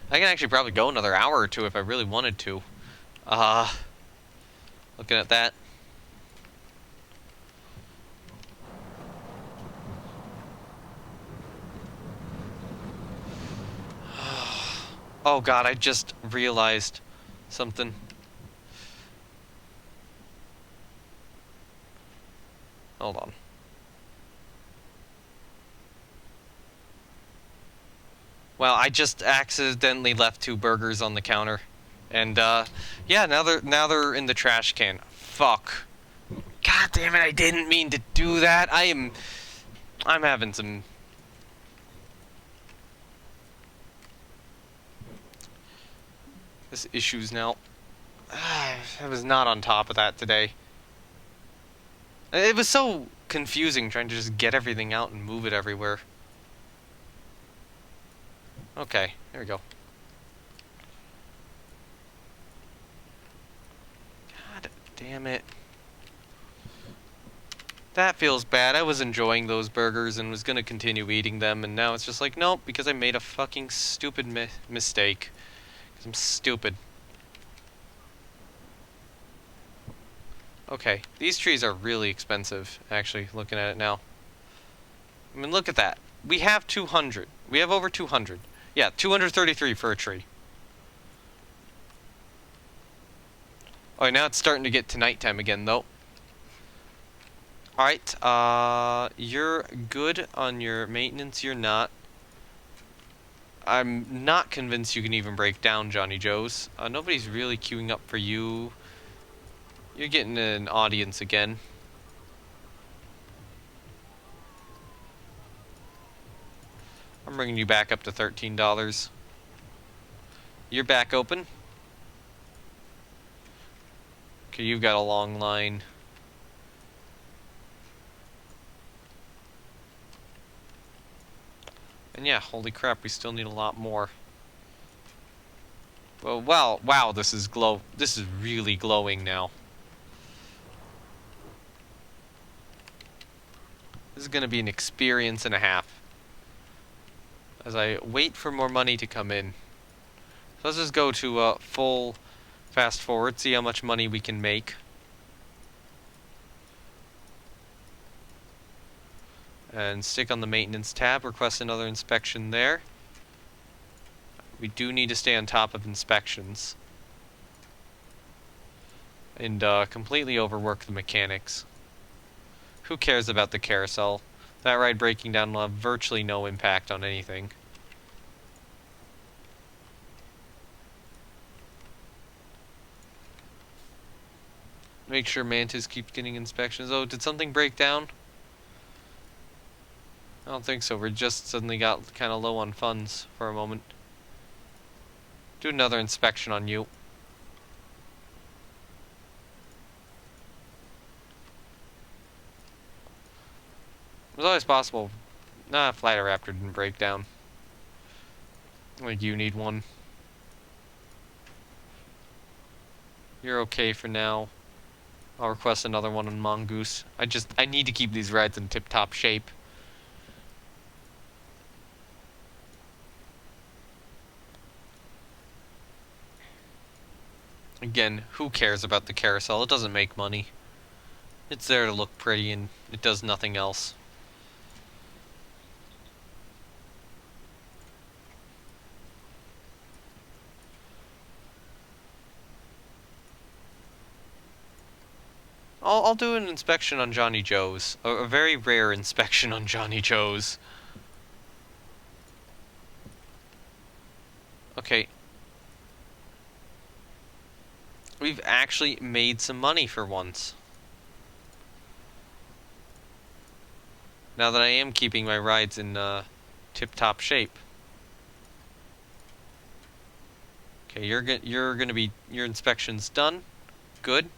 can actually probably go another hour or two if I really wanted to. Looking at that. Oh god, I just realized something. Hold on. Well, I just accidentally left 2 burgers on the counter. And yeah, now they're in the trash can. Fuck. God damn it, I didn't mean to do that. I'm having some issues now. I was not on top of that today. It was so confusing trying to just get everything out and move it everywhere. Okay, there we go. God damn it. That feels bad. I was enjoying those burgers and was gonna continue eating them, and now it's just like, nope, because I made a fucking stupid mistake. Because I'm stupid. Okay, these trees are really expensive, actually, looking at it now. I mean, look at that. We have 200. We have over 200. Yeah, 233 for a tree. Oh, now it's starting to get to nighttime again, though. Alright, you're good on your maintenance, you're not. I'm not convinced you can even break down Johnny Joe's. Nobody's really queuing up for you. You're getting an audience again. I'm bringing you back up to $13. You're back open. Okay, you've got a long line. And yeah, holy crap, we still need a lot more. Well, wow, this is really glowing now. This is gonna be an experience and a half. As I wait for more money to come in. So let's just go to full fast forward, see how much money we can make. And stick on the maintenance tab, request another inspection there. We do need to stay on top of inspections. And completely overwork the mechanics. Who cares about the carousel? That ride breaking down will have virtually no impact on anything. Make sure Mantis keeps getting inspections. Oh, did something break down? I don't think so. We just suddenly got kind of low on funds for a moment. Do another inspection on you. It was always possible. Nah, Raptor didn't break down. Like you need one. You're okay for now. I'll request another one on Mongoose. I need to keep these rides in tip-top shape. Again, who cares about the carousel? It doesn't make money. It's there to look pretty and it does nothing else. I'll do an inspection on Johnny Joe's. A very rare inspection on Johnny Joe's. Okay. We've actually made some money for once. Now that I am keeping my rides in tip-top shape. Okay, you're gonna be, your inspection's done. Good.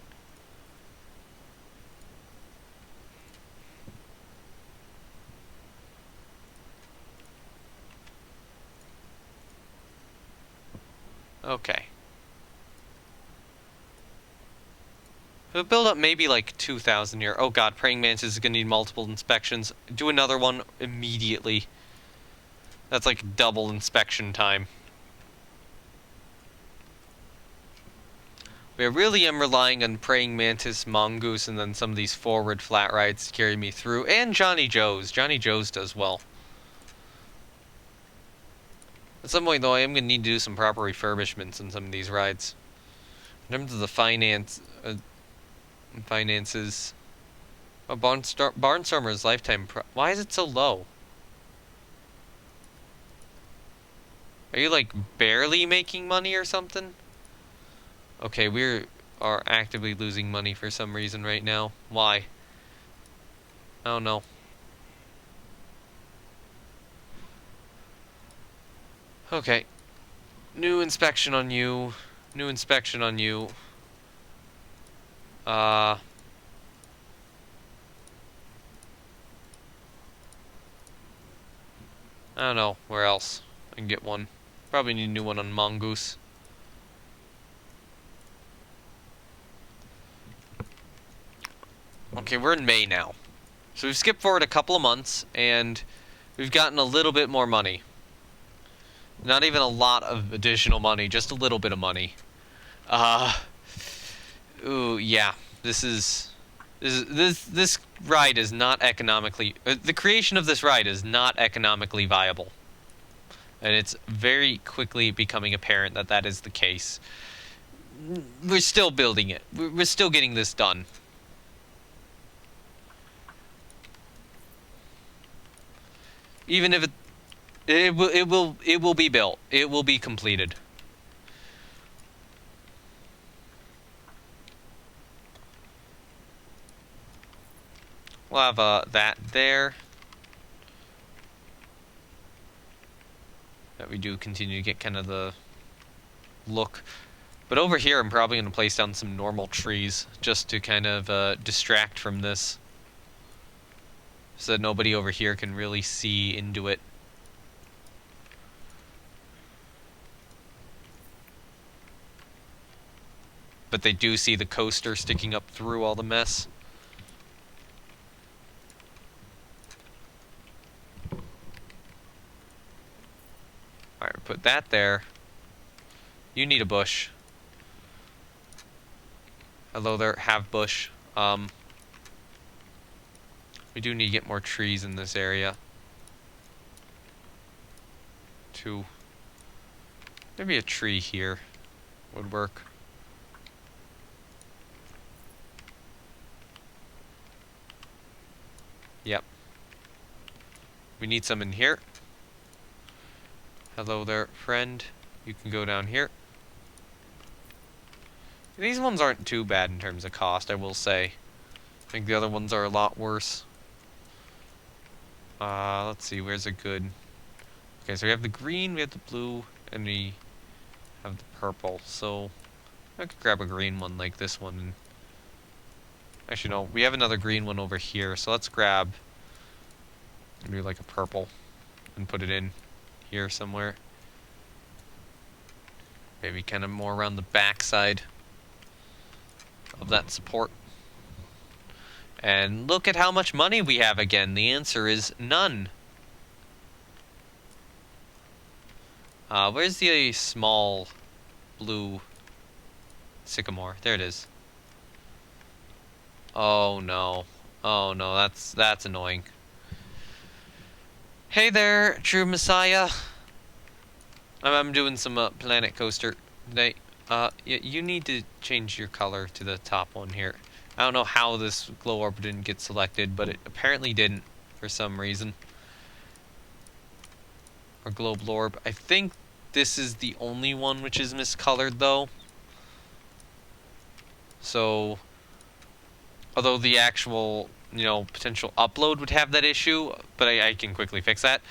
Okay. It'll build up maybe like 2,000 here. Oh god, Praying Mantis is gonna need multiple inspections. Do another one immediately. That's like double inspection time. I really am relying on Praying Mantis, Mongoose, and then some of these forward flat rides to carry me through. And Johnny Joe's. Johnny Joe's does well. At some point, though, I am going to need to do some proper refurbishments on some of these rides. In terms of the finances... Oh, Barnstormer's lifetime... Why is it so low? Are you, like, barely making money or something? Okay, we are actively losing money for some reason right now. Why? I don't know. Okay. New inspection on you. New inspection on you. I don't know where else I can get one. Probably need a new one on Mongoose. Okay, we're in May now. So we've skipped forward a couple of months, and we've gotten a little bit more money. Not even a lot of additional money, just a little bit of money. Ooh, yeah. This ride is not economically... the creation of this ride is not economically viable. And it's very quickly becoming apparent that that is the case. We're still building it. We're still getting this done. Even if it will be built. It will be completed. We'll have that there. That we do continue to get kind of the look. But over here, I'm probably going to place down some normal trees just to kind of distract from this. So that nobody over here can really see into it. But they do see the coaster sticking up through all the mess. Alright, put that there. You need a bush. Hello there, have bush. We do need to get more trees in this area. Maybe a tree here would work. Yep. We need some in here. Hello there, friend. You can go down here. These ones aren't too bad in terms of cost, I will say. I think the other ones are a lot worse. Let's see, where's a good... Okay, so we have the green, we have the blue, and we have the purple. So, I could grab a green one like this one. Actually, no, we have another green one over here, so let's grab maybe like a purple and put it in here somewhere. Maybe kind of more around the back side of that support. And look at how much money we have again. The answer is none. Where's the small blue Sycamore. There it is. Oh no. Oh no, that's annoying. Hey there, true messiah. I'm doing some Planet Coaster today. You need to change your color to the top one here. I don't know how this glow orb didn't get selected, but it apparently didn't for some reason. Or globe orb. I think this is the only one which is miscolored though. So, although the actual, potential upload would have that issue, but I can quickly fix that.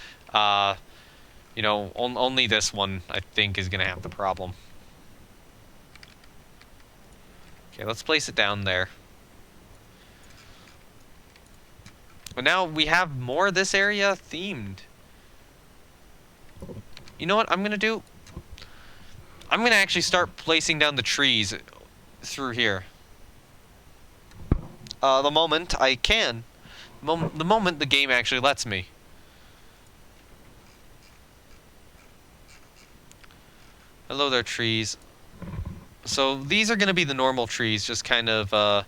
Only this one, I think, is going to have the problem. Okay, let's place it down there. But now we have more of this area themed. You know what I'm going to do? I'm going to actually start placing down the trees through here. The moment I can. The moment the game actually lets me. Hello there, trees. So these are going to be the normal trees, just kind of,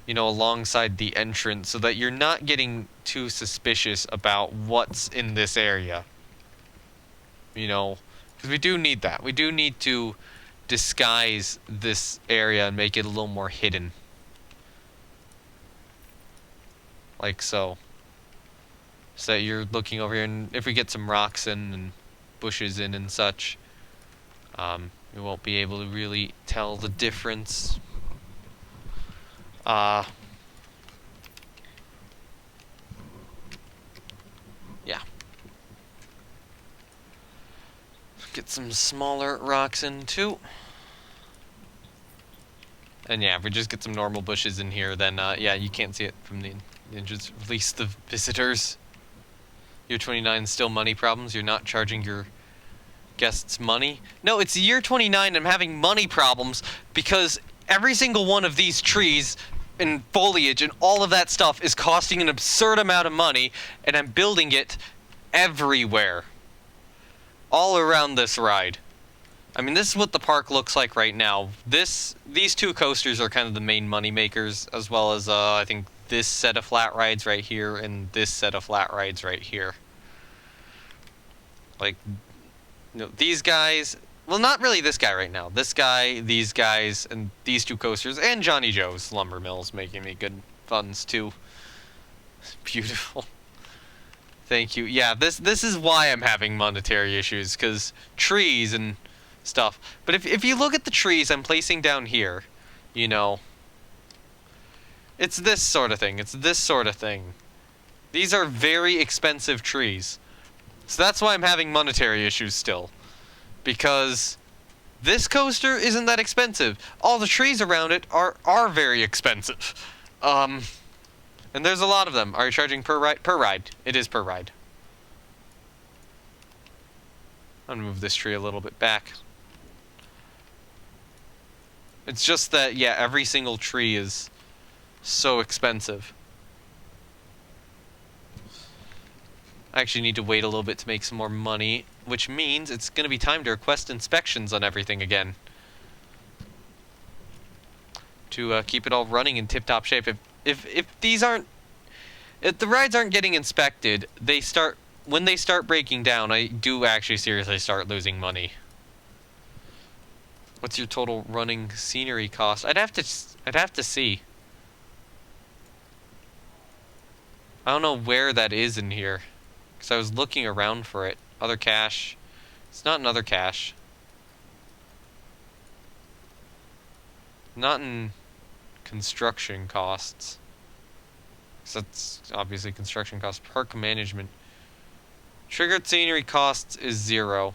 alongside the entrance, so that you're not getting too suspicious about what's in this area. Because we do need that. We do need to disguise this area and make it a little more hidden. Like so. So that you're looking over here, and if we get some rocks in and bushes in and such, you won't be able to really tell the difference. Yeah. Get some smaller rocks in too. And yeah, if we just get some normal bushes in here, then yeah, you can't see it from the ninjas. Release the visitors. Year 29 still money problems. You're not charging your guests money. No, it's year 29 and I'm having money problems because every single one of these trees and foliage and all of that stuff is costing an absurd amount of money, and I'm building it everywhere. All around this ride. I mean, this is what the park looks like right now. These two coasters are kind of the main money makers, as well as I think this set of flat rides right here and this set of flat rides right here. Like, these guys, well, not really this guy right now. This guy, these guys, and these two coasters, and Johnny Joe's Lumber Mill's making me good funds too. Beautiful. Thank you. Yeah, this is why I'm having monetary issues, because trees and stuff. But if you look at the trees I'm placing down here, it's this sort of thing. It's this sort of thing. These are very expensive trees. So that's why I'm having monetary issues still. Because this coaster isn't that expensive. All the trees around it are very expensive. And there's a lot of them. Are you charging per ride? Per ride. It is per ride. I'm gonna move this tree a little bit back. It's just that, yeah, every single tree is so expensive. I actually need to wait a little bit to make some more money, which means it's going to be time to request inspections on everything again. To keep it all running in tip-top shape. If the rides aren't getting inspected, when they start breaking down, I do actually seriously start losing money. What's your total running scenery cost? I'd have to see. I don't know where that is in here, because I was looking around for it. Other cache. It's not in other cache. Not in construction costs. So that's obviously construction costs. Park management. Triggered scenery costs is 0.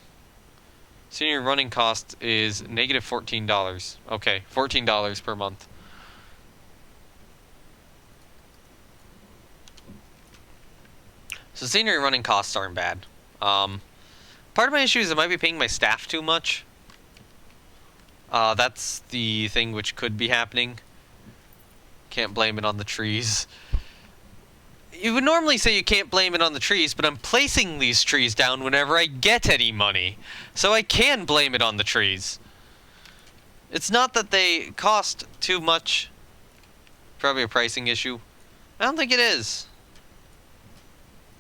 Scenery running cost is negative $14. Okay, $14 per month. So scenery running costs aren't bad. Part of my issue is I might be paying my staff too much. That's the thing which could be happening. Can't blame it on the trees. You would normally say you can't blame it on the trees, but I'm placing these trees down whenever I get any money. So I can blame it on the trees. It's not that they cost too much. Probably a pricing issue. I don't think it is.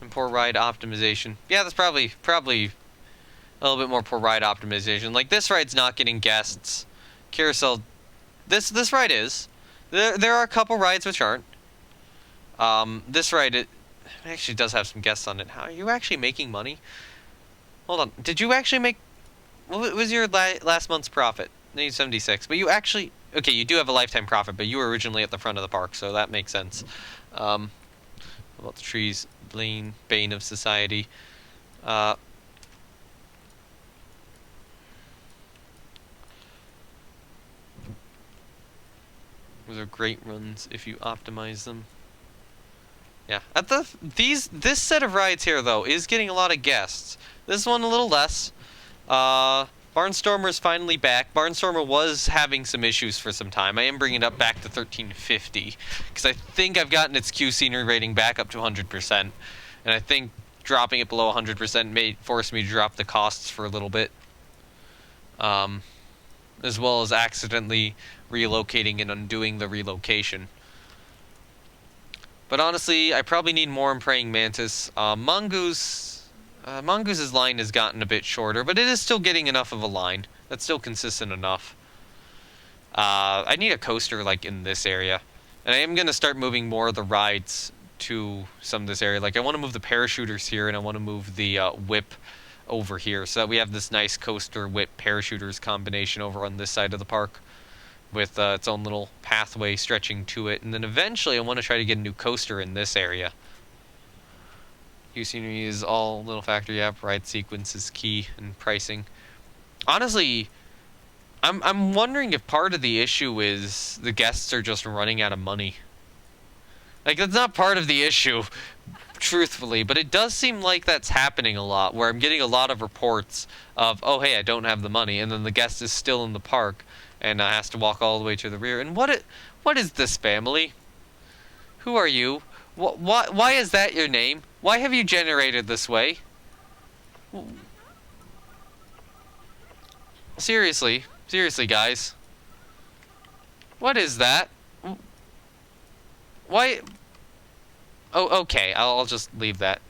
And poor ride optimization. Yeah, that's probably a little bit more poor ride optimization. Like, this ride's not getting guests. Carousel, this ride is. There are a couple rides which aren't. This ride, it actually does have some guests on it. How are you actually making money? Hold on. Did you actually make... What was your last month's profit? 76. But you actually... Okay, you do have a lifetime profit, but you were originally at the front of the park, so that makes sense. About the trees, bane of society. Those are great runs if you optimize them. Yeah, this set of rides here though is getting a lot of guests. This one a little less. Barnstormer's finally back. Barnstormer was having some issues for some time. I am bringing it up back to 1350 because I think I've gotten its Q scenery rating back up to 100%, and I think dropping it below 100% may force me to drop the costs for a little bit, as well as accidentally relocating and undoing the relocation. But honestly, I probably need more in Praying Mantis. Mongoose' line has gotten a bit shorter, but it is still getting enough of a line. That's still consistent enough. I need a coaster, like, in this area. And I am going to start moving more of the rides to some of this area. Like, I want to move the parachuters here, and I want to move the whip over here, so that we have this nice coaster, whip, parachuters combination over on this side of the park, with its own little pathway stretching to it. And then eventually I want to try to get a new coaster in this area. Q scenery is all little factor. Yep, ride sequence is key in pricing. Honestly, I'm wondering if part of the issue is the guests are just running out of money. Like, that's not part of the issue, truthfully, but it does seem like that's happening a lot, where I'm getting a lot of reports of, oh hey, I don't have the money, and then the guest is still in the park and has to walk all the way to the rear. And what is this family? Who are you? Why is that your name? Why have you generated this way? Seriously, guys. What is that? Why? Oh, okay. I'll just leave that.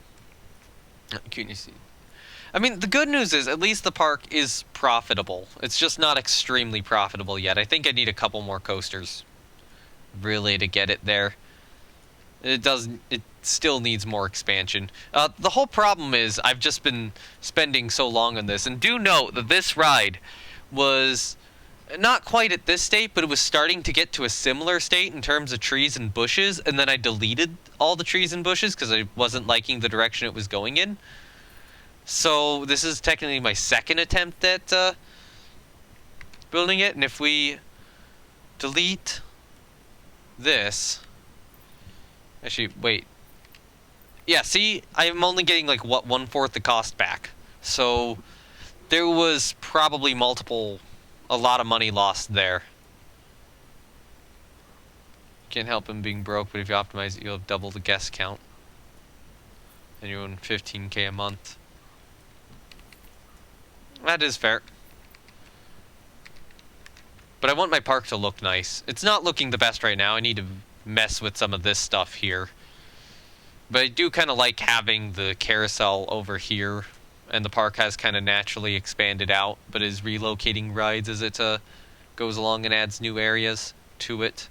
I mean, the good news is at least the park is profitable. It's just not extremely profitable yet. I think I need a couple more coasters, really, to get it there. It still needs more expansion. The whole problem is I've just been spending so long on this. And do note that this ride was not quite at this state, but it was starting to get to a similar state in terms of trees and bushes. And then I deleted all the trees and bushes because I wasn't liking the direction it was going in. So this is technically my second attempt at building it. And if we delete this... Actually, wait. Yeah, see, I'm only getting, like, what, 1/4 the cost back. So, there was probably a lot of money lost there. Can't help him being broke, but if you optimize it, you'll have double the guest count. And you own 15K a month. That is fair. But I want my park to look nice. It's not looking the best right now. I need to mess with some of this stuff here. But I do kind of like having the carousel over here, and the park has kind of naturally expanded out, but is relocating rides as it goes along and adds new areas to it.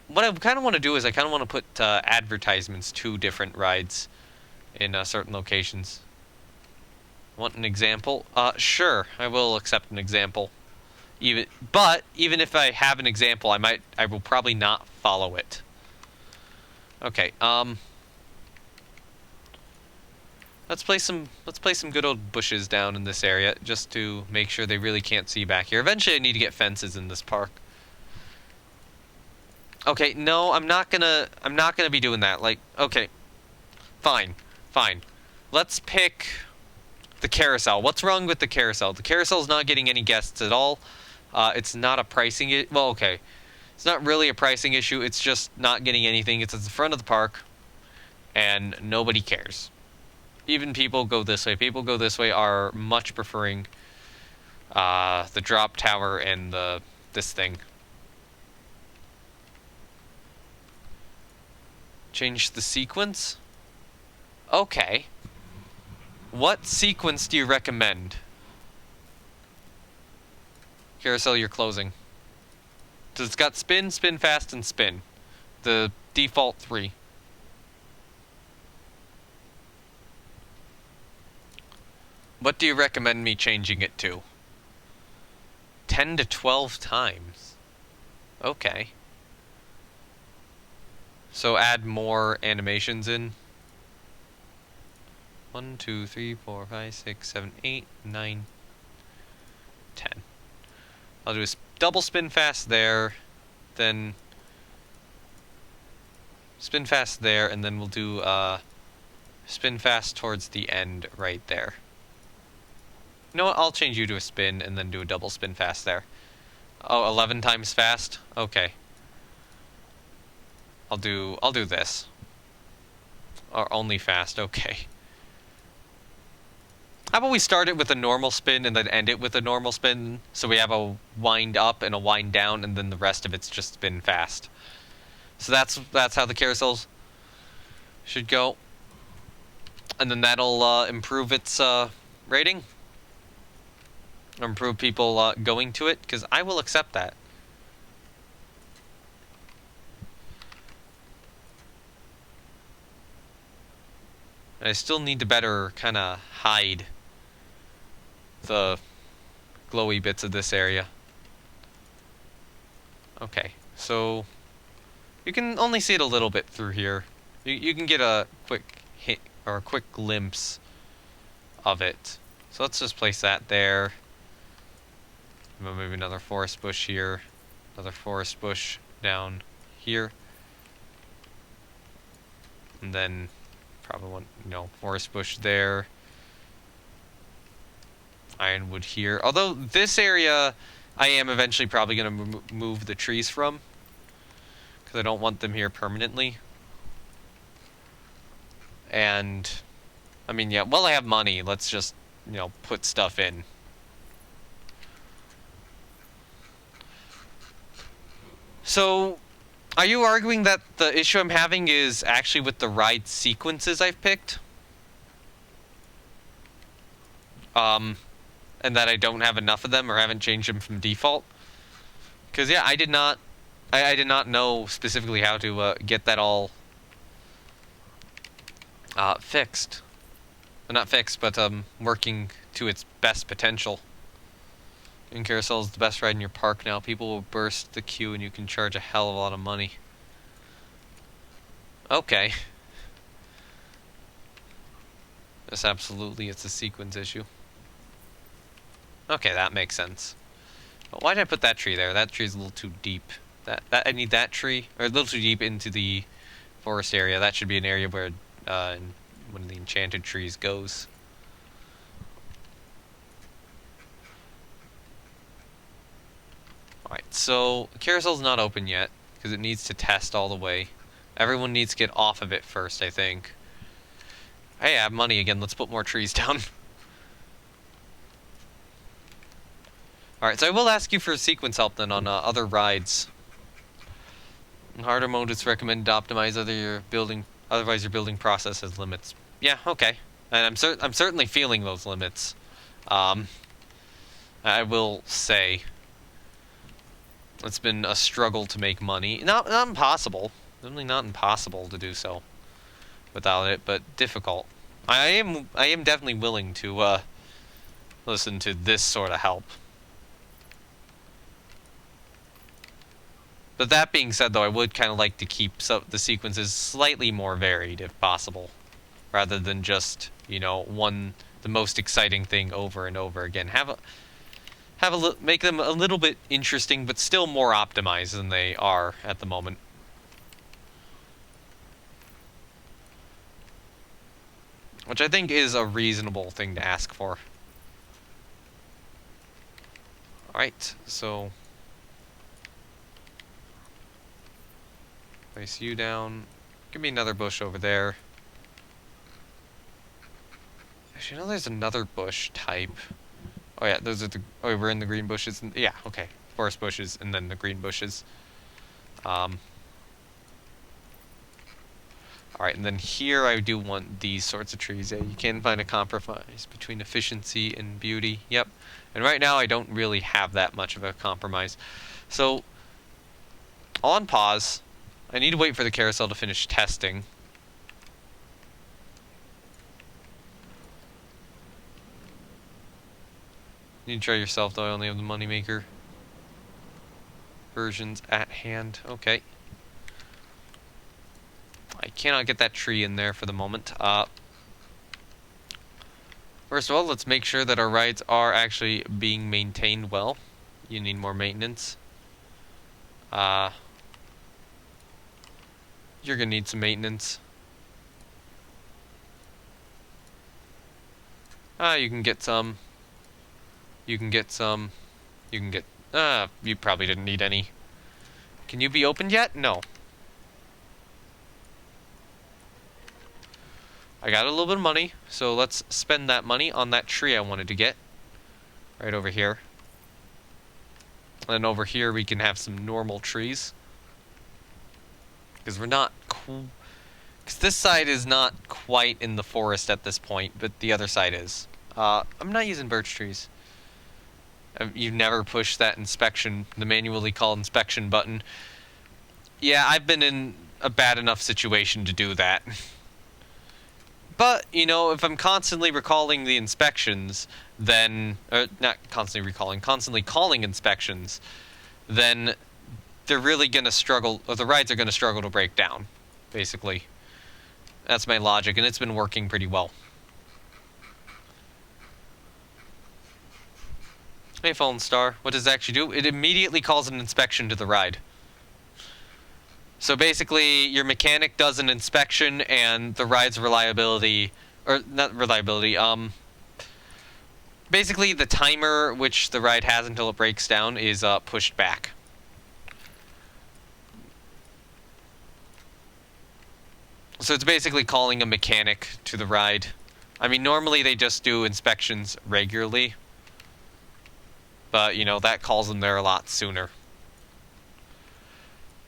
What I kind of want to do is I kind of want to put advertisements to different rides in certain locations. Want an example? Sure, I will accept an example. But even if I have an example, I will probably not follow it. Okay, let's place some good old bushes down in this area just to make sure they really can't see back here. Eventually I need to get fences in this park. Okay, no, I'm not gonna be doing that. Like, okay. Fine. Let's pick the carousel. What's wrong with the carousel? The carousel's not getting any guests at all. It's not a pricing well, okay. It's not really a pricing issue. It's just not getting anything. It's at the front of the park, and nobody cares. Even people go this way. People go this way are much preferring the drop tower and this thing. Change the sequence? Okay. What sequence do you recommend? Carousel, you're closing. So it's got spin, spin fast, and spin. The default 3. What do you recommend me changing it to? 10 to 12 times. Okay. So add more animations in. 1, 2, 3, 4, 5, 6, 7, 8, 9, 10. I'll do a double spin fast there, then spin fast there, and then we'll do spin fast towards the end right there. You know what? I'll change you to a spin and then do a double spin fast there. Oh, 11 times fast? Okay. I'll do this. Or only fast, okay. How about we start it with a normal spin and then end it with a normal spin, so we have a wind up and a wind down, and then the rest of it's just spin fast. So that's how the carousels should go. And then that'll improve its rating. Or improve people going to it, because I will accept that. And I still need to better kind of hide the glowy bits of this area. Okay, so you can only see it a little bit through here. You can get a quick hit or a quick glimpse of it. So let's just place that there. Maybe another forest bush here, another forest bush down here, and then probably one, forest bush there. Ironwood here. Although this area, I am eventually probably going to move the trees from, because I don't want them here permanently. And, I mean, yeah, while I have money, let's just, put stuff in. So, are you arguing that the issue I'm having is actually with the ride sequences I've picked? And that I don't have enough of them or haven't changed them from default? Because, yeah, I did not know specifically how to get that all fixed. Well, not fixed, but working to its best potential. And Carousel is the best ride in your park now. People will burst the queue and you can charge a hell of a lot of money. Okay. Yes, absolutely, it's a sequence issue. Okay, that makes sense. But why did I put that tree there? That tree's a little too deep. I need that tree, or a little too deep into the forest area. That should be an area where one of the enchanted trees goes. Alright, so Carousel's not open yet, because it needs to test all the way. Everyone needs to get off of it first, I think. Hey, I have money again, let's put more trees down. Alright, so I will ask you for sequence help then on other rides. In harder mode, it's recommended to optimize otherwise your building process has limits. Yeah, okay. And I'm certainly feeling those limits. I will say it's been a struggle to make money. Not impossible. Definitely not impossible to do so without it, but difficult. I am definitely willing to listen to this sort of help. But that being said, though, I would kind of like to keep the sequences slightly more varied, if possible, rather than just, the most exciting thing over and over again. Make them a little bit interesting, but still more optimized than they are at the moment. Which I think is a reasonable thing to ask for. Alright, so place you down. Give me another bush over there. Actually, I know there's another bush type. Oh yeah, those are the. Oh, we're in the green bushes. Yeah, okay. Forest bushes and then the green bushes. Alright, and then here I do want these sorts of trees. Yeah, you can find a compromise between efficiency and beauty. Yep. And right now I don't really have that much of a compromise. So, on pause. I need to wait for the carousel to finish testing. You need to try yourself, though. I only have the moneymaker versions at hand. Okay. I cannot get that tree in there for the moment. First of all, let's make sure that our rides are actually being maintained well. You need more maintenance. You're gonna need some maintenance. You can get some. You can get some. You can get... you probably didn't need any. Can you be opened yet? No. I got a little bit of money, so let's spend that money on that tree I wanted to get. Right over here. And over here we can have some normal trees. Because we're not... Because this side is not quite in the forest at this point, but the other side is. I'm not using birch trees. You've never pushed that inspection, the manually called inspection button. Yeah, I've been in a bad enough situation to do that. But, you know, if I'm constantly recalling the inspections, then... not constantly recalling, constantly calling inspections, then they're really going to struggle, or the rides are going to struggle to break down, basically. That's my logic, and it's been working pretty well. Hey, Fallen Star, what does it actually do? It immediately calls an inspection to the ride. So basically, your mechanic does an inspection, and the ride's reliability... Or, not reliability, basically, the timer which the ride has until it breaks down is pushed back. So it's basically calling a mechanic to the ride. I mean, normally they just do inspections regularly. But, you know, that calls them there a lot sooner.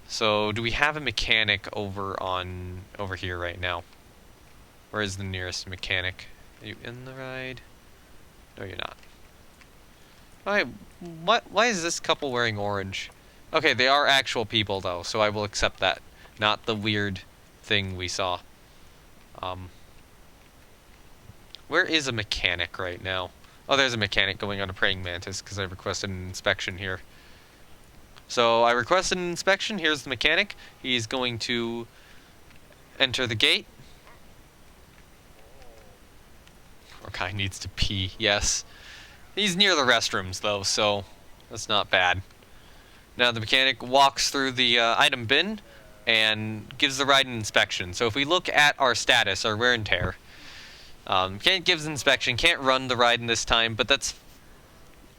So, do we have a mechanic over here right now? Where is the nearest mechanic? Are you in the ride? No, you're not. Why is this couple wearing orange? Okay, they are actual people, though, so I will accept that. Not the weird thing we saw. Where is a mechanic right now? Oh, there's a mechanic going on a praying mantis, because I requested an inspection here. So, I requested an inspection. Here's the mechanic. He's going to enter the gate. Our guy needs to pee, yes. He's near the restrooms, though, so that's not bad. Now, the mechanic walks through the item bin and gives the ride an inspection. So, if we look at our status, our wear and tear, mechanic gives an inspection, can't run the ride in this time, but that's...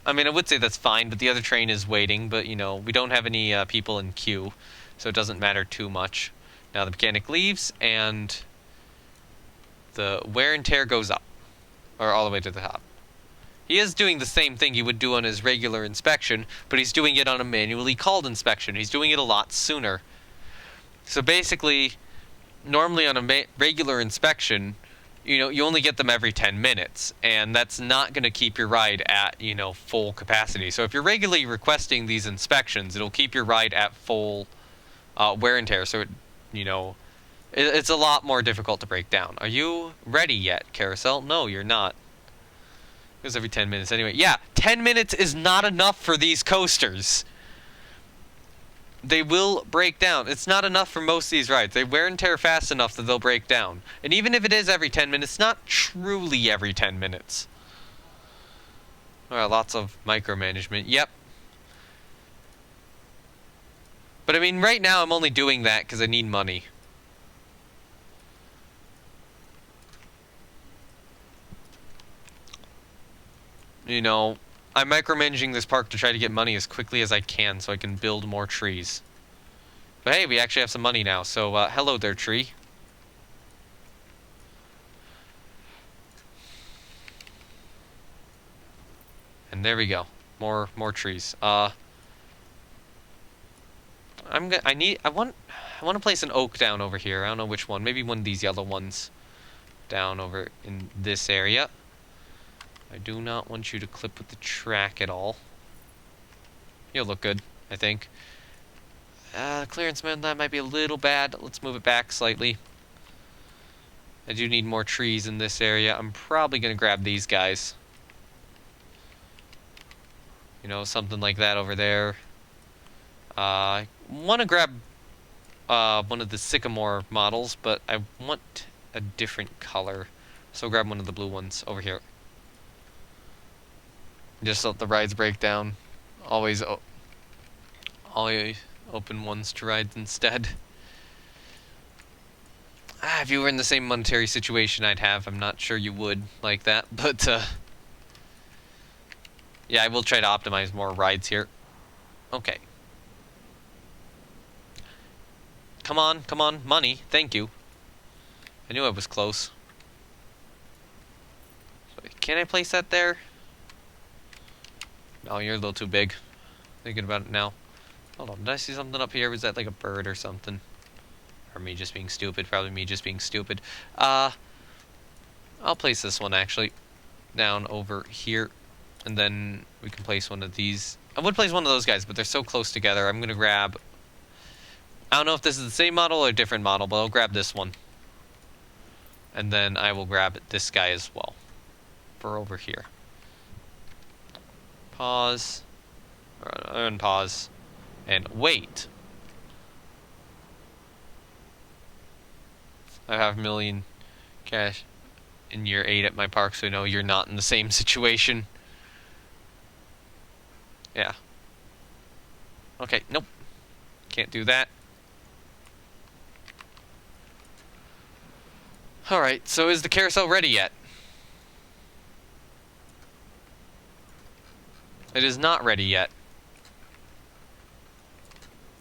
I mean, I would say that's fine, but the other train is waiting, but, you know, we don't have any people in queue, so it doesn't matter too much. Now the mechanic leaves, and the wear and tear goes up, or all the way to the top. He is doing the same thing he would do on his regular inspection, but he's doing it on a manually called inspection. He's doing it a lot sooner. So basically, normally on a regular inspection, you know, you only get them every 10 minutes, and that's not going to keep your ride at, you know, full capacity. So if you're regularly requesting these inspections, it'll keep your ride at full wear and tear. So, you know, it's a lot more difficult to break down. Are you ready yet, Carousel? No, you're not. It goes every 10 minutes anyway. Yeah, 10 minutes is not enough for these coasters. They will break down. It's not enough for most of these rides. They wear and tear fast enough that they'll break down. And even if it is every 10 minutes, it's not truly every 10 minutes. Lots of micromanagement. Yep. But I mean, right now I'm only doing that because I need money. You know, I'm micromanaging this park to try to get money as quickly as I can so I can build more trees. But hey, we actually have some money now, so hello there, tree. there we go. More trees. I want to place an oak down over here. I don't know which one. Maybe one of these yellow ones down over in this area. I do not want you to clip with the track at all. You'll look good, I think. Clearance man, that might be a little bad. Let's move it back slightly. I do need more trees in this area. I'm probably going to grab these guys. You know, something like that over there. I want to grab one of the sycamore models, but I want a different color. So grab one of the blue ones over here. Just let the rides break down. Always open ones to rides instead. If you were in the same monetary situation I'd have, I'm not sure you would like that, but yeah, I will try to optimize more rides here. Okay. Come on, money, thank you. I knew I was close. So, can I place that there? No, you're a little too big. Thinking about it now. Hold on, did I see something up here? Was that like a bird or something? Or me just being stupid? Probably me just being stupid. I'll place this one actually down over here. And then we can place one of these. I would place one of those guys, but they're so close together. I'm going to grab... I don't know if this is the same model or a different model, but I'll grab this one. And then I will grab this guy as well. For over here. Pause. Unpause. And wait. I have $1 million cash in year 8 at my park, so no, you're not in the same situation. Yeah. Okay, nope. Can't do that. Alright, so is the carousel ready yet? It is not ready yet.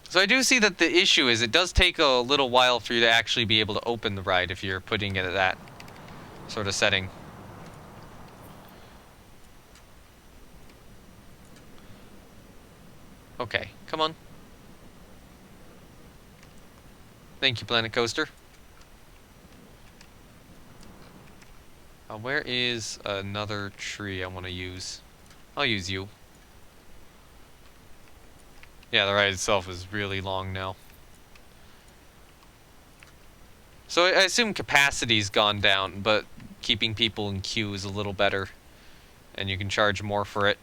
So I do see that the issue is it does take a little while for you to actually be able to open the ride if you're putting it at that sort of setting. Okay, come on. Thank you, Planet Coaster. Where is another tree I want to use? I'll use you. Yeah, the ride itself is really long now. So I assume capacity's gone down, but keeping people in queue is a little better. And you can charge more for it.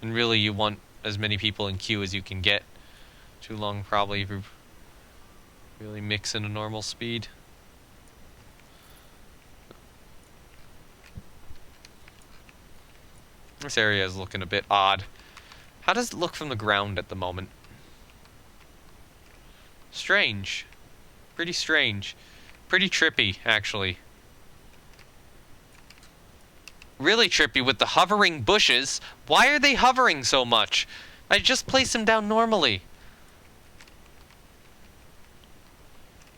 And really you want as many people in queue as you can get. Too long probably if you really mix in a normal speed. This area is looking a bit odd. How does it look from the ground at the moment? Strange. Pretty strange. Pretty trippy, actually. Really trippy with the hovering bushes. Why are they hovering so much? I just placed them down normally.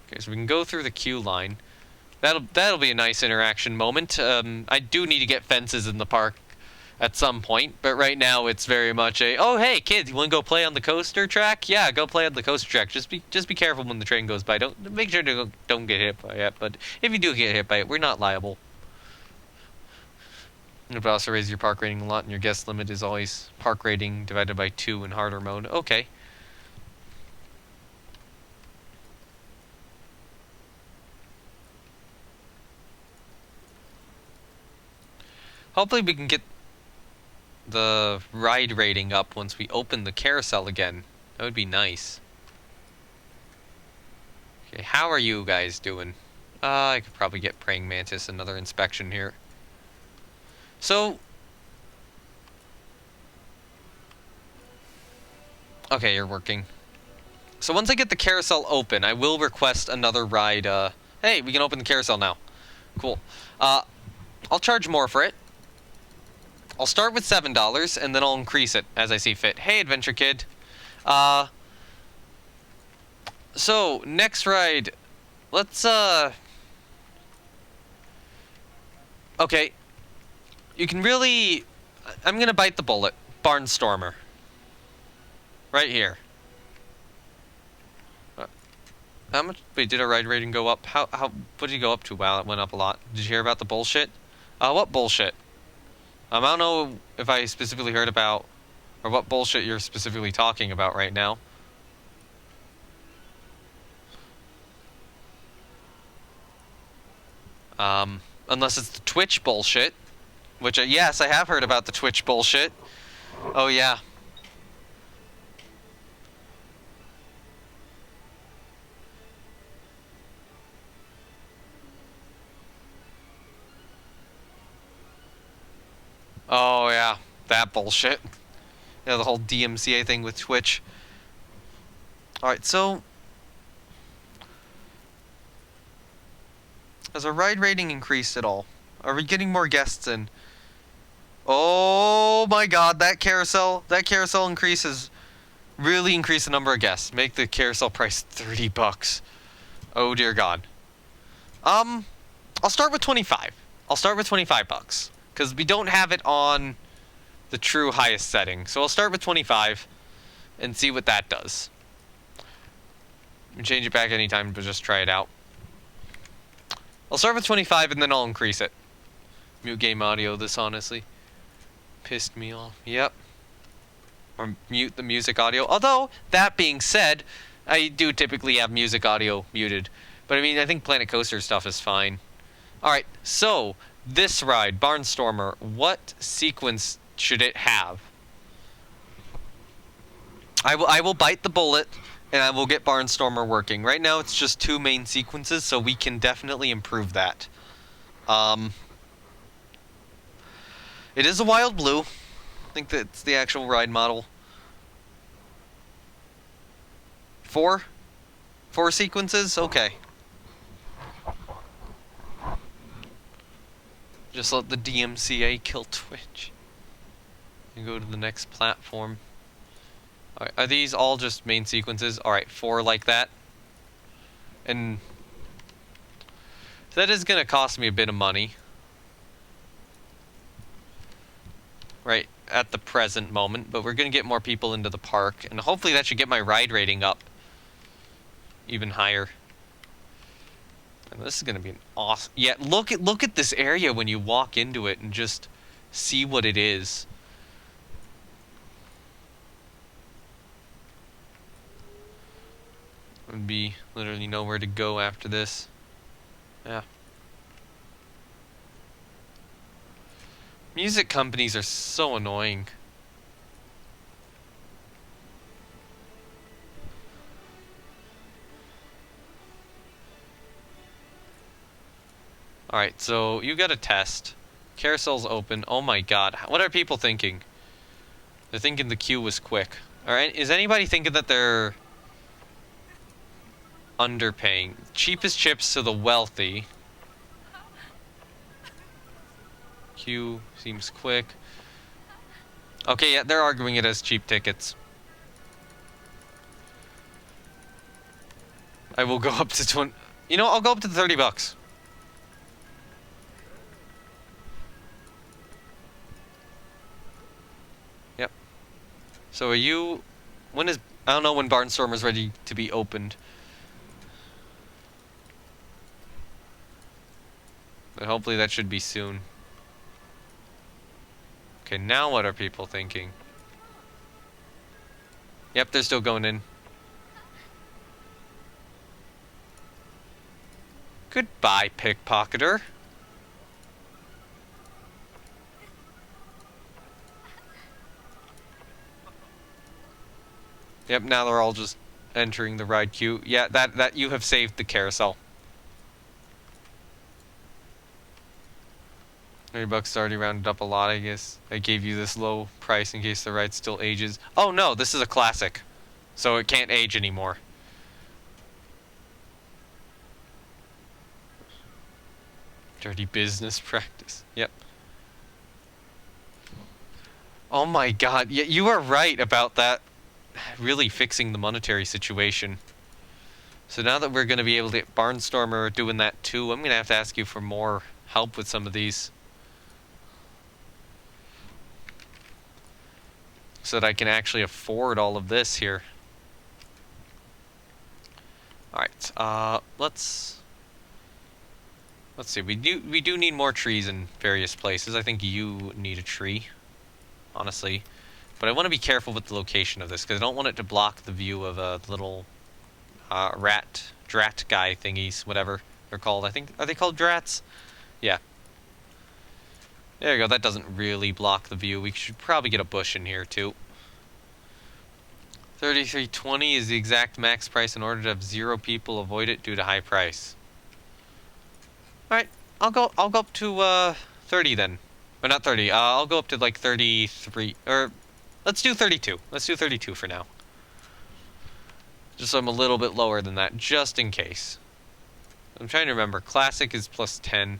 Okay, so we can go through the queue line. That'll be a nice interaction moment. I do need to get fences in the park at some point, but right now it's very much a, oh hey kids, you want to go play on the coaster track? Yeah, go play on the coaster track. Just be careful when the train goes by. Don't make sure to don't get hit by it. But if you do get hit by it, we're not liable. It would also raise your park rating a lot, and your guest limit is always park rating divided by 2 in harder mode. Okay. Hopefully we can get the ride rating up once we open the carousel again. That would be nice. Okay, how are you guys doing? I could probably get Praying Mantis another inspection here. So... okay, you're working. So once I get the carousel open, I will request another ride. Hey, we can open the carousel now. Cool. I'll charge more for it. I'll start with $7, and then I'll increase it as I see fit. Hey, Adventure Kid. So, next ride. Let's, okay. You can really... I'm gonna bite the bullet. Barnstormer. Right here. How much? Wait, did our ride rating go up? What did you go up to? Wow, it went up a lot. Did you hear about the bullshit? What bullshit? I don't know if I specifically heard about, or what bullshit you're specifically talking about right now. Unless it's the Twitch bullshit. Which, yes, I have heard about the Twitch bullshit. Oh, yeah. Oh, yeah. That bullshit. Yeah, the whole DMCA thing with Twitch. Alright, so... has our ride rating increased at all? Are we getting more guests in? Oh my god, that carousel increase has really increased the number of guests. Make the carousel price $30. Oh dear god. I'll start with 25. I'll start with $25. Because we don't have it on the true highest setting. So I'll start with 25 and see what that does. You can change it back anytime, but just try it out. I'll start with 25 and then I'll increase it. Mute game audio, this honestly pissed me off. Yep. Or mute the music audio. Although, that being said, I do typically have music audio muted. But I mean, I think Planet Coaster stuff is fine. Alright, so, this ride, Barnstormer, what sequence should it have? I will bite the bullet, and I will get Barnstormer working. Right now, it's just 2 main sequences, so we can definitely improve that. It is a Wild Blue. I think that's the actual ride model. 4? 4 sequences? Okay. Just let the DMCA kill Twitch. And go to the next platform. Alright, are these all just main sequences? Alright, 4 like that. And that is going to cost me a bit of money. Right, at the present moment. But we're going to get more people into the park. And hopefully that should get my ride rating up even higher. And this is going to be an awesome... yeah, look at this area when you walk into it and just see what it is. Would be literally nowhere to go after this. Yeah. Music companies are so annoying. Alright, so you got a test. Carousel's open. Oh my god. What are people thinking? They're thinking the queue was quick. Alright, is anybody thinking that they're underpaying? Cheapest chips to the wealthy. Queue seems quick. Okay, yeah, they're arguing it as cheap tickets. I will go up to 20... you know, I'll go up to $30. Yep. So are you... when is... I don't know when Barnstormer's ready to be opened. But hopefully that should be soon. Okay, now what are people thinking? Yep, they're still going in. Goodbye, pickpocketer. Yep, now they're all just entering the ride queue. Yeah, that you have saved the carousel. $30 already rounded up a lot, I guess. I gave you this low price in case the ride still ages. Oh no, this is a classic. So it can't age anymore. Dirty business practice. Yep. Oh my god, yeah, you are right about that. Really fixing the monetary situation. So now that we're going to be able to get Barnstormer doing that too, I'm going to have to ask you for more help with some of these. so that I can actually afford all of this here. Alright, let's see. We do need more trees in various places. I think you need a tree, honestly. But I want to be careful with the location of this, because I don't want it to block the view of a little drat guy thingies, whatever they're called. I think, are they called drats? Yeah. There you go, that doesn't really block the view. We should probably get a bush in here, too. 33.20 is the exact max price in order to have 0 people avoid it due to high price. Alright, I'll go up to 30 then. Or not 30, I'll go up to like 33, or let's do 32. Let's do 32 for now. Just so I'm a little bit lower than that, just in case. I'm trying to remember, classic is plus 10.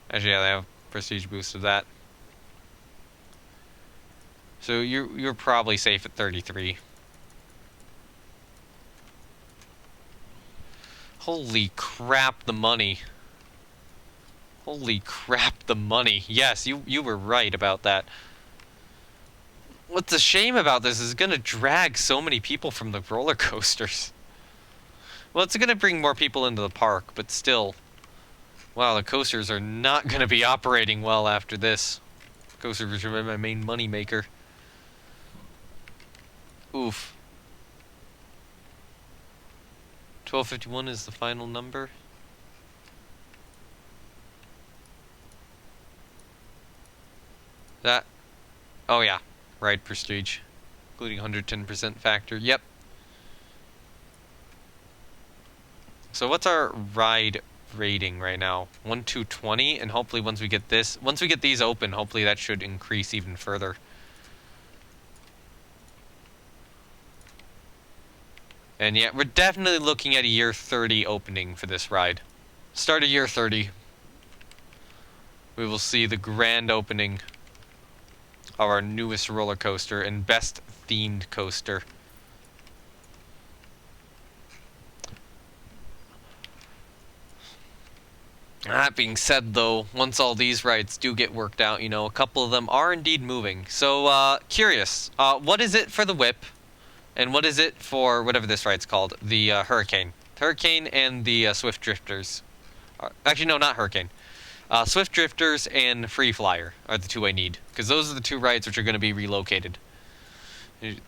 Actually, yeah, they have prestige boost of that. So you're probably safe at 33. Holy crap, the money. Holy crap, the money. Yes, you were right about that. What's a shame about this is it's gonna drag so many people from the roller coasters. Well, it's gonna bring more people into the park, but still. Wow, the coasters are not gonna be operating well after this. Coasters are my main money maker. Oof. 1251 is the final number. That. Oh yeah, ride prestige, including 110% factor. Yep. So what's our ride rating right now? 1-220, and hopefully once we get these open, hopefully that should increase even further. And yeah, we're definitely looking at a year 30 opening for this ride. Start of year 30. We will see the grand opening of our newest roller coaster and best themed coaster. That being said, though, once all these rides do get worked out, you know, a couple of them are indeed moving. So, curious, what is it for the Whip? And what is it for whatever this ride's called? The Hurricane. Hurricane and the Swift Drifters. Actually, no, not Hurricane. Swift Drifters and Free Flyer are the 2 I need. Because those are the 2 rides which are going to be relocated.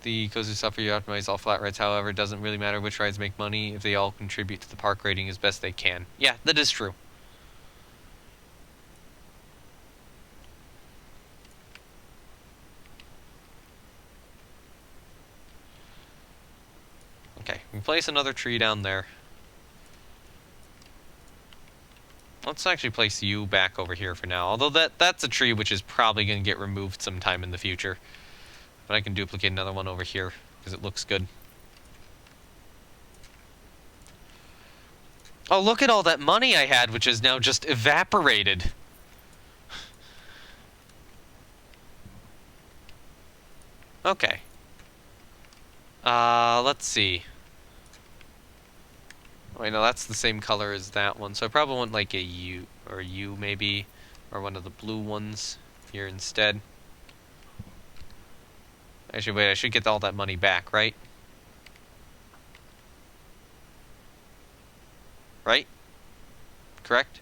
The coaster software you optimize all flat rides, however, it doesn't really matter which rides make money if they all contribute to the park rating as best they can. Yeah, that is true. Okay, we can place another tree down there. Let's actually place you back over here for now. Although that's a tree which is probably going to get removed sometime in the future. But I can duplicate another one over here because it looks good. Oh, look at all that money I had, which is now just evaporated. Okay. Let's see. Wait, no, that's the same color as that one. So I probably want like a U, or U maybe, or one of the blue ones here instead. Actually, wait, I should get all that money back, right? Right? Correct?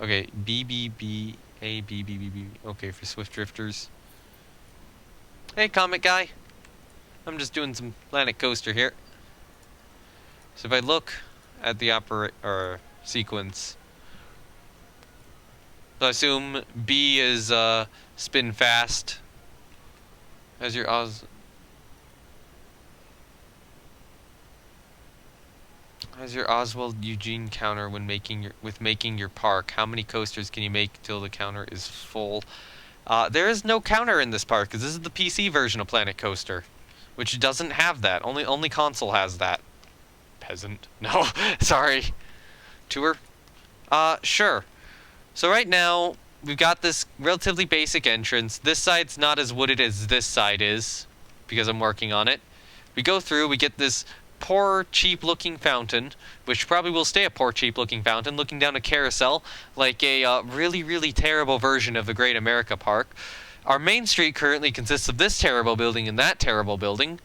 Okay, B, B, B, A, B, B, B, B. Okay, for Swift Drifters. Hey, Comet Guy. I'm just doing some Planet Coaster here. So if I look at the sequence, so I assume B is spin fast. As your Oswald Eugene counter when making your park. How many coasters can you make till the counter is full? There is no counter in this park because this is the PC version of Planet Coaster, which doesn't have that. Only console has that. Peasant. No, sorry. Tour? Sure. So right now, we've got this relatively basic entrance. This side's not as wooded as this side is, because I'm working on it. We go through, we get this poor, cheap-looking fountain, which probably will stay a poor, cheap-looking fountain, looking down a carousel like a really, really terrible version of the Great America Park. Our main street currently consists of this terrible building and that terrible building.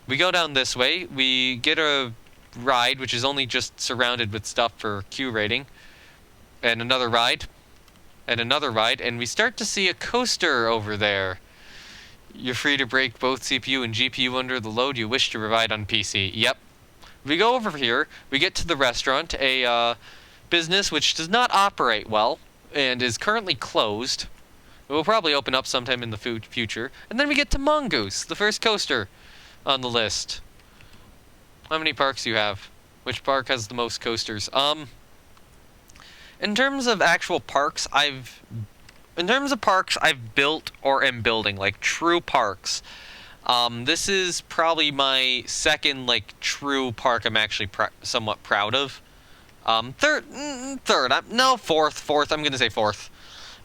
We go down this way, we get a ride, which is only just surrounded with stuff for Q rating, and another ride, and we start to see a coaster over there. You're free to break both CPU and GPU under the load you wish to provide on PC. Yep. We go over here, we get to the restaurant, a business which does not operate well, and is currently closed. It will probably open up sometime in the future. And then we get to Mongoose, the first coaster on the list. How many parks do you have? Which park has the most coasters? In terms of actual parks, I've built or am building, like true parks. This is probably my second, like, true park I'm actually somewhat proud of. Fourth. I'm gonna say fourth.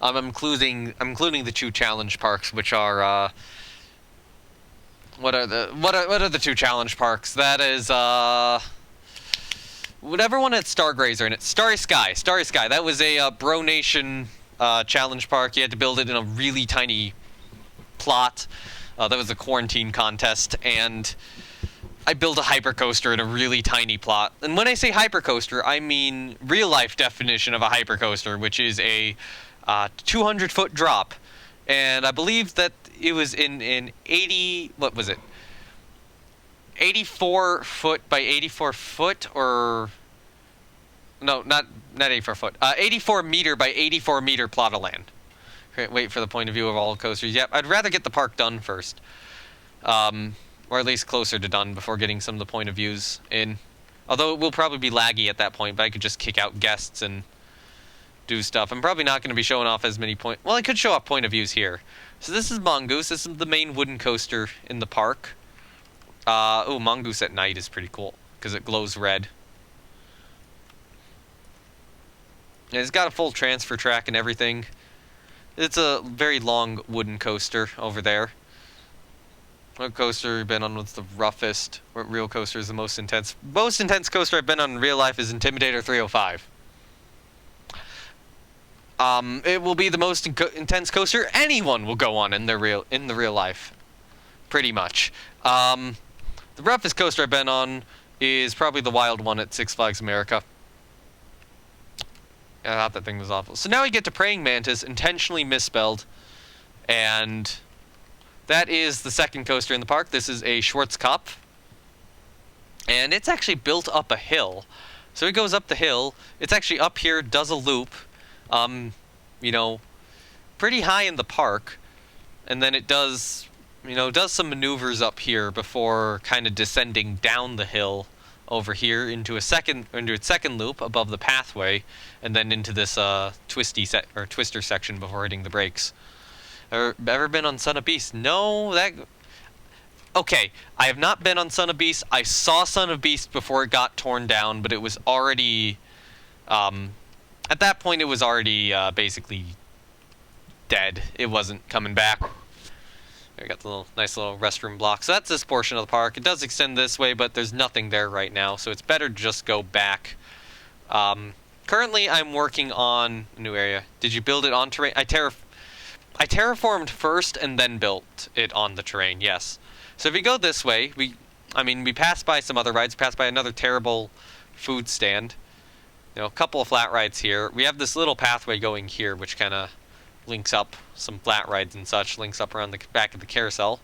I'm including the two challenge parks, which are what are the two challenge parks? That is whatever one had Stargrazer in it. Starry Sky. That was a Bro Nation challenge park. You had to build it in a really tiny plot. That was a quarantine contest, and I built a hypercoaster in a really tiny plot. And when I say hypercoaster, I mean real life definition of a hypercoaster, which is a 200-foot drop. And I believe that it was in 84 foot by 84 foot, or no, not 84 foot. 84 meter by 84 meter plot of land. Okay, wait for the point of view of all coasters. Yep, I'd rather get the park done first, or at least closer to done before getting some of the point of views in. Although it will probably be laggy at that point, but I could just kick out guests and do stuff. I'm probably not going to be showing off as many well, I could show off point of views here. So this is Mongoose. This is the main wooden coaster in the park. Oh, Mongoose at night is pretty cool because it glows red. And it's got a full transfer track and everything. It's a very long wooden coaster over there. What coaster have you been on? What's the roughest? What real coaster is the most intense? Most intense coaster I've been on in real life is Intimidator 305. It will be the most intense coaster anyone will go on in the real life, pretty much. The roughest coaster I've been on is probably the wild one at Six Flags America. I thought that thing was awful. So now we get to Praying Mantis, intentionally misspelled, and that is the second coaster in the park. This is a Schwarzkopf, and it's actually built up a hill. So it goes up the hill. It's actually up here, does a loop. You know, pretty high in the park, and then it does some maneuvers up here before kind of descending down the hill over here into its second loop above the pathway, and then into this twister section before hitting the brakes. Ever been on Son of Beast? No, okay, I have not been on Son of Beast. I saw Son of Beast before it got torn down, but it was already at that point, it was already basically dead. It wasn't coming back. I got the nice little restroom block. So that's this portion of the park. It does extend this way, but there's nothing there right now, so it's better to just go back. Currently, I'm working on a new area. Did you build it on terrain? I terraformed first and then built it on the terrain, yes. So if you go this way, we passed by some other rides, passed by another terrible food stand. A couple of flat rides here. We have this little pathway going here, which kind of links up some flat rides and such, links up around the back of the carousel.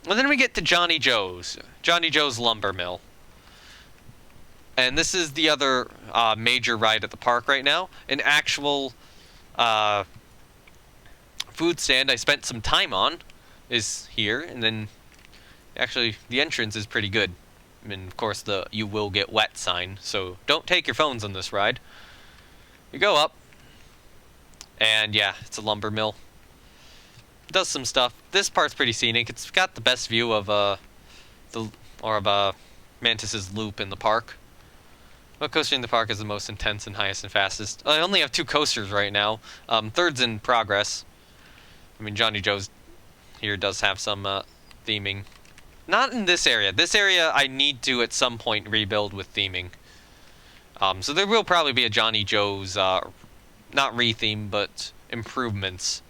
And then we get to Johnny Joe's Lumber Mill. And this is the other major ride at the park right now. An actual food stand I spent some time on is here, and then actually the entrance is pretty good. I mean, of course, the "you will get wet" sign, so don't take your phones on this ride. You go up, and yeah, it's a lumber mill. It does some stuff. This part's pretty scenic. It's got the best view of Mantis's loop in the park. What coaster in the park is the most intense and highest and fastest? I only have 2 coasters right now. Third's in progress. I mean, Johnny Joe's here does have some theming. Not in this area. This area I need to at some point rebuild with theming. So there will probably be a Johnny Joe's, not retheme, but improvements.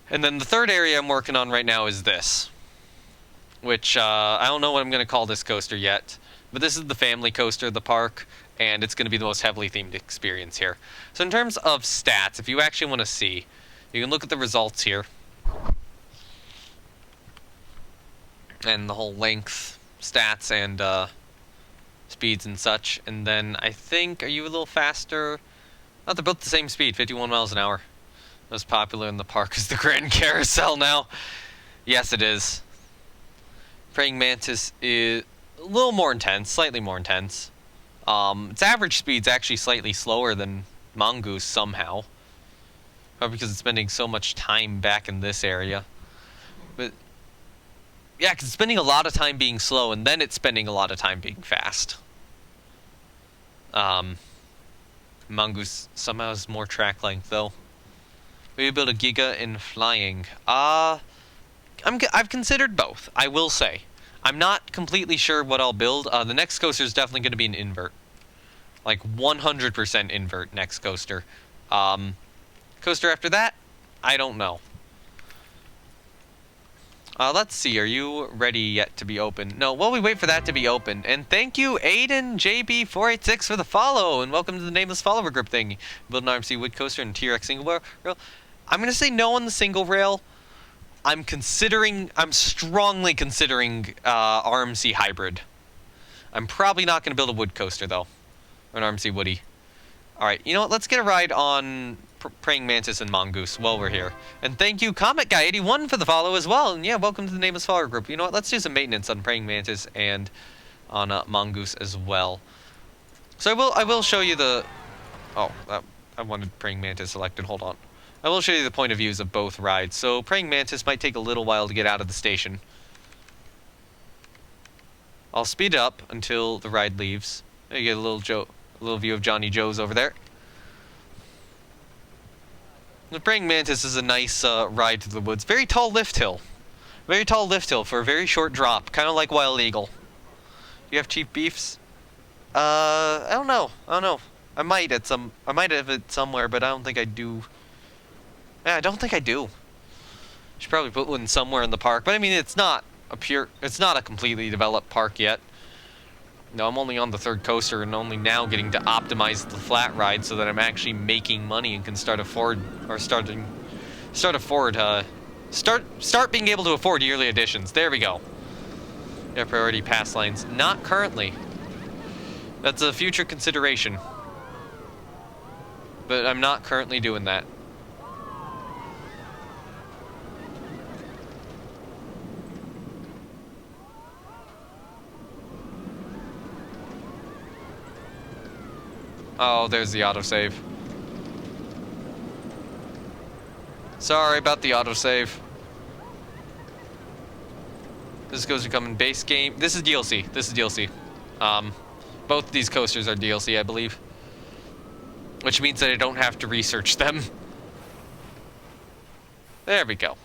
And then the third area I'm working on right now is this. Which, I don't know what I'm going to call this coaster yet. But this is the family coaster of the park, and it's going to be the most heavily themed experience here. So in terms of stats, if you actually want to see, you can look at the results here. And the whole length, stats, and speeds and such. And then I think, are you a little faster? Oh, they're both the same speed, 51 miles an hour. Most popular in the park is the Grand Carousel now. Yes, it is. Praying Mantis is a little more intense, slightly more intense. Its average speed's actually slightly slower than Mongoose somehow. Probably because it's spending so much time back in this area. But yeah, because it's spending a lot of time being slow, and then it's spending a lot of time being fast. Mongoose somehow has more track length, though. We build a Giga in flying. I've considered both, I will say. I'm not completely sure what I'll build. The next coaster is definitely going to be an invert. Like 100% invert next coaster. Coaster after that, I don't know. Let's see, are you ready yet to be open? No, while we wait for that to be open. And thank you, AidenJB486 for the follow, and welcome to the Nameless Follower group thing. Build an RMC wood coaster and T-Rex single rail. I'm going to say no on the single rail. I'm strongly considering RMC hybrid. I'm probably not going to build a wood coaster, though. Or an RMC woody. Alright, you know what, let's get a ride on Praying Mantis and Mongoose while we're here. And thank you, Comet Guy 81 for the follow as well. And yeah, welcome to the Nameless Follower group. You know what, let's do some maintenance on Praying Mantis and on Mongoose as well. So I will show you the... Oh, I wanted Praying Mantis selected, hold on. I will show you the point of views of both rides. So Praying Mantis might take a little while to get out of the station. I'll speed up until the ride leaves. There you get a little view of Johnny Joe's over there. The Praying Mantis is a nice ride through the woods. Very tall lift hill. Very tall lift hill for a very short drop. Kind of like Wild Eagle. You have cheap beefs? I don't know. I might have it somewhere, but I don't think I do. Yeah, I don't think I do. Should probably put one somewhere in the park. But I mean, it's not a completely developed park yet. No, I'm only on the third coaster and only now getting to optimize the flat ride so that I'm actually making money and can start being able to afford yearly editions. There we go. Yeah, priority pass lines. Not currently. That's a future consideration. But I'm not currently doing that. Oh, there's the autosave. Sorry about the autosave. This goes to come in base game. This is DLC. Both of these coasters are DLC, I believe. Which means that I don't have to research them. There we go.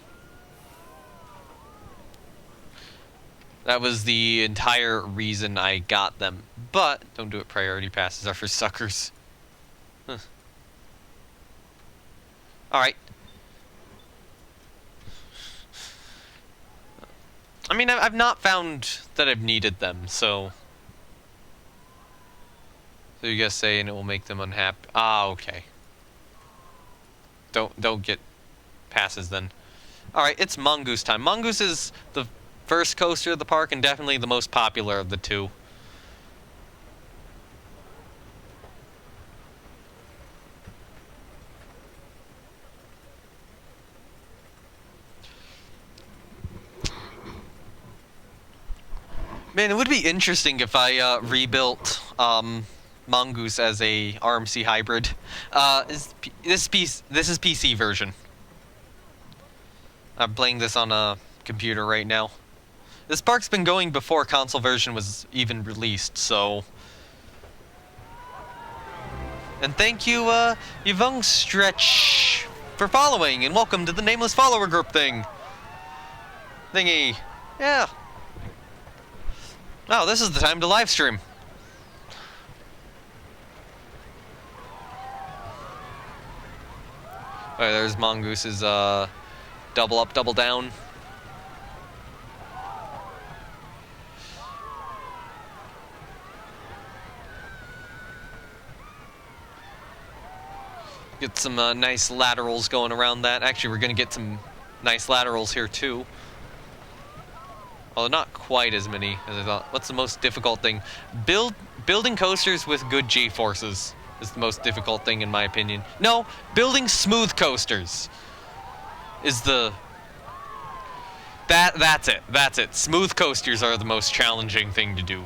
That was the entire reason I got them. But, don't do it, priority passes are for suckers. Huh. Alright. I mean, I've not found that I've needed them, so... So you guys say, and it will make them unhappy. Ah, okay. Don't get passes then. Alright, it's Mongoose time. Mongoose is the first coaster of the park and definitely the most popular of the two. Man, it would be interesting if I rebuilt Mongoose as a RMC hybrid. This is PC version. I'm playing this on a computer right now. This park's been going before console version was even released, so... And thank you, Yvonne Stretch, for following, and welcome to the Nameless Follower group thing. thingy. Yeah. Oh, this is the time to live stream. Alright, there's Mongoose's double up, double down. Get some nice laterals going around that. Actually, we're gonna get some nice laterals here too. Although not quite as many as I thought. What's the most difficult thing? Building coasters with good G-forces is the most difficult thing in my opinion. No, building smooth coasters is the... That's it. That's it. Smooth coasters are the most challenging thing to do.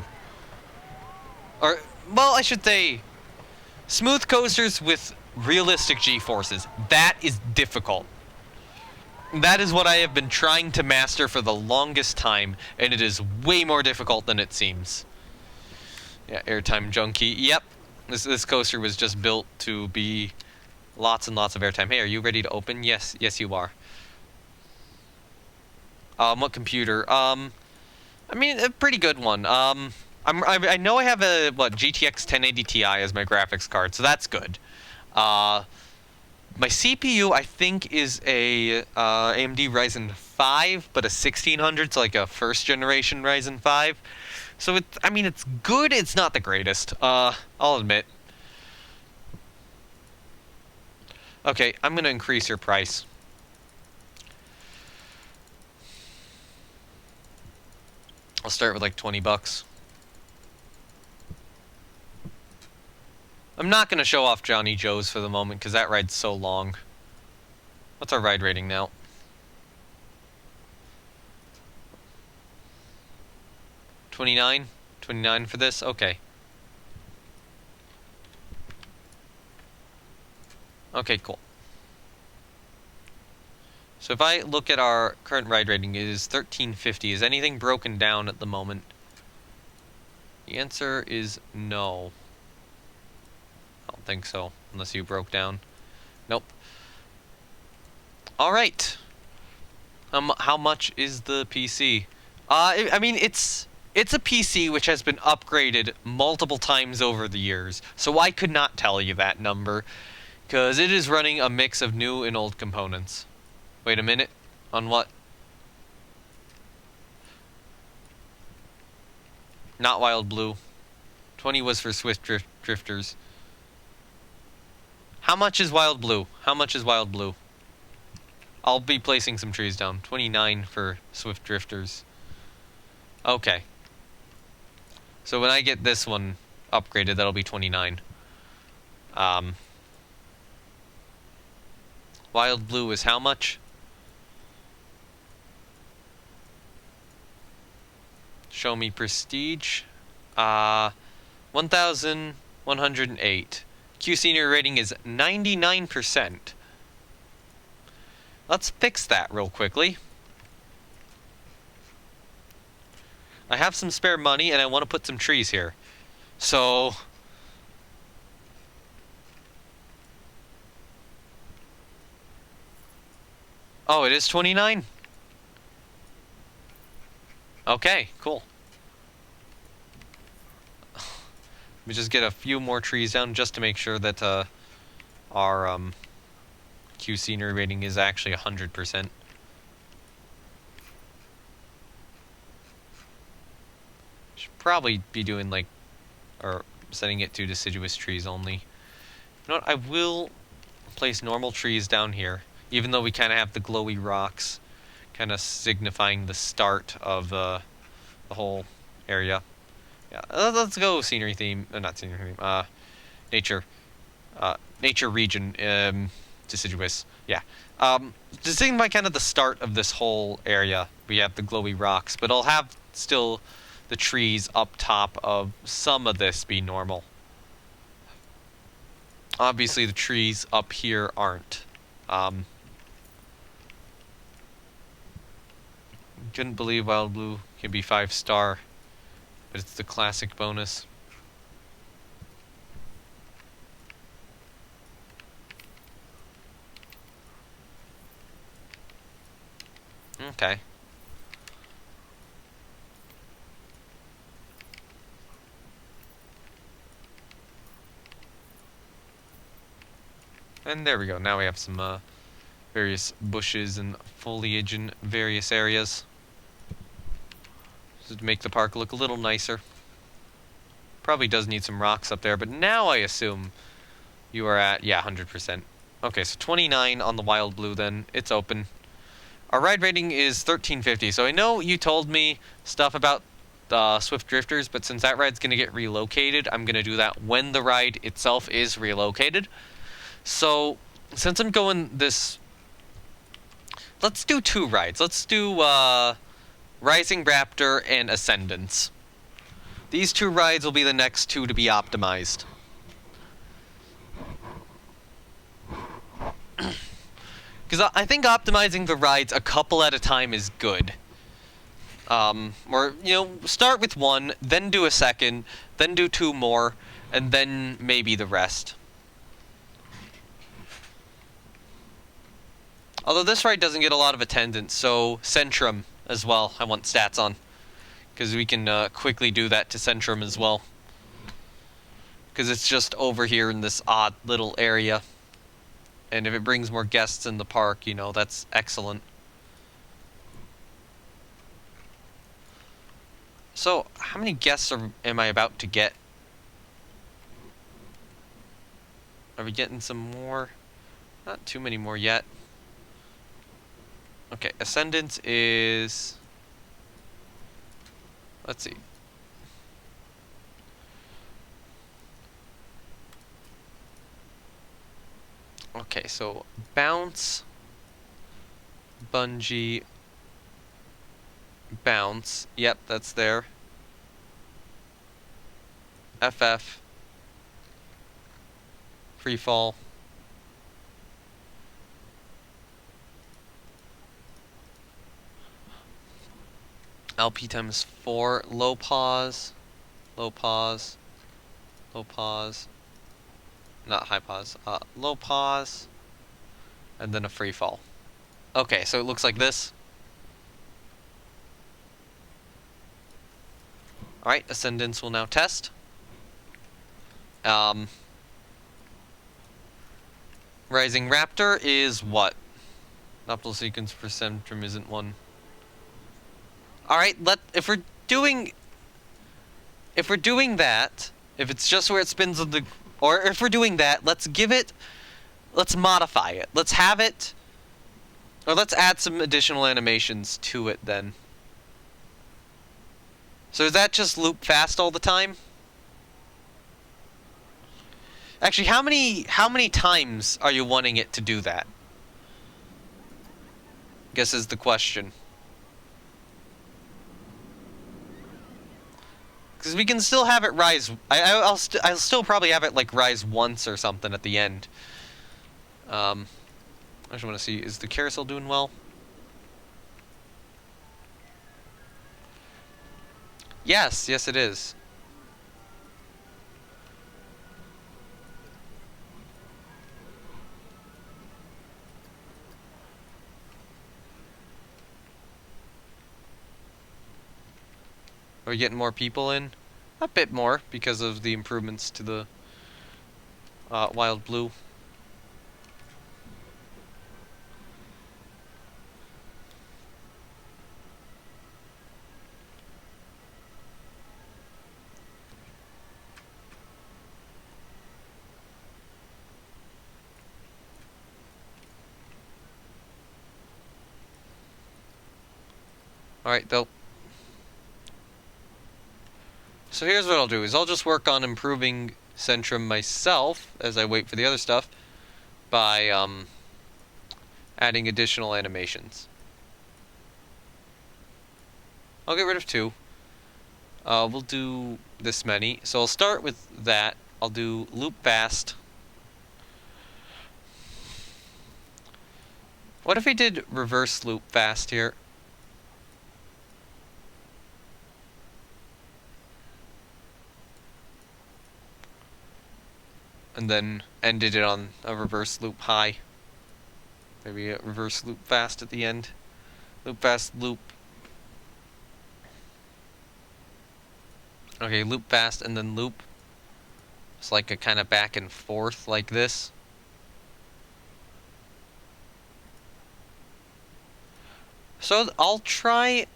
Or, well, I should say, smooth coasters with realistic G-forces. That is difficult. That is what I have been trying to master for the longest time, and it is way more difficult than it seems. Yeah, airtime junkie. Yep, this coaster was just built to be lots and lots of airtime. Hey, are you ready to open? Yes, yes you are. What computer? I mean, a pretty good one. I know I have a GTX 1080 Ti as my graphics card, so that's good. My CPU, I think, is a AMD Ryzen 5, but a 1600, so like a first generation Ryzen 5. So I mean, it's good. It's not the greatest. I'll admit. Okay, I'm gonna increase your price. I'll start with like 20 bucks. I'm not going to show off Johnny Joe's for the moment, because that ride's so long. What's our ride rating now? 29? 29 for this? Okay. Okay, cool. So if I look at our current ride rating, it is 1350. Is anything broken down at the moment? The answer is no. I don't think so, unless you broke down. Nope. Alright. How much is the PC? I mean, it's a PC which has been upgraded multiple times over the years, so I could not tell you that number, because it is running a mix of new and old components. Wait a minute. On what? Not Wild Blue. 20 was for Swift Drifters. How much is Wild Blue? How much is Wild Blue? I'll be placing some trees down. 29 for Swift Drifters. Okay. So when I get this one upgraded, that'll be 29. Wild Blue is how much? Show me Prestige. 1,108. Q senior rating is 99%. Let's fix that real quickly. I have some spare money and I want to put some trees here. So... Oh, it is 29? Okay, cool. Let me just get a few more trees down just to make sure that our Q scenery rating is actually 100%. Should probably be doing like, or setting it to deciduous trees only. You know what, I will place normal trees down here, even though we kind of have the glowy rocks, kind of signifying the start of the whole area. Yeah, let's go scenery theme, not scenery theme, nature region, deciduous, yeah. Just thinking by kind of the start of this whole area, we have the glowy rocks, but I'll have still the trees up top of some of this be normal. Obviously the trees up here aren't. Couldn't believe Wild Blue can be 5-star, but it's the classic bonus. Okay. And there we go. Now we have some various bushes and foliage in various areas. To make the park look a little nicer. Probably does need some rocks up there, but now I assume you are at, yeah, 100%. Okay, so 29 on the wild blue then. It's open. Our ride rating is 1350, so I know you told me stuff about Swift Drifters, but since that ride's going to get relocated, I'm going to do that when the ride itself is relocated. So, since I'm going this... Let's do 2 rides. Let's do Rising Raptor and Ascendance. These 2 rides will be the next 2 to be optimized. Because I think optimizing the rides a couple at a time is good. Or, you know, start with 1, then do a second, then do 2 more, and then maybe the rest. Although this ride doesn't get a lot of attendance, so Centrum as well, I want stats on. Because we can quickly do that to Centrum as well. Because it's just over here in this odd little area. And if it brings more guests in the park, you know, that's excellent. So, how many guests am I about to get? Are we getting some more? Not too many more yet. Okay, Ascendance is... Let's see. Okay, so bounce, bungee, bounce. Yep, that's there. FF, free fall. LP times 4, low pause, low pause, low pause. Not high pause, low pause, and then a free fall. Okay, so it looks like this. Alright, Ascendance will now test. Rising Raptor is what? Optical sequence for Centrum isn't one. Alright, if we're doing that, if it's just where it spins on the... Or if we're doing that, let's modify it. Let's have it, or let's add some additional animations to it then. So is that just loop fast all the time? Actually, how many times are you wanting it to do that? Guess is the question. Because we can still have it rise. I'll still probably have it like rise once or something at the end. I just want to see, is the carousel doing well? Yes, yes it is. Are we getting more people in? A bit more, because of the improvements to the Wild Blue. Alright, though. So here's what I'll do, is I'll just work on improving Centrum myself, as I wait for the other stuff, by adding additional animations. I'll get rid of 2. We'll do this many. So I'll start with that. I'll do loop fast. What if we did reverse loop fast here? And then ended it on a reverse loop high. Maybe a reverse loop fast at the end. Loop fast, loop. Okay, loop fast and then loop. It's like a kind of back and forth like this. So I'll try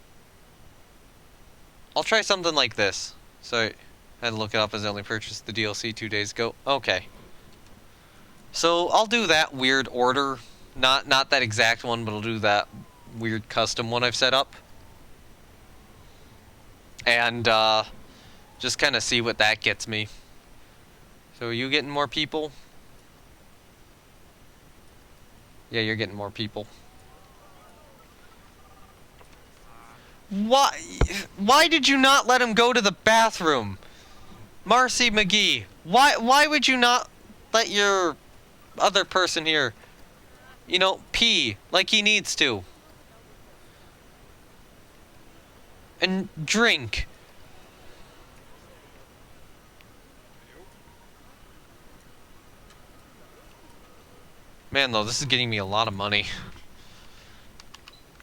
something like this. So I had to look it up as I only purchased the DLC 2 days ago. Okay. So I'll do that weird order. Not that exact one, but I'll do that weird custom one I've set up. And just kind of see what that gets me. So are you getting more people? Yeah, you're getting more people. Why did you not let him go to the bathroom? Marcy McGee, why would you not let your other person here, you know, pee like he needs to? And drink. Man, though, this is getting me a lot of money.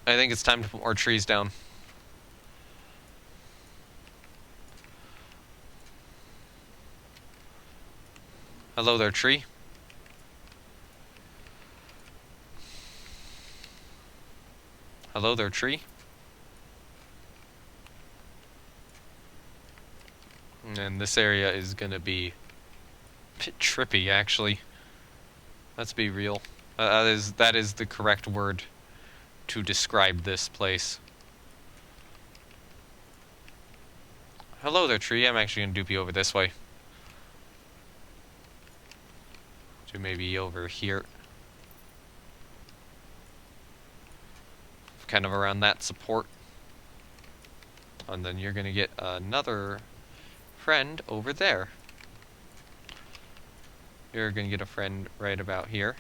I think it's time to put more trees down. Hello there, tree. Hello there, tree. And this area is gonna be a bit trippy, actually. Let's be real. That is the correct word to describe this place. Hello there, tree. I'm actually gonna dupe you over this way. To maybe over here. Kind of around that support. And then you're gonna get another friend over there. You're gonna get a friend right about here.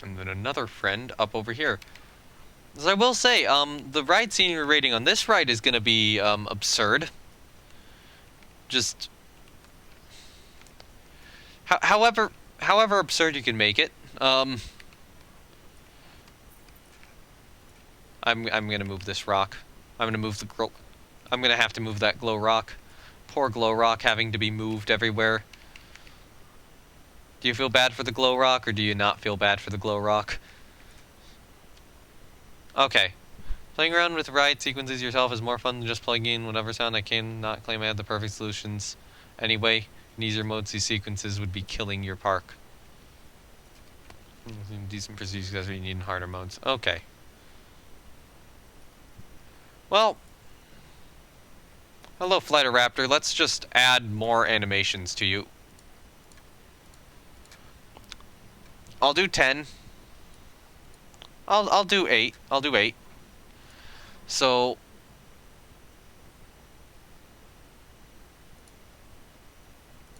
And then another friend up over here. As I will say, the ride senior rating on this ride is gonna be absurd. Just however absurd you can make it. I'm gonna move this rock. I'm gonna have to move that glow rock. Poor glow rock having to be moved everywhere. Do you feel bad for the glow rock, or do you not feel bad for the glow rock? Okay. Playing around with ride sequences yourself is more fun than just plugging in whatever sound. I cannot claim I have the perfect solutions. Anyway, in easier modes, these sequences would be killing your park. Decent procedures as we need in harder modes. Okay. Well, hello, Flighteraptor. Let's just add more animations to you. I'll do 10. I'll do 8. I'll do 8. So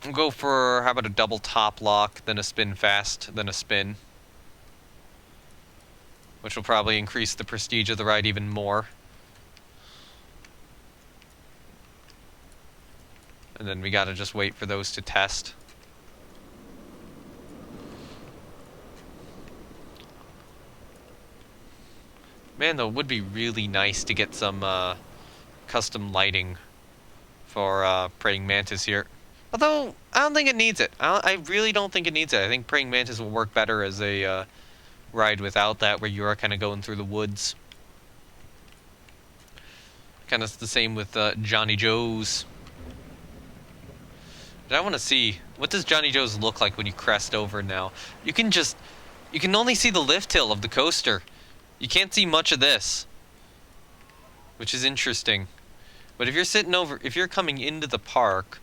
we'll go for, how about a double top lock, then a spin fast, then a spin. Which will probably increase the prestige of the ride even more. And then we gotta just wait for those to test. Man, though, it would be really nice to get some custom lighting for Praying Mantis here. Although, I don't think it needs it. I really don't think it needs it. I think Praying Mantis will work better as a ride without that, where you are kind of going through the woods. Kind of the same with Johnny Joe's. But I want to see, what does Johnny Joe's look like when you crest over now? You can only see the lift hill of the coaster. You can't see much of this, which is interesting. But if you're coming into the park,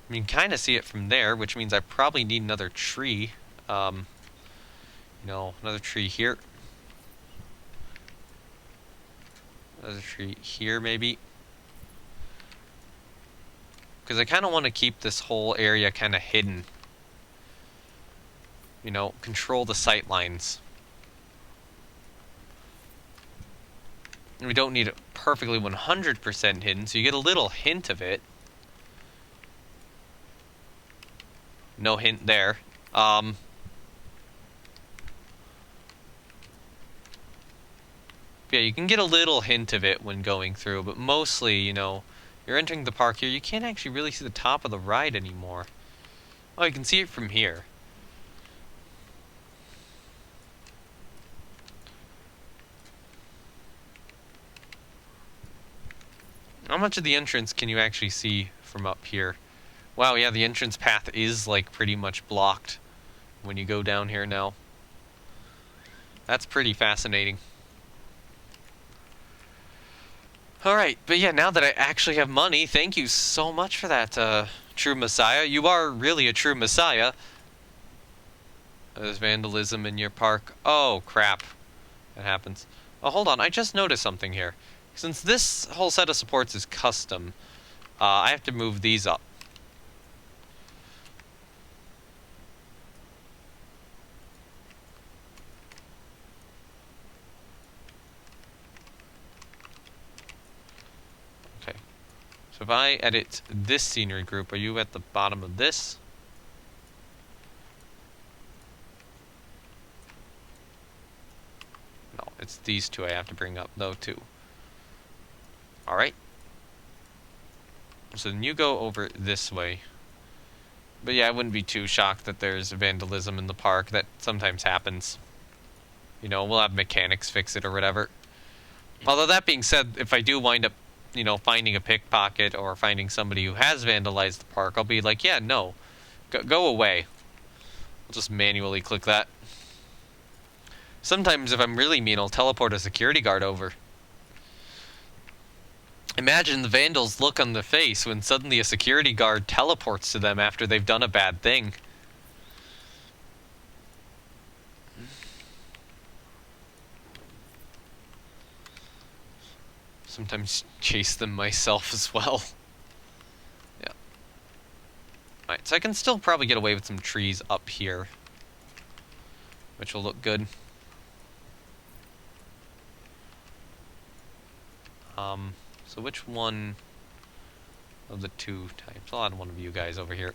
you can kind of see it from there, which means I probably need another tree. You know, another tree here. Another tree here, maybe. Because I kind of want to keep this whole area kind of hidden. You know, control the sight lines. And we don't need it perfectly 100% hidden, so you get a little hint of it. No hint there. Yeah, you can get a little hint of it when going through, but mostly, you know, you're entering the park here, you can't actually really see the top of the ride anymore. Oh, you can see it from here. much of the entrance can you actually see from up here? Wow, yeah, the entrance path is, like, pretty much blocked when you go down here now. That's pretty fascinating. Alright, but yeah, now that I actually have money, thank you so much for that, true messiah. You are really a true messiah. There's vandalism in your park. Oh, crap. That happens. Oh, hold on, I just noticed something here. Since this whole set of supports is custom, I have to move these up. Okay. So if I edit this scenery group, are you at the bottom of this? No, it's these two I have to bring up, though, too. Alright. So then you go over this way. But yeah, I wouldn't be too shocked that there's vandalism in the park. That sometimes happens. You know, we'll have mechanics fix it or whatever. Although that being said, if I do wind up, you know, finding a pickpocket or finding somebody who has vandalized the park, I'll be like, yeah, no. Go away. I'll just manually click that. Sometimes if I'm really mean, I'll teleport a security guard over. Imagine the vandals' look on their face when suddenly a security guard teleports to them after they've done a bad thing. Sometimes chase them myself as well. Yeah. Alright, so I can still probably get away with some trees up here, which will look good. So which one of the two types? I'll add one of you guys over here.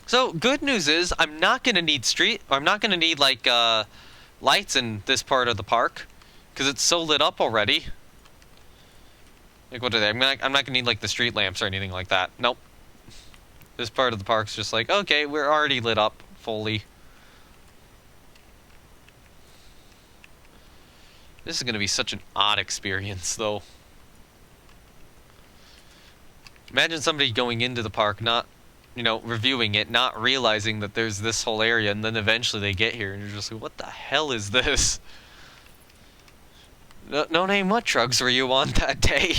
So, good news is, I'm not gonna need like, lights in this part of the park, because it's so lit up already. Like, what are they? I'm not gonna need, like, the street lamps or anything like that. Nope. This part of the park's just like, okay, we're already lit up fully. This is gonna be such an odd experience, though. Imagine somebody going into the park, not, you know, reviewing it, not realizing that there's this whole area, and then eventually they get here, and you're just like, what the hell is this? No name, what drugs were you on that day?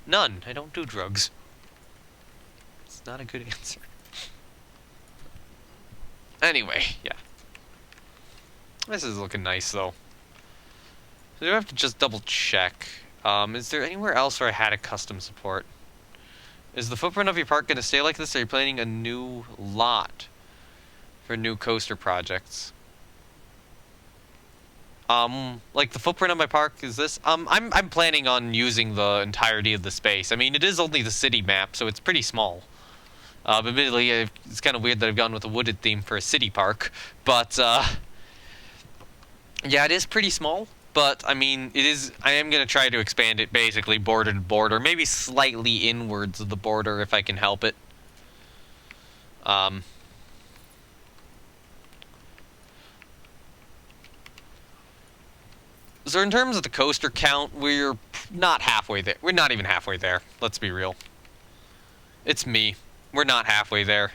None. I don't do drugs. It's not a good answer. Anyway, yeah. This is looking nice, though. So I have to just double check. Is there anywhere else where I had a custom support? Is the footprint of your park going to stay like this, or are you planning a new lot for new coaster projects? Like the footprint of my park is this. I'm planning on using the entirety of the space. I mean, it is only the city map, so it's pretty small. Admittedly, it's kind of weird that I've gone with a wooded theme for a city park, but yeah, it is pretty small. But I mean, I am gonna try to expand it basically border to border, maybe slightly inwards of the border if I can help it. So in terms of the coaster count, we're not halfway there. We're not even halfway there. Let's be real. It's me. We're not halfway there.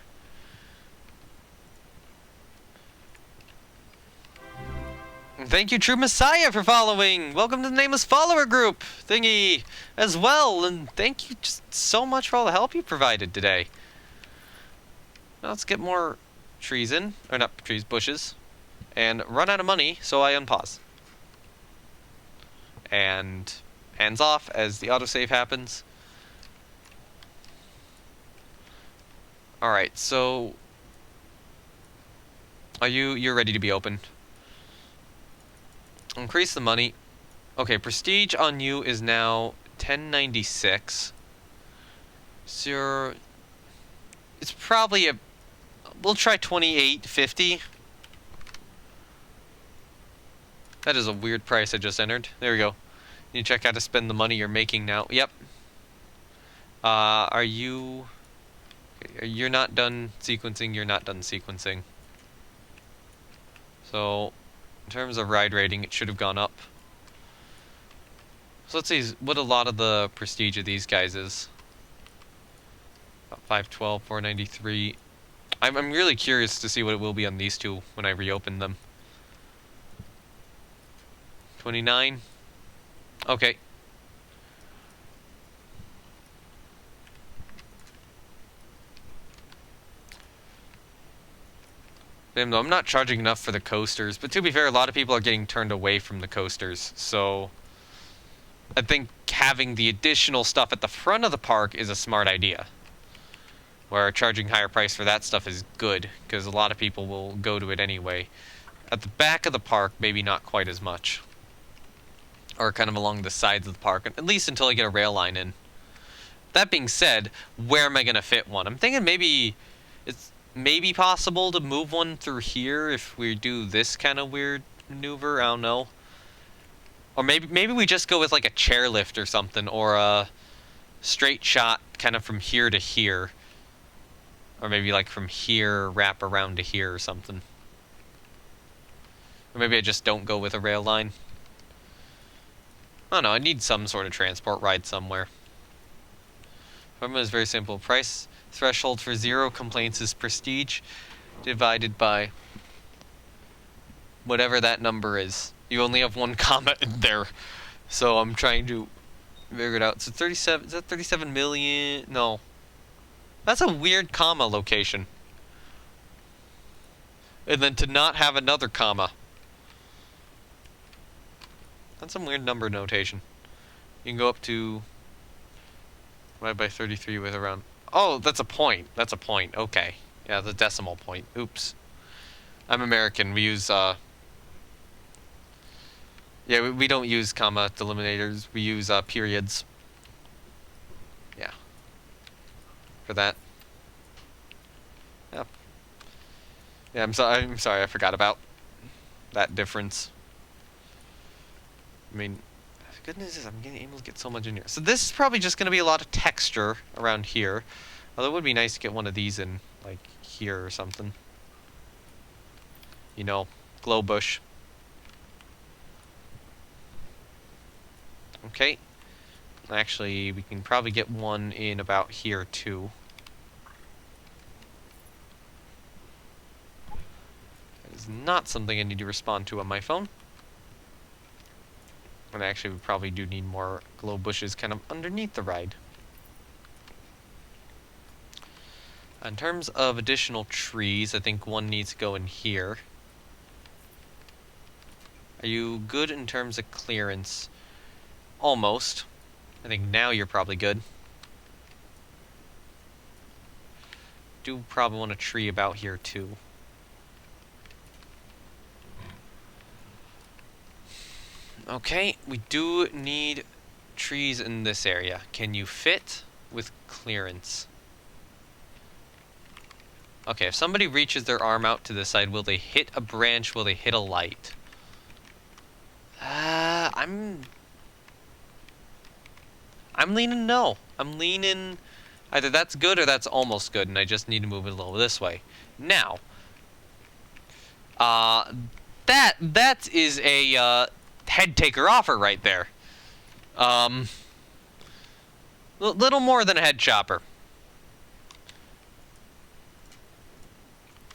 Thank you, True Messiah, for following. Welcome to the Nameless Follower group thingy as well. And thank you just so much for all the help you provided today. Now let's get more trees in. Or not trees, bushes. And run out of money, so I unpause. And hands off as the autosave happens. Alright, so you're ready to be opened. Increase the money. Okay, prestige on you is now 1096. So it's probably we'll try 2850. That is a weird price I just entered. There we go. You check how to spend the money you're making now. Yep. Are you... You're not done sequencing. You're not done sequencing. So In terms of ride rating, it should have gone up. So let's see what a lot of the prestige of these guys is. About 512, 493. I'm really curious to see what it will be on these two when I reopen them. 29. Okay. Damn, though, I'm not charging enough for the coasters, but to be fair, a lot of people are getting turned away from the coasters, so I think having the additional stuff at the front of the park is a smart idea. Where charging higher price for that stuff is good, because a lot of people will go to it anyway. At the back of the park, maybe not quite as much. Or kind of along the sides of the park, at least until I get a rail line in. That being said, where am I going to fit one? I'm thinking maybe it's maybe possible to move one through here if we do this kind of weird maneuver. I don't know. Or maybe we just go with like a chairlift or something, or a straight shot kind of from here to here. Or maybe like from here, wrap around to here or something. Or maybe I just don't go with a rail line. I don't know, I need some sort of transport ride somewhere. Formula is very simple. Price threshold for 0 complaints is prestige divided by whatever that number is. You only have one comma in there. So I'm trying to figure it out. So 37, is that 37 million? No. That's a weird comma location. And then to not have another comma. That's some weird number notation. You can go up to divided by 33 with around... Oh, that's a point. That's a point. Okay. Yeah, the decimal point. Oops. I'm American. We use, Yeah, we don't use comma delimiters. We use, periods. Yeah. For that. Yeah. Yeah, I'm sorry, I forgot about that difference. I mean, the good news is I'm able to get so much in here. So this is probably just going to be a lot of texture around here. Although it would be nice to get one of these in, like, here or something. You know, glow bush. Okay. Actually, we can probably get one in about here, too. That is not something I need to respond to on my phone. And actually, we probably do need more glow bushes kind of underneath the ride. In terms of additional trees, I think one needs to go in here. Are you good in terms of clearance? Almost. I think now you're probably good. Do probably want a tree about here too. Okay, we do need trees in this area. Can you fit with clearance? Okay, if somebody reaches their arm out to the side, will they hit a branch? Will they hit a light? I'm leaning no. I'm leaning either that's good or that's almost good, and I just need to move it a little this way. Now, that is a head taker offer right there. Little more than a head chopper.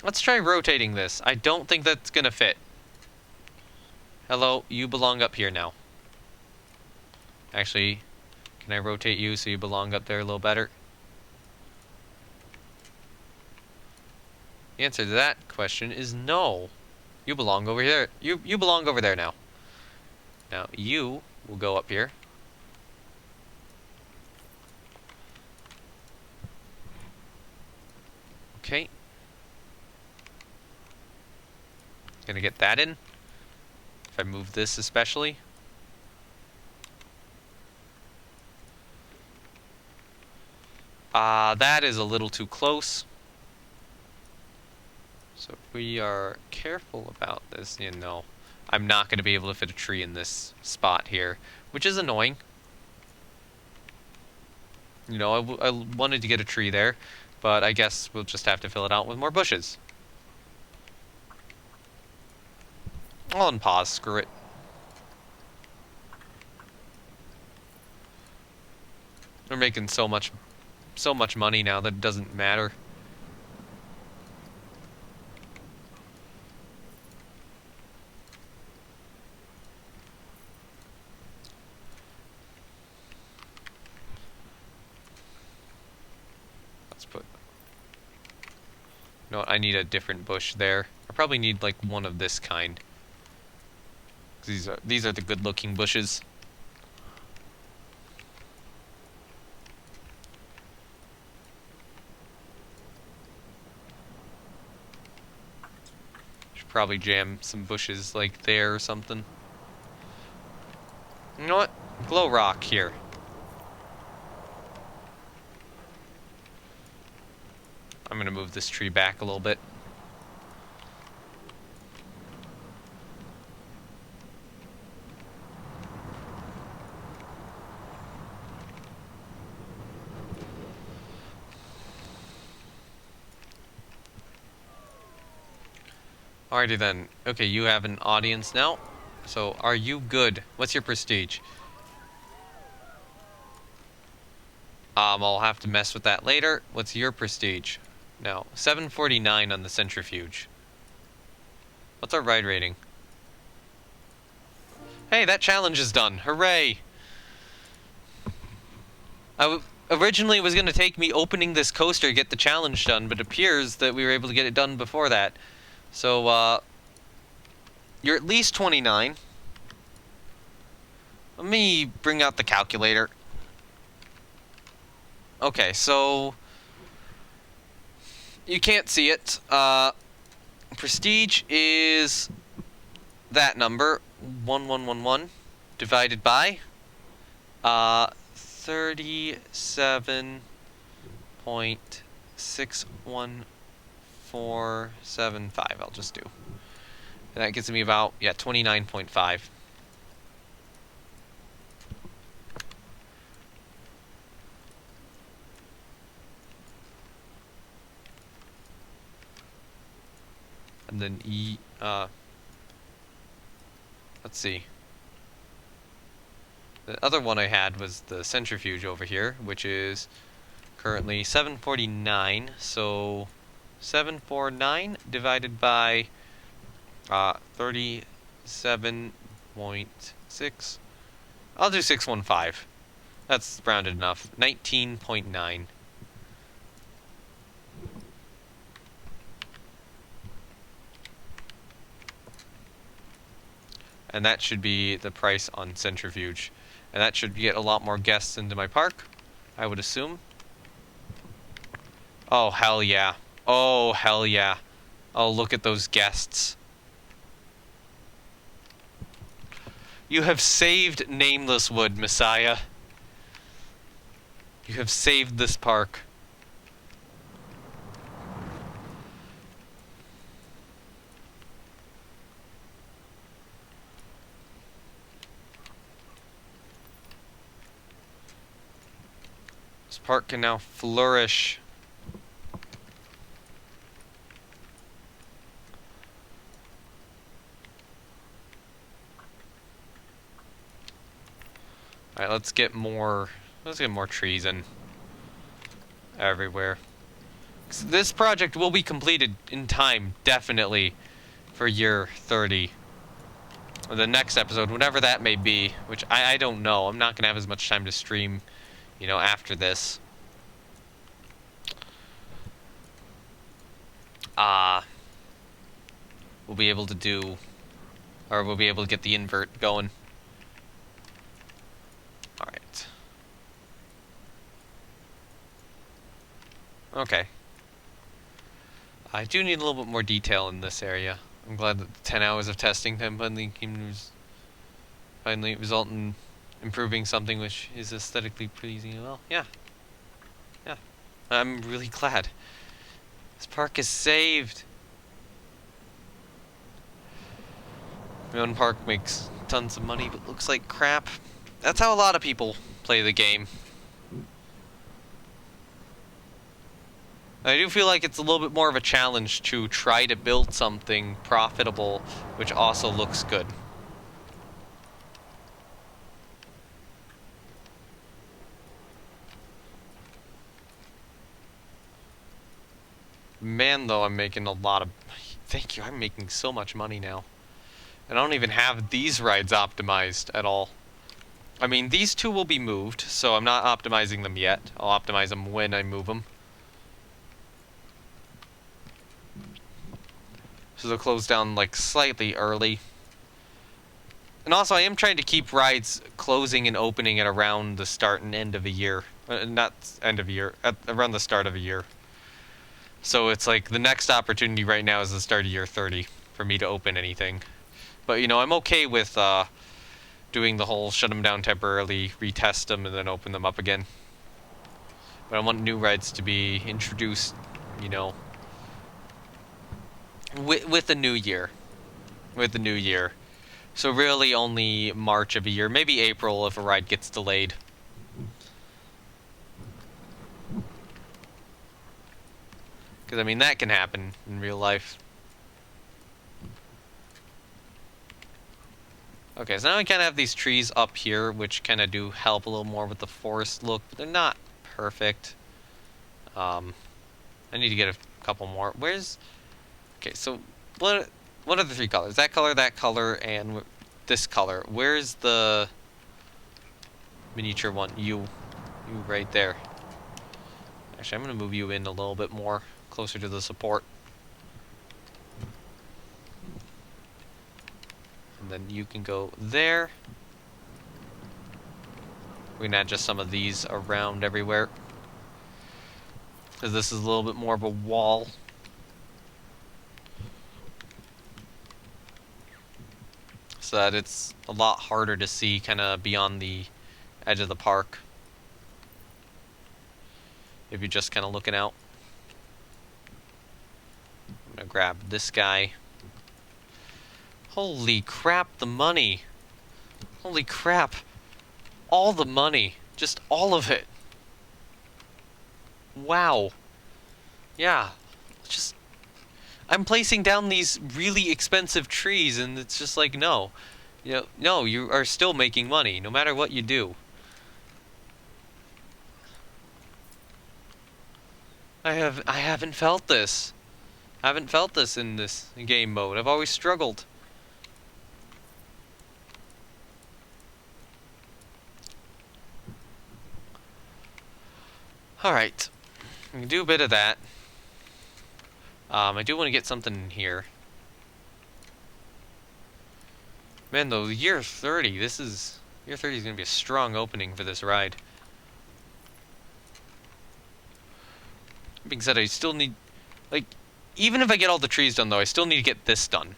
Let's try rotating this. I don't think that's gonna fit. Hello, you belong up here now. Actually, can I rotate you so you belong up there a little better? The answer to that question is no. You belong over here. You belong over there now. Now, you will go up here. Okay. Gonna get that in. If I move this especially. That is a little too close. So if we are careful about this, you know, I'm not going to be able to fit a tree in this spot here, which is annoying. You know, I wanted to get a tree there, but I guess we'll just have to fill it out with more bushes. I'll unpause, screw it. We're making so much money now that it doesn't matter. Let's put... You know what, I need a different bush there. I probably need like one of this kind. These are the good looking bushes. Probably jam some bushes like there or something. You know what? Glow rock here. I'm gonna move this tree back a little bit. Alrighty then. Okay, you have an audience now. So, are you good? What's your prestige? I'll have to mess with that later. What's your prestige? No, 749 on the centrifuge. What's our ride rating? Hey, that challenge is done. Hooray! Originally it was going to take me opening this coaster to get the challenge done, but it appears that we were able to get it done before that. So, you're at least 29. Let me bring out the calculator. Okay, so... You can't see it. Prestige is that number, 1111, divided by 37.61475. I'll just do. And that gets me about, yeah, 29.5. And then let's see. The other one I had was the centrifuge over here, which is currently 749. So 749 divided by 37.6. I'll do 615. That's rounded enough. 19.9. And that should be the price on centrifuge. And that should get a lot more guests into my park, I would assume. Oh, hell yeah. Oh, hell yeah. Oh, look at those guests. You have saved NamelessWood, Messiah. You have saved this park. This park can now flourish. Alright, let's get more trees in everywhere. This project will be completed in time, definitely, for year 30. Or the next episode, whenever that may be, which I don't know. I'm not going to have as much time to stream, you know, after this. We'll be able to do, or we'll be able to get the invert going. Alright. Okay. I do need a little bit more detail in this area. I'm glad that the 10 hours of testing time finally result in improving something which is aesthetically pleasing. Well, yeah. Yeah. I'm really glad. This park is saved. My own park makes tons of money, but looks like crap. That's how a lot of people play the game. I do feel like it's a little bit more of a challenge to try to build something profitable, which also looks good. Man, though, I'm making a lot of... Thank you, I'm making so much money now. And I don't even have these rides optimized at all. I mean, these two will be moved, so I'm not optimizing them yet. I'll optimize them when I move them. So they'll close down, like, slightly early. And also, I am trying to keep rides closing and opening at around the start and end of a year. Not end of a year, around the start of a year. So it's like the next opportunity right now is the start of year 30 for me to open anything. But, you know, I'm okay with doing the whole shut them down temporarily, retest them, and then open them up again. But I want new rides to be introduced, you know, with the new year. With the new year. So really only March of a year, maybe April if a ride gets delayed. Because, I mean, that can happen in real life. Okay, so now we kind of have these trees up here, which kind of do help a little more with the forest look, but they're not perfect. I need to get a couple more. Where's... Okay, so what are the three colors? That color, and this color. Where's the miniature one? You right there. Actually, I'm going to move you in a little bit more, closer to the support. And then you can go there. We can add just some of these around everywhere, because this is a little bit more of a wall. So that it's a lot harder to see kind of beyond the edge of the park if you're just kind of looking out. I'm going to grab this guy. Holy crap, the money. Holy crap. All the money. Just all of it. Wow. Yeah. Just... I'm placing down these really expensive trees, and it's just like, no. You know, no, you are still making money, no matter what you do. I haven't felt this. I haven't felt this in this game mode. I've always struggled. Alright. We can do a bit of that. I do want to get something in here. Man, though, year 30, this is... Year 30 is going to be a strong opening for this ride. That being said, I still need... Like, even if I get all the trees done, though, I still need to get this done.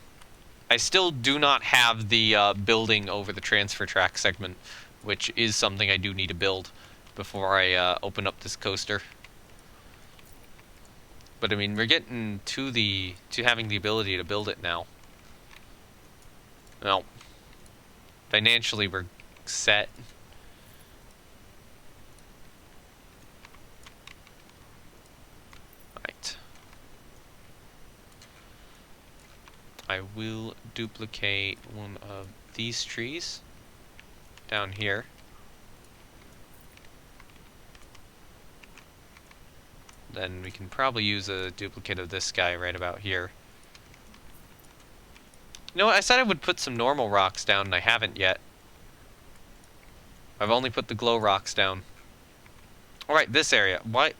I still do not have the building over the transfer track segment, which is something I do need to build before I open up this coaster. But I mean, we're getting to having the ability to build it now. Well, financially we're set. Right. I will duplicate one of these trees down here. Then we can probably use a duplicate of this guy right about here. You know what? I said I would put some normal rocks down, and I haven't yet. I've only put the glow rocks down. Alright, this area. Why?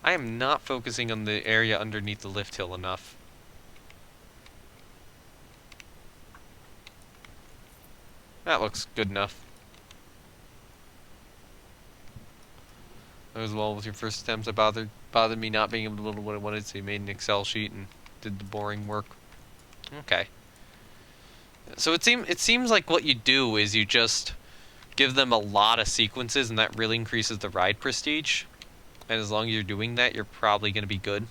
I am not focusing on the area underneath the lift hill enough. That looks good enough. As well with your first attempts, it bothered me not being able to build what I wanted, so you made an Excel sheet and did the boring work. Okay. So it seems like what you do is you just give them a lot of sequences, and that really increases the ride prestige. And as long as you're doing that, you're probably going to be good.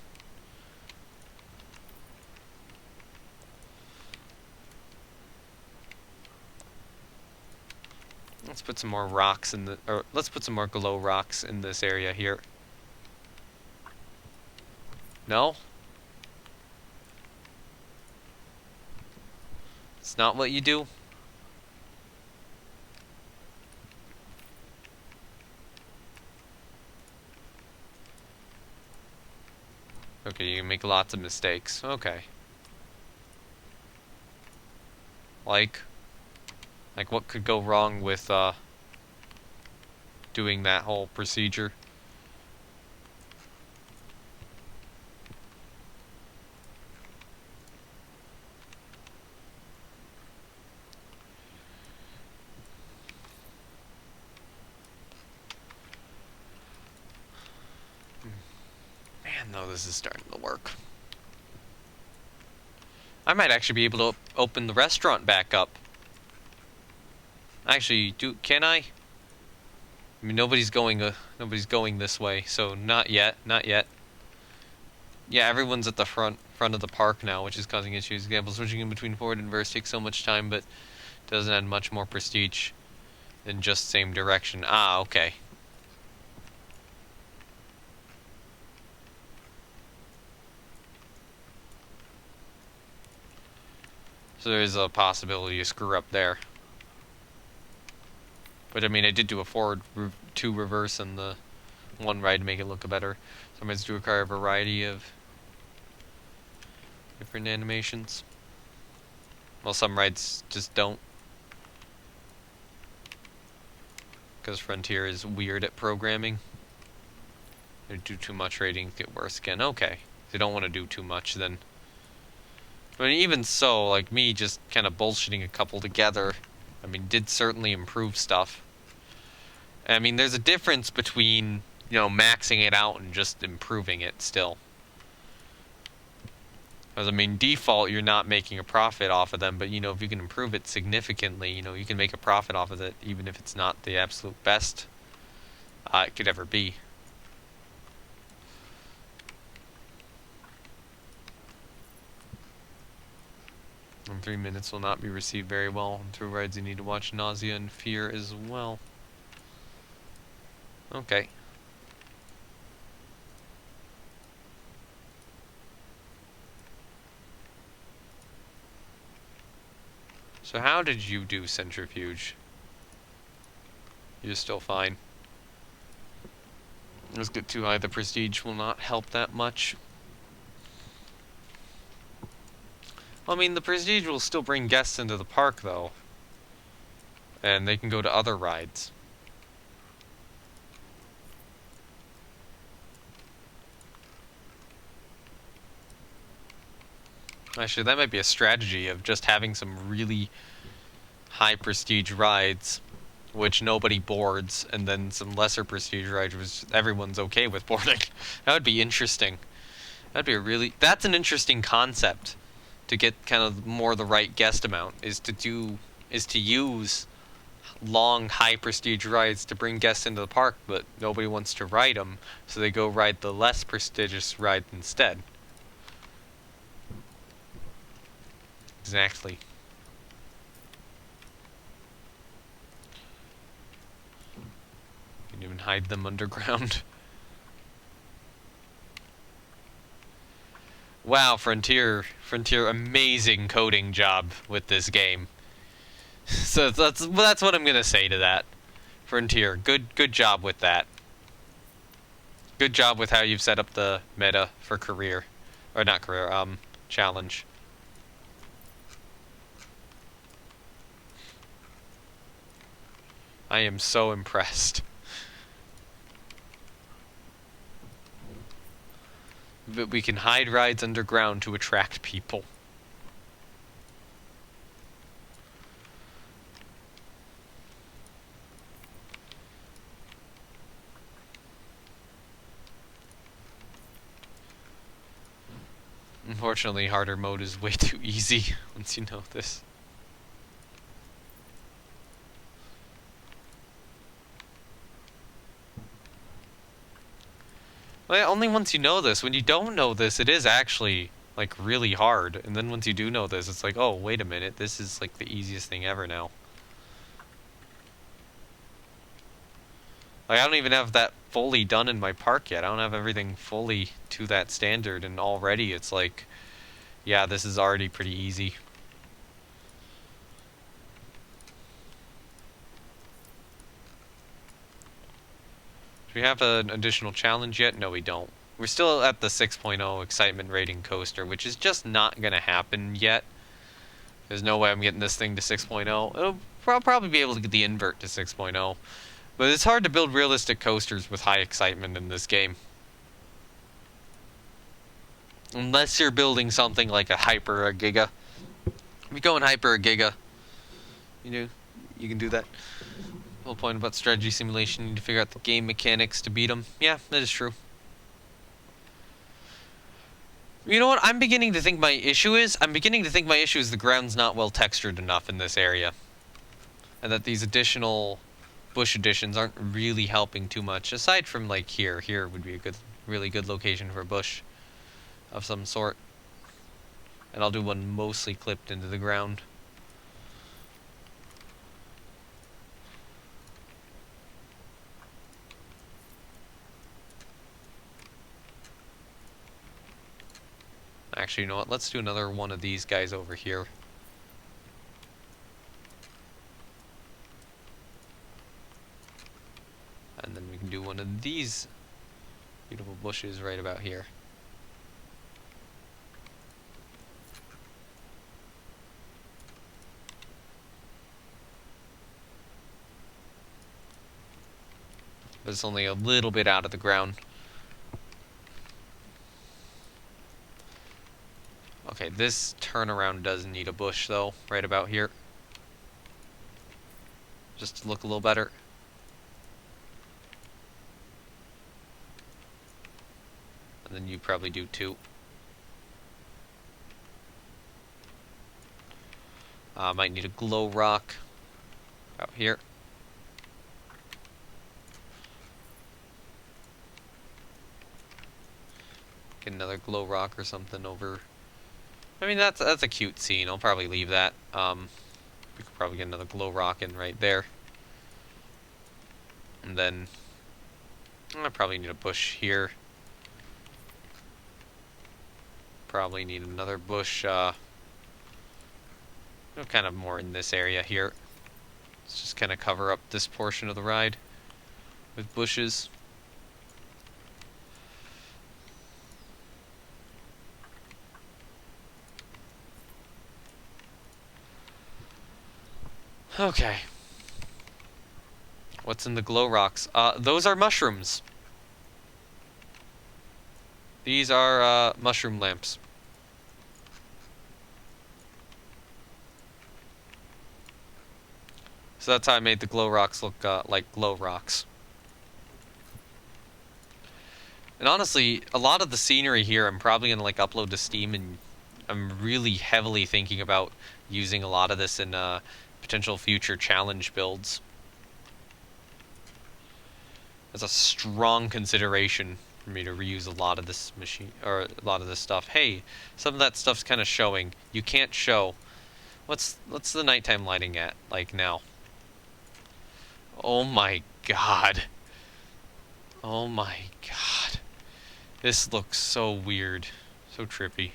Let's put some more rocks let's put some more glow rocks in this area here. No? It's not what you do? Okay, you make lots of mistakes. Okay. Like what could go wrong with, doing that whole procedure? Man, no, this is starting to work. I might actually be able to open the restaurant back up. Actually, can I? I mean, nobody's going this way, so not yet, not yet. Yeah, everyone's at the front of the park now, which is causing issues. Example, switching in between forward and reverse takes so much time, but doesn't add much more prestige than just same direction. Ah, okay. So there's a possibility to screw up there. But I mean, I did do a forward, two reverse, and the one ride to make it look better. Some rides do require a variety of different animations. Well, some rides just don't. Because Frontier is weird at programming. They do too much, ratings get worse again. Okay. If they don't want to do too much, then... I mean, even so, like, me just kind of bullshitting a couple together, I mean, did certainly improve stuff. I mean, there's a difference between, you know, maxing it out and just improving it still. Because, I mean, default, you're not making a profit off of them, but, you know, if you can improve it significantly, you know, you can make a profit off of it, even if it's not the absolute best it could ever be. In 3 minutes will not be received very well. On through rides, you need to watch nausea and fear as well. Okay. So how did you do, Centrifuge? You're still fine. Let's get too high. The prestige will not help that much. Well, I mean, the prestige will still bring guests into the park, though. And they can go to other rides. Actually, that might be a strategy of just having some really high prestige rides, which nobody boards, and then some lesser prestige rides, which everyone's okay with boarding. That would be interesting. That'd be a really... That's an interesting concept. To get kind of more the right guest amount, is to use long, high prestige rides to bring guests into the park, but nobody wants to ride them, so they go ride the less prestigious ride instead. Exactly. You can even hide them underground. Wow, Frontier, amazing coding job with this game. So that's what I'm gonna say to that. Frontier, good job with that. Good job with how you've set up the meta for career, or not career, challenge. I am so impressed. But we can hide rides underground to attract people. Unfortunately, harder mode is way too easy once you know this. Well, only once you know this. When you don't know this, it is actually, like, really hard. And then once you do know this, it's like, oh, wait a minute. This is, like, the easiest thing ever now. Like, I don't even have that fully done in my park yet. I don't have everything fully to that standard, and already it's like, yeah, this is already pretty easy. Do we have an additional challenge yet? No, we don't. We're still at the 6.0 excitement rating coaster, which is just not going to happen yet. There's no way I'm getting this thing to 6.0. I'll probably be able to get the invert to 6.0. But it's hard to build realistic coasters with high excitement in this game. Unless you're building something like a Hyper or a Giga. If you go in Hyper or Giga, you can do that. The whole point about strategy simulation, you need to figure out the game mechanics to beat them. Yeah, that is true. You know what I'm beginning to think my issue is? I'm beginning to think my issue is the ground's not well textured enough in this area. And that these additional bush additions aren't really helping too much. Aside from like here. Here would be a really good location for a bush of some sort. And I'll do one mostly clipped into the ground. Actually, you know what? Let's do another one of these guys over here. And then we can do one of these beautiful bushes right about here. But it's only a little bit out of the ground. Okay, this turnaround does need a bush though, right about here. Just to look a little better. And then you probably do too. Might need a glow rock out here. Get another glow rock or something over. I mean, that's a cute scene. I'll probably leave that. We could probably get another glow rock in right there. And then I probably need a bush here. Probably need another bush, kind of more in this area here. Let's just kind of cover up this portion of the ride with bushes. Okay. What's in the glow rocks? Those are mushrooms. These are, mushroom lamps. So that's how I made the glow rocks look, like glow rocks. And honestly, a lot of the scenery here I'm probably gonna, like, upload to Steam, and I'm really heavily thinking about using a lot of this in, potential future challenge builds. That's a strong consideration for me to reuse a lot of this machine, or a lot of this stuff. Hey, some of that stuff's kind of showing. You can't show. What's the nighttime lighting at, like, now? Oh my god. Oh my god. This looks so weird. So trippy.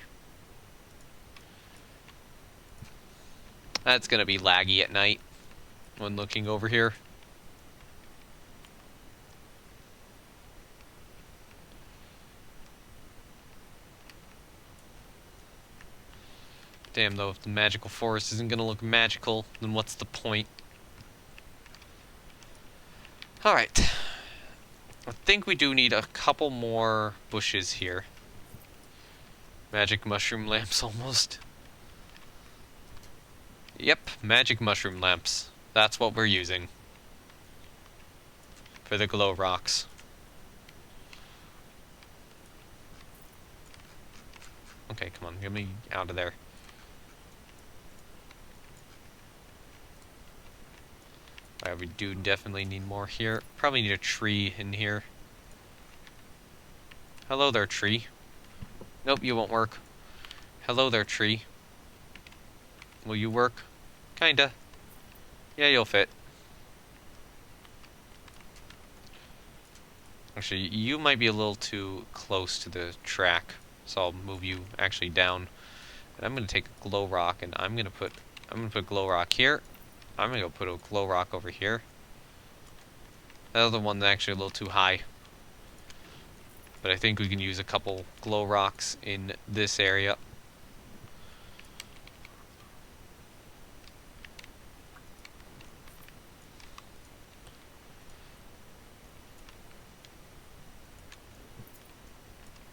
That's gonna be laggy at night when looking over here. Damn, though, if the magical forest isn't gonna look magical, then what's the point? Alright. I think we do need a couple more bushes here. Magic mushroom lamps, almost. Yep, magic mushroom lamps. That's what we're using for the glow rocks. Okay, come on, get me out of there. Alright, we do definitely need more here. Probably need a tree in here. Hello there, tree. Nope, you won't work. Hello there, tree. Will you work? Kinda. Yeah, you'll fit. Actually, you might be a little too close to the track, so I'll move you actually down. And I'm gonna take a glow rock, and I'm gonna put glow rock here. I'm gonna go put a glow rock over here. That other one's actually a little too high, but I think we can use a couple glow rocks in this area.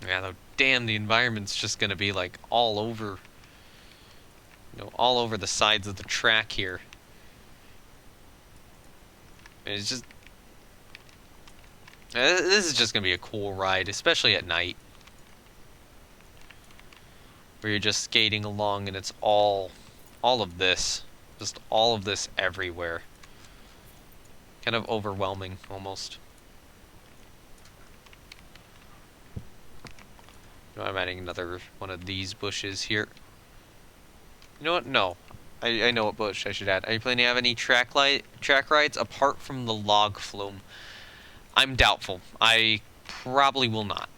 Yeah, though, damn, the environment's just gonna be like all over, all over the sides of the track here. It's just, this is just gonna be a cool ride, especially at night, where you're just skating along and it's all of this, just all of this everywhere. Kind of overwhelming, almost. I'm adding another one of these bushes here. You know what? No. I know what bush I should add. Are you planning to have any track rides apart from the log flume? I'm doubtful. I probably will not.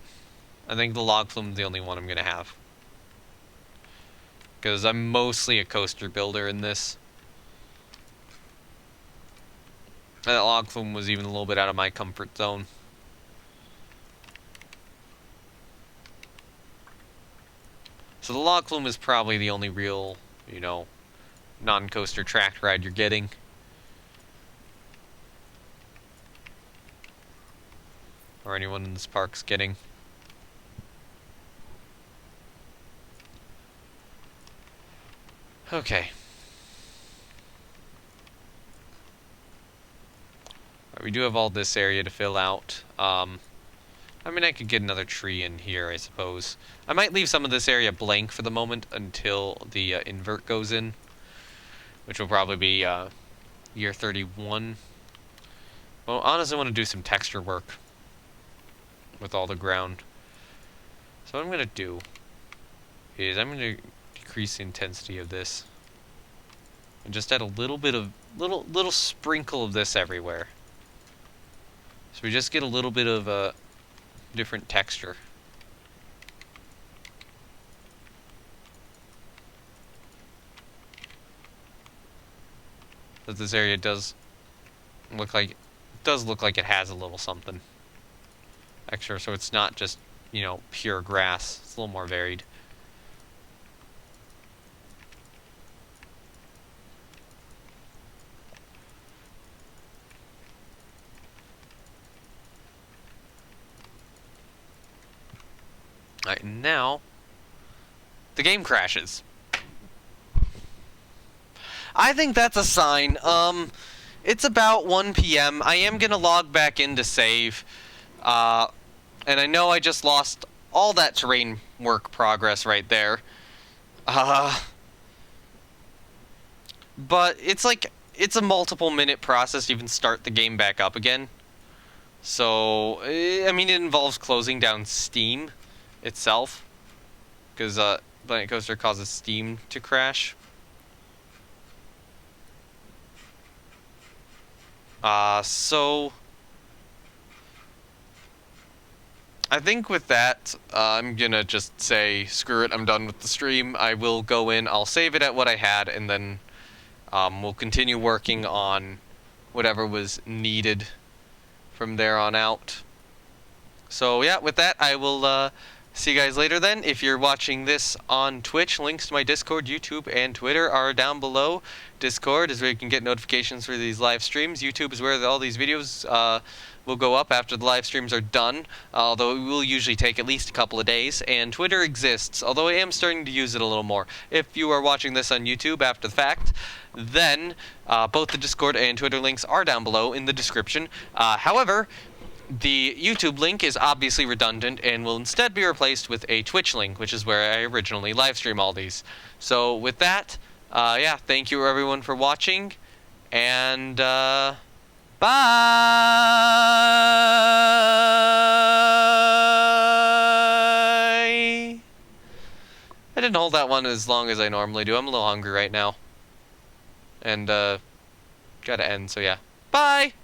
I think the log flume is the only one I'm going to have. Because I'm mostly a coaster builder in this. And that log flume was even a little bit out of my comfort zone. So the log flume is probably the only real, non-coaster track ride you're getting. Or anyone in this park's getting. Okay. Right, we do have all this area to fill out. I mean, I could get another tree in here, I suppose. I might leave some of this area blank for the moment until the invert goes in, which will probably be year 31. Well, honestly, I want to do some texture work with all the ground. So what I'm going to do is I'm going to decrease the intensity of this and just add a little bit of, little sprinkle of this everywhere. So we just get a little bit of a different texture. But this area does look like it has a little something extra, so it's not just, pure grass. It's a little more varied. Alright, now the game crashes. I think that's a sign. It's about 1 p.m. I am gonna log back in to save. And I know I just lost all that terrain work progress right there. But it's a multiple minute process to even start the game back up again. So, I mean, it involves closing down Steam itself, because Planet Coaster causes Steam to crash. So I think with that, I'm gonna just say, screw it, I'm done with the stream. I will go in, I'll save it at what I had, and then we'll continue working on whatever was needed from there on out. So yeah, with that, I will see you guys later then. If you're watching this on Twitch, links to my Discord, YouTube, and Twitter are down below. Discord is where you can get notifications for these live streams. YouTube is where all these videos will go up after the live streams are done, although it will usually take at least a couple of days. And Twitter exists, although I am starting to use it a little more. If you are watching this on YouTube after the fact, then both the Discord and Twitter links are down below in the description. However, the YouTube link is obviously redundant and will instead be replaced with a Twitch link, which is where I originally live stream all these. So with that, yeah, thank you everyone for watching, and bye! I didn't hold that one as long as I normally do. I'm a little hungry right now. And, gotta end, so yeah. Bye!